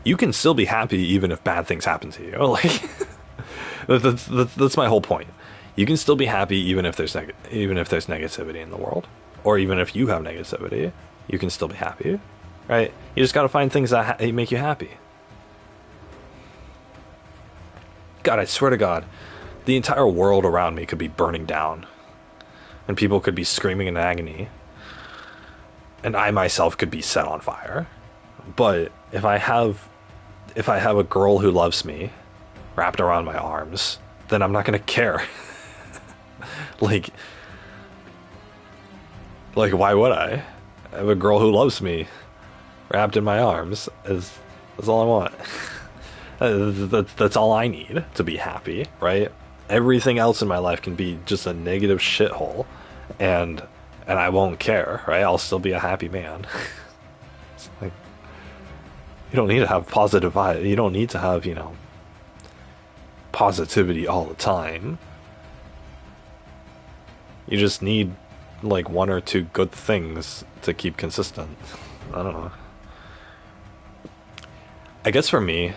you can still be happy even if bad things happen to you. Like that's my whole point. You can still be happy even if there's negativity in the world, or even if you have negativity, you can still be happy, right? You just got to find things that make you happy. God, I swear to God, the entire world around me could be burning down, and people could be screaming in agony, and I myself could be set on fire. But if I have a girl who loves me wrapped around my arms, then I'm not gonna care. like why would I have a girl who loves me wrapped in my arms? That's all I want. That's all I need to be happy, right? Everything else in my life can be just a negative shithole, and I won't care, right? I'll still be a happy man. It's like, you don't need to have positive vibes. You don't need to have positivity all the time. You just need like 1 or 2 good things to keep consistent. I don't know. I guess for me,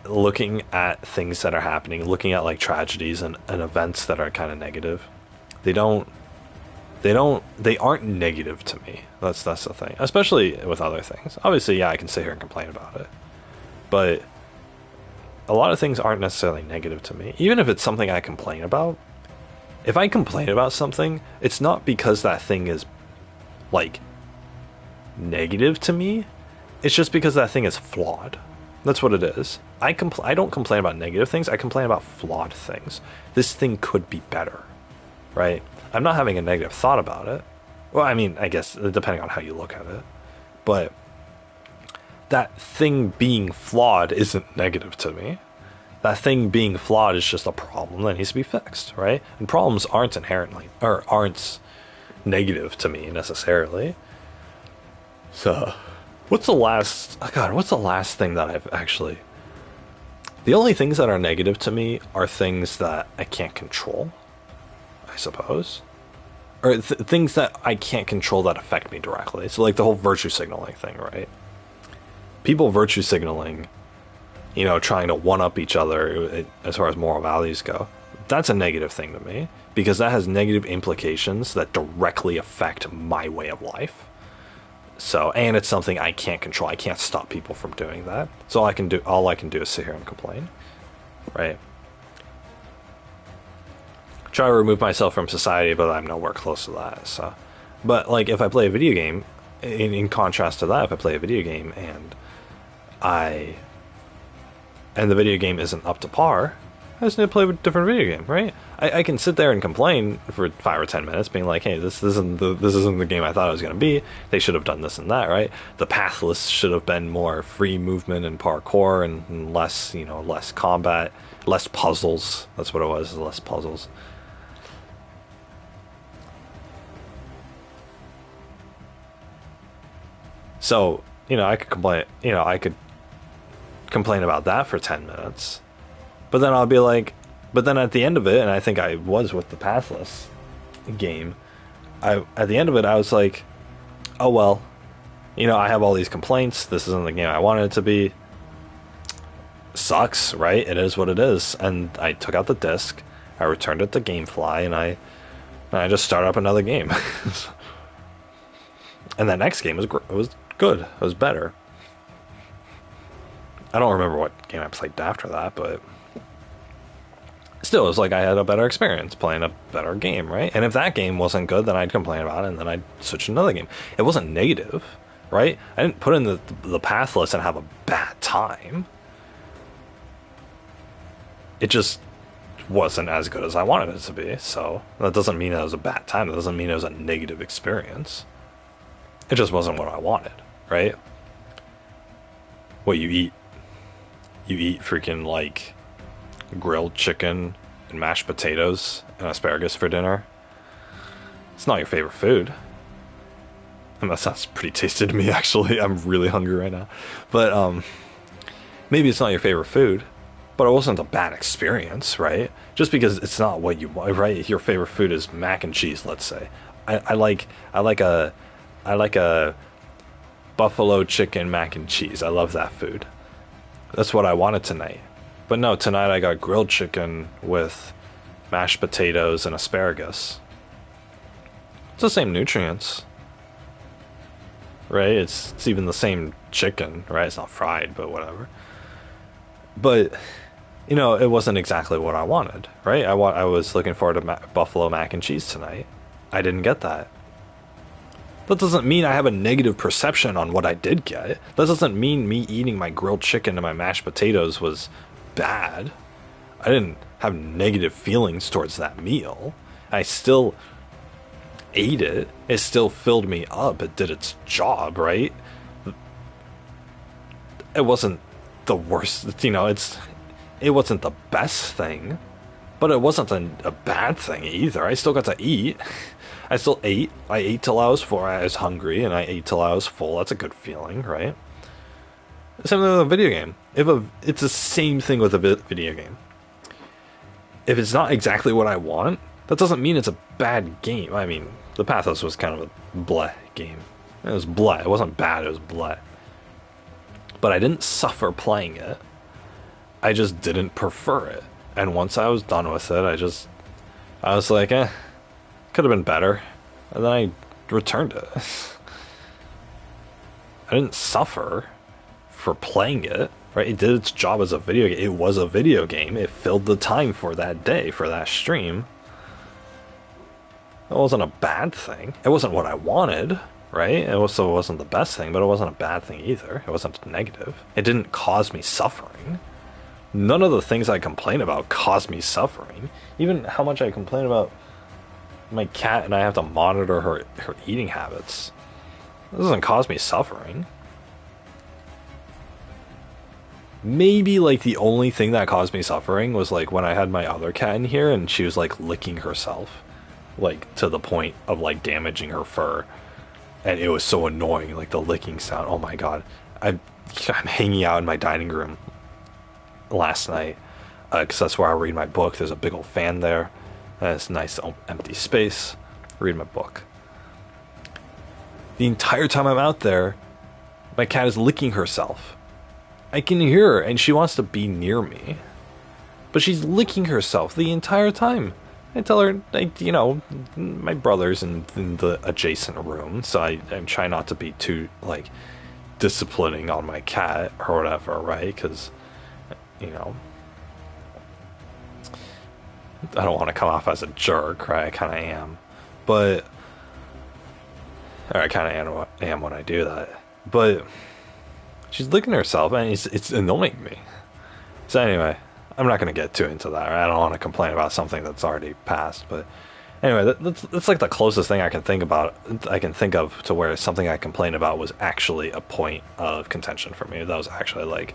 looking at things that are happening, looking at like tragedies and events that are kind of negative, they aren't negative to me. That's the thing. Especially with other things. Obviously, yeah, I can sit here and complain about it, but a lot of things aren't necessarily negative to me. Even if it's something I complain about, if I complain about something, it's not because that thing is like negative to me. It's just because that thing is flawed. That's what it is. I don't complain about negative things. I complain about flawed things. This thing could be better, right? I'm not having a negative thought about it. Well, I mean, I guess depending on how you look at it, but that thing being flawed isn't negative to me. That thing being flawed is just a problem that needs to be fixed, right? And problems aren't negative to me necessarily. So, what's the last thing that I've actually... The only things that are negative to me are things that I can't control, I suppose. Or things that I can't control that affect me directly. So like the whole virtue signaling thing, right? People virtue signaling, trying to one-up each other as far as moral values go. That's a negative thing to me, because that has negative implications that directly affect my way of life. So, and it's something I can't control. I can't stop people from doing that. So all I can do is sit here and complain, right? Try to remove myself from society, but I'm nowhere close to that. So, but like if I play a video game, in contrast to that, if I play a video game and the video game isn't up to par, I just need to play a different video game, right? I can sit there and complain for 5 or 10 minutes, being like, "Hey, this isn't the game I thought it was going to be. They should have done this and that, right? The pathless should have been more free movement and parkour and less, less combat, less puzzles. That's what it was, less puzzles." So, I could complain. I could complain about that for 10 minutes. But then I'll be like, but then at the end of it, and I think I was with the Pathless game, at the end of it, I was like, oh well, I have all these complaints. This isn't the game I wanted it to be. Sucks, right? It is what it is. And I took out the disc, I returned it to GameFly, and I just started up another game. And that next game was good. It was better. I don't remember what game I played after that, but still, it was like I had a better experience playing a better game, right? And if that game wasn't good, then I'd complain about it, and then I'd switch to another game. It wasn't negative, right? I didn't put in the Pathless and have a bad time. It just wasn't as good as I wanted it to be, so that doesn't mean it was a bad time. That doesn't mean it was a negative experience. It just wasn't what I wanted, right? What you eat freaking like grilled chicken and mashed potatoes and asparagus for dinner. It's not your favorite food. And that sounds pretty tasty to me, actually. I'm really hungry right now. But maybe it's not your favorite food, but it wasn't a bad experience, right? Just because it's not what you want, right? Your favorite food is mac and cheese, let's say. I like a buffalo chicken mac and cheese. I love that food. That's what I wanted tonight. But no, tonight I got grilled chicken with mashed potatoes and asparagus. It's the same nutrients, right? It's even the same chicken, right? It's not fried, but whatever. But it wasn't exactly what I wanted, right? I was looking forward to buffalo mac and cheese tonight. I didn't get that. That doesn't mean I have a negative perception on what I did get. That doesn't mean me eating my grilled chicken and my mashed potatoes was bad. I didn't have negative feelings towards that meal. I still ate it. It still filled me up. It did its job, right? It wasn't the worst, it wasn't the best thing, but it wasn't a bad thing either. I still got to eat. I still ate. I ate till I was full. I was hungry, and I ate till I was full. That's a good feeling, right? Same thing with a video game. It's the same thing with a video game. If it's not exactly what I want, that doesn't mean it's a bad game. I mean, the Pathos was kind of a bleh game. It was bleh. It wasn't bad. It was bleh. But I didn't suffer playing it. I just didn't prefer it. And once I was done with it, I was like, could have been better. And then I returned it. I didn't suffer for playing it, right? It did its job as a video game. It was a video game. It filled the time for that day, for that stream. It wasn't a bad thing. It wasn't what I wanted, right? It also wasn't the best thing, but it wasn't a bad thing either. It wasn't negative. It didn't cause me suffering. None of the things I complain about caused me suffering. Even how much I complain about my cat and I have to monitor her eating habits. It doesn't cause me suffering. Maybe like the only thing that caused me suffering was like when I had my other cat in here and she was like licking herself, like to the point of like damaging her fur, and it was so annoying, like the licking sound. Oh my god. I'm hanging out in my dining room last night because that's where I read my book. There's a big old fan there, and it's a nice empty space. Read my book. The entire time I'm out there, my cat is licking herself. I can hear her, and she wants to be near me, but she's licking herself the entire time. I tell her, my brother's in the adjacent room, so I try not to be too, disciplining on my cat or whatever, right? Because, I don't want to come off as a jerk, right? I kind of am. Or I kind of am when I do that. But she's licking herself, and it's annoying me. So anyway, I'm not going to get too into that. Right? I don't want to complain about something that's already passed. But anyway, that's like the closest thing I can think about. I can think of to where something I complained about was actually a point of contention for me. That was actually like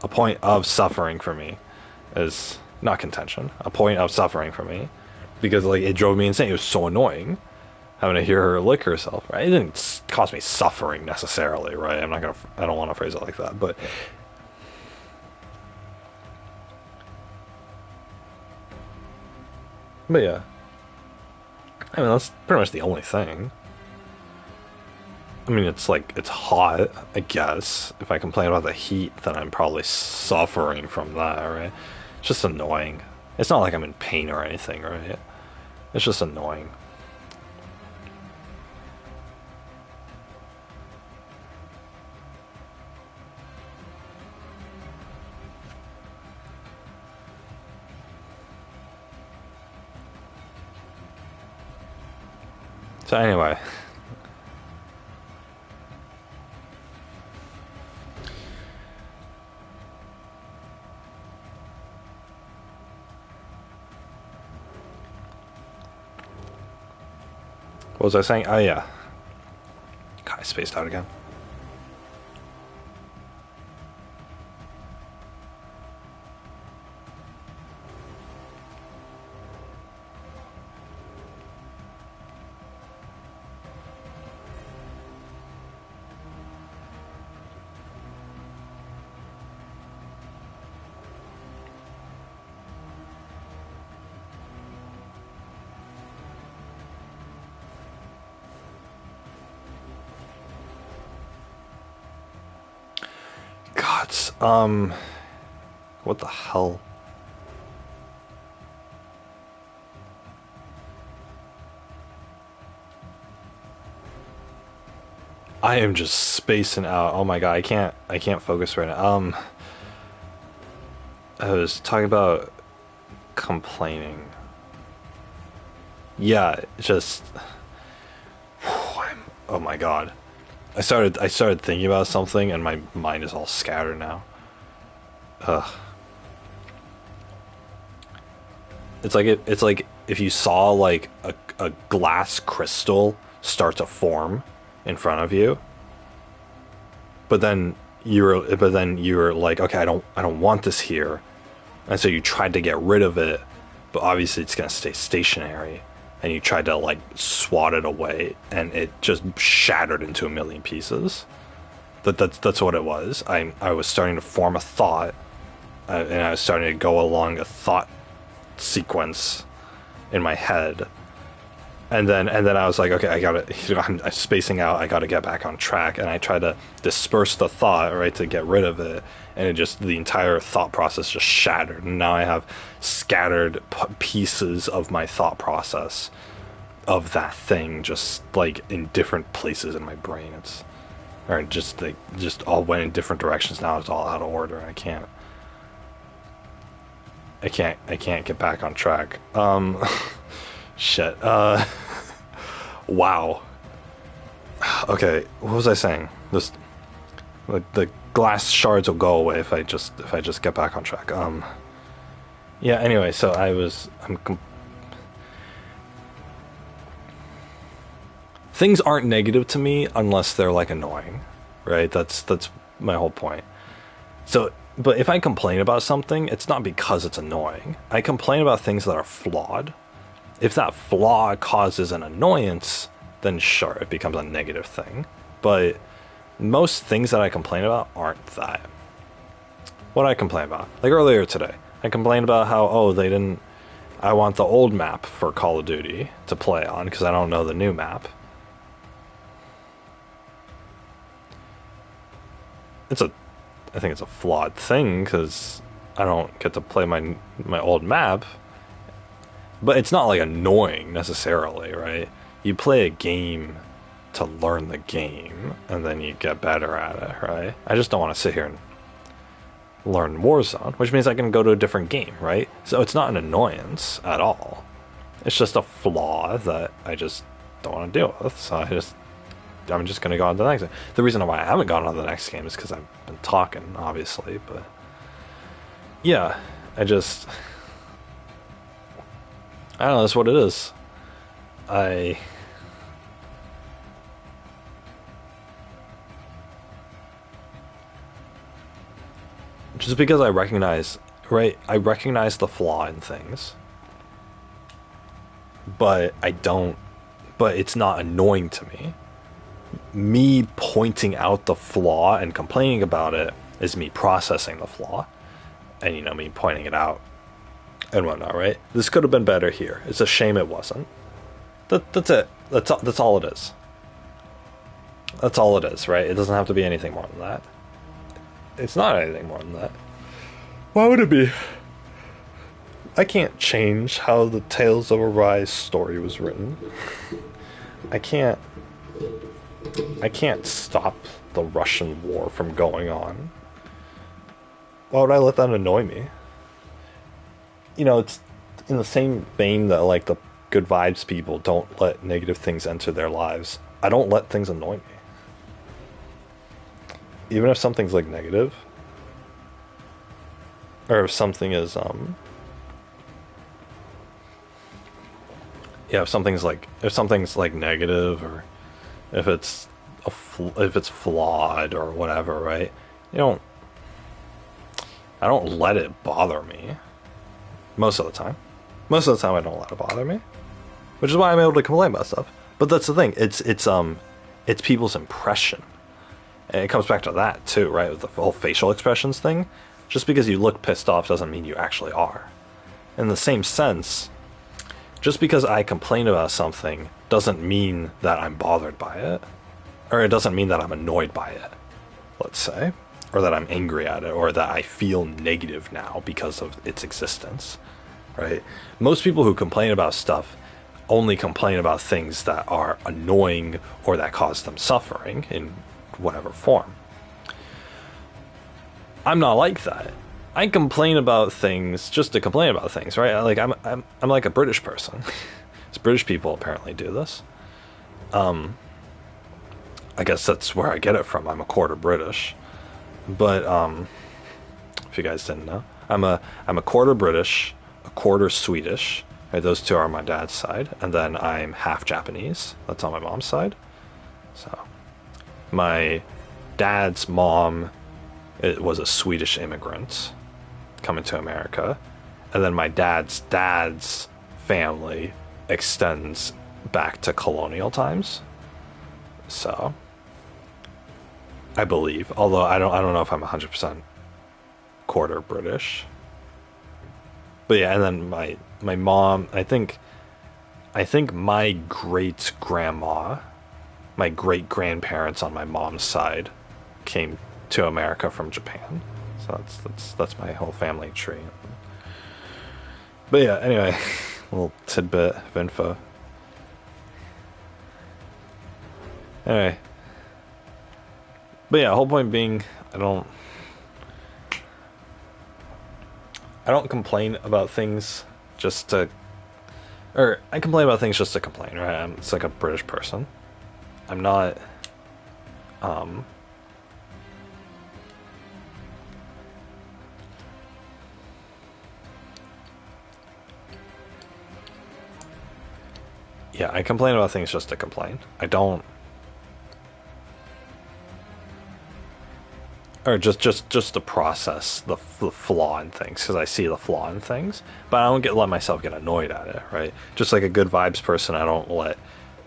a point of suffering for me. Is not contention. A point of suffering for me because like it drove me insane. It was so annoying having to hear her lick herself. Right? It didn't cause me suffering necessarily. Right? I'm not gonna. I don't want to phrase it like that. But yeah, I mean that's pretty much the only thing. I mean it's like it's hot, I guess. If I complain about the heat, then I'm probably suffering from that, right? It's just annoying. It's not like I'm in pain or anything, right? It's just annoying. So anyway, what was I saying? Oh yeah, God, I spaced out again. God, what the hell? I am just spacing out. Oh my God, I can't focus right now. I was talking about complaining. Yeah, just oh my God. I started thinking about something and my mind is all scattered now. Ugh. It's like if you saw like a glass crystal start to form in front of you, but then you were like, okay, I don't want this here. And so you tried to get rid of it, but obviously it's gonna stay stationary. And you tried to like swat it away, and it just shattered into a million pieces. That's what it was. I was starting to form a thought, and I was starting to go along a thought sequence in my head, and then I was like, okay, I gotta, I'm spacing out. I gotta get back on track, and I tried to disperse the thought, right, to get rid of it, and it just the entire thought process just shattered, and now I have scattered pieces of my thought process of that thing, just like in different places in my brain. It's or just like just all went in different directions. Now it's all out of order. I can't get back on track. Shit. Wow. Okay, what was I saying? This, like the glass shards will go away if I just get back on track. Yeah. Anyway, so things aren't negative to me unless they're like annoying, right? That's my whole point. So, but if I complain about something, it's not because it's annoying. I complain about things that are flawed. If that flaw causes an annoyance, then sure, it becomes a negative thing. But most things that I complain about aren't that. What I complain about? Like earlier today, I complained about how, oh, they didn't... I want the old map for Call of Duty to play on because I don't know the new map. I think it's a flawed thing because I don't get to play my old map. But it's not like annoying necessarily, right? You play a game to learn the game and then you get better at it, right? I just don't want to sit here and learn Warzone, which means I can go to a different game, right? So it's not an annoyance at all. It's just a flaw that I just don't want to deal with. So I'm just going to go on to the next game. The reason why I haven't gone on to the next game is because I've been talking, obviously, but yeah. I just, I don't know, that's what it is. I just because I recognize, right? I recognize the flaw in things, but I don't, but it's not annoying to me. Me pointing out the flaw and complaining about it is me processing the flaw and, me pointing it out and whatnot, right? This could have been better here. It's a shame it wasn't. That's it. That's all it is. That's all it is, right? It doesn't have to be anything more than that. It's not anything more than that. Why would it be? I can't change how the Tales of Arise story was written. I can't stop the Russian war from going on. Why would I let that annoy me? It's in the same vein that, like, the good vibes people don't let negative things enter their lives. I don't let things annoy me. Even if something's, like, negative, or if something is, if something's like negative, or if it's flawed or whatever, right? I don't let it bother me. Most of the time I don't let it bother me, which is why I'm able to complain about stuff. But that's the thing. It's people's impression, and it comes back to that too, right? With the whole facial expressions thing. Just because you look pissed off doesn't mean you actually are. In the same sense, just because I complain about something doesn't mean that I'm bothered by it, or it doesn't mean that I'm annoyed by it, let's say, or that I'm angry at it, or that I feel negative now because of its existence, right? Most people who complain about stuff only complain about things that are annoying or that cause them suffering in whatever form. I'm not like that. I complain about things just to complain about things, right? Like I'm like a British person. As British people apparently do this. I guess that's where I get it from. I'm a quarter British. But if you guys didn't know, I'm a quarter British, a quarter Swedish. Right, those two are on my dad's side, and then I'm half Japanese. That's on my mom's side. So my dad's mom, it was a Swedish immigrant coming to America, and then my dad's family extends back to colonial times. So I believe, although I don't know if I'm 100% quarter British. But yeah, and then my mom, I think my great grandma, my great grandparents on my mom's side came to America from Japan. So that's my whole family tree. But yeah, anyway, a little tidbit of info. Anyway. But yeah, whole point being, I don't complain about things just to, or I complain about things just to complain, right? It's like a British person. I'm not, yeah, I complain about things just to complain. I don't, or just to process the flaw in things, because I see the flaw in things, but I don't let myself get annoyed at it, right? Just like a good vibes person, I don't let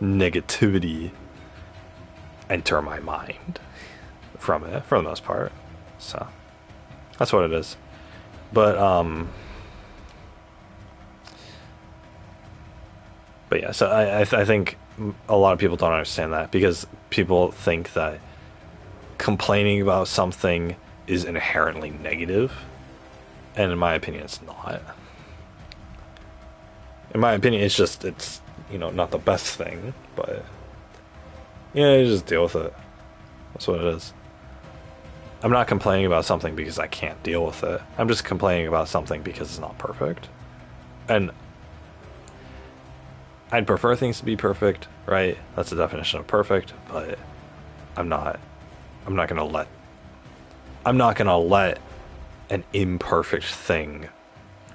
negativity enter my mind from it, for the most part. So that's what it is. But yeah, so I think a lot of people don't understand that, because people think that complaining about something is inherently negative, and in my opinion it's not. In my opinion, it's not the best thing, but you just deal with it. That's what it is. I'm not complaining about something because I can't deal with it. I'm just complaining about something because it's not perfect. And I'd prefer things to be perfect, right? That's the definition of perfect, but I'm not gonna let an imperfect thing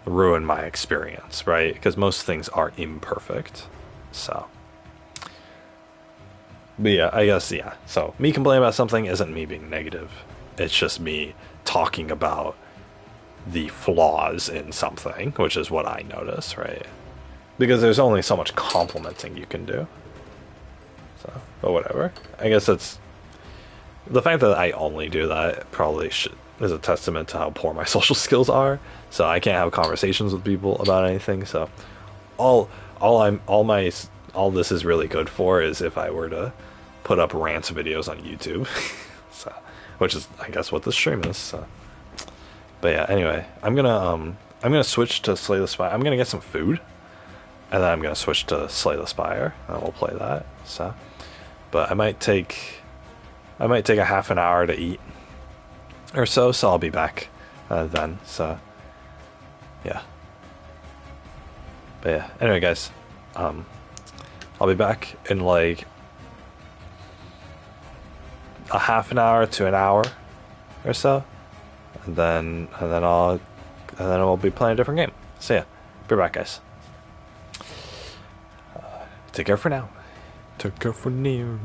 ruin my experience, right? Because most things are imperfect. So, but yeah, I guess, yeah. So, me complaining about something isn't me being negative. It's just me talking about the flaws in something, which is what I notice, right? Because there's only so much complimenting you can do. So, but whatever. I guess that's the fact that I only do that probably is a testament to how poor my social skills are. So I can't have conversations with people about anything. So all all this is really good for is if I were to put up rant videos on YouTube. So, which is I guess what this stream is. So. But yeah, anyway, I'm gonna switch to Slay the Spire. I'm gonna get some food, and then I'm gonna switch to Slay the Spire, and we'll play that. So, but I might take a half an hour to eat or so. So I'll be back then. So yeah. But yeah. Anyway, guys, I'll be back in like a half an hour to an hour or so. And then we'll be playing a different game. So yeah, be right back, guys. Take care for now. Take care for now.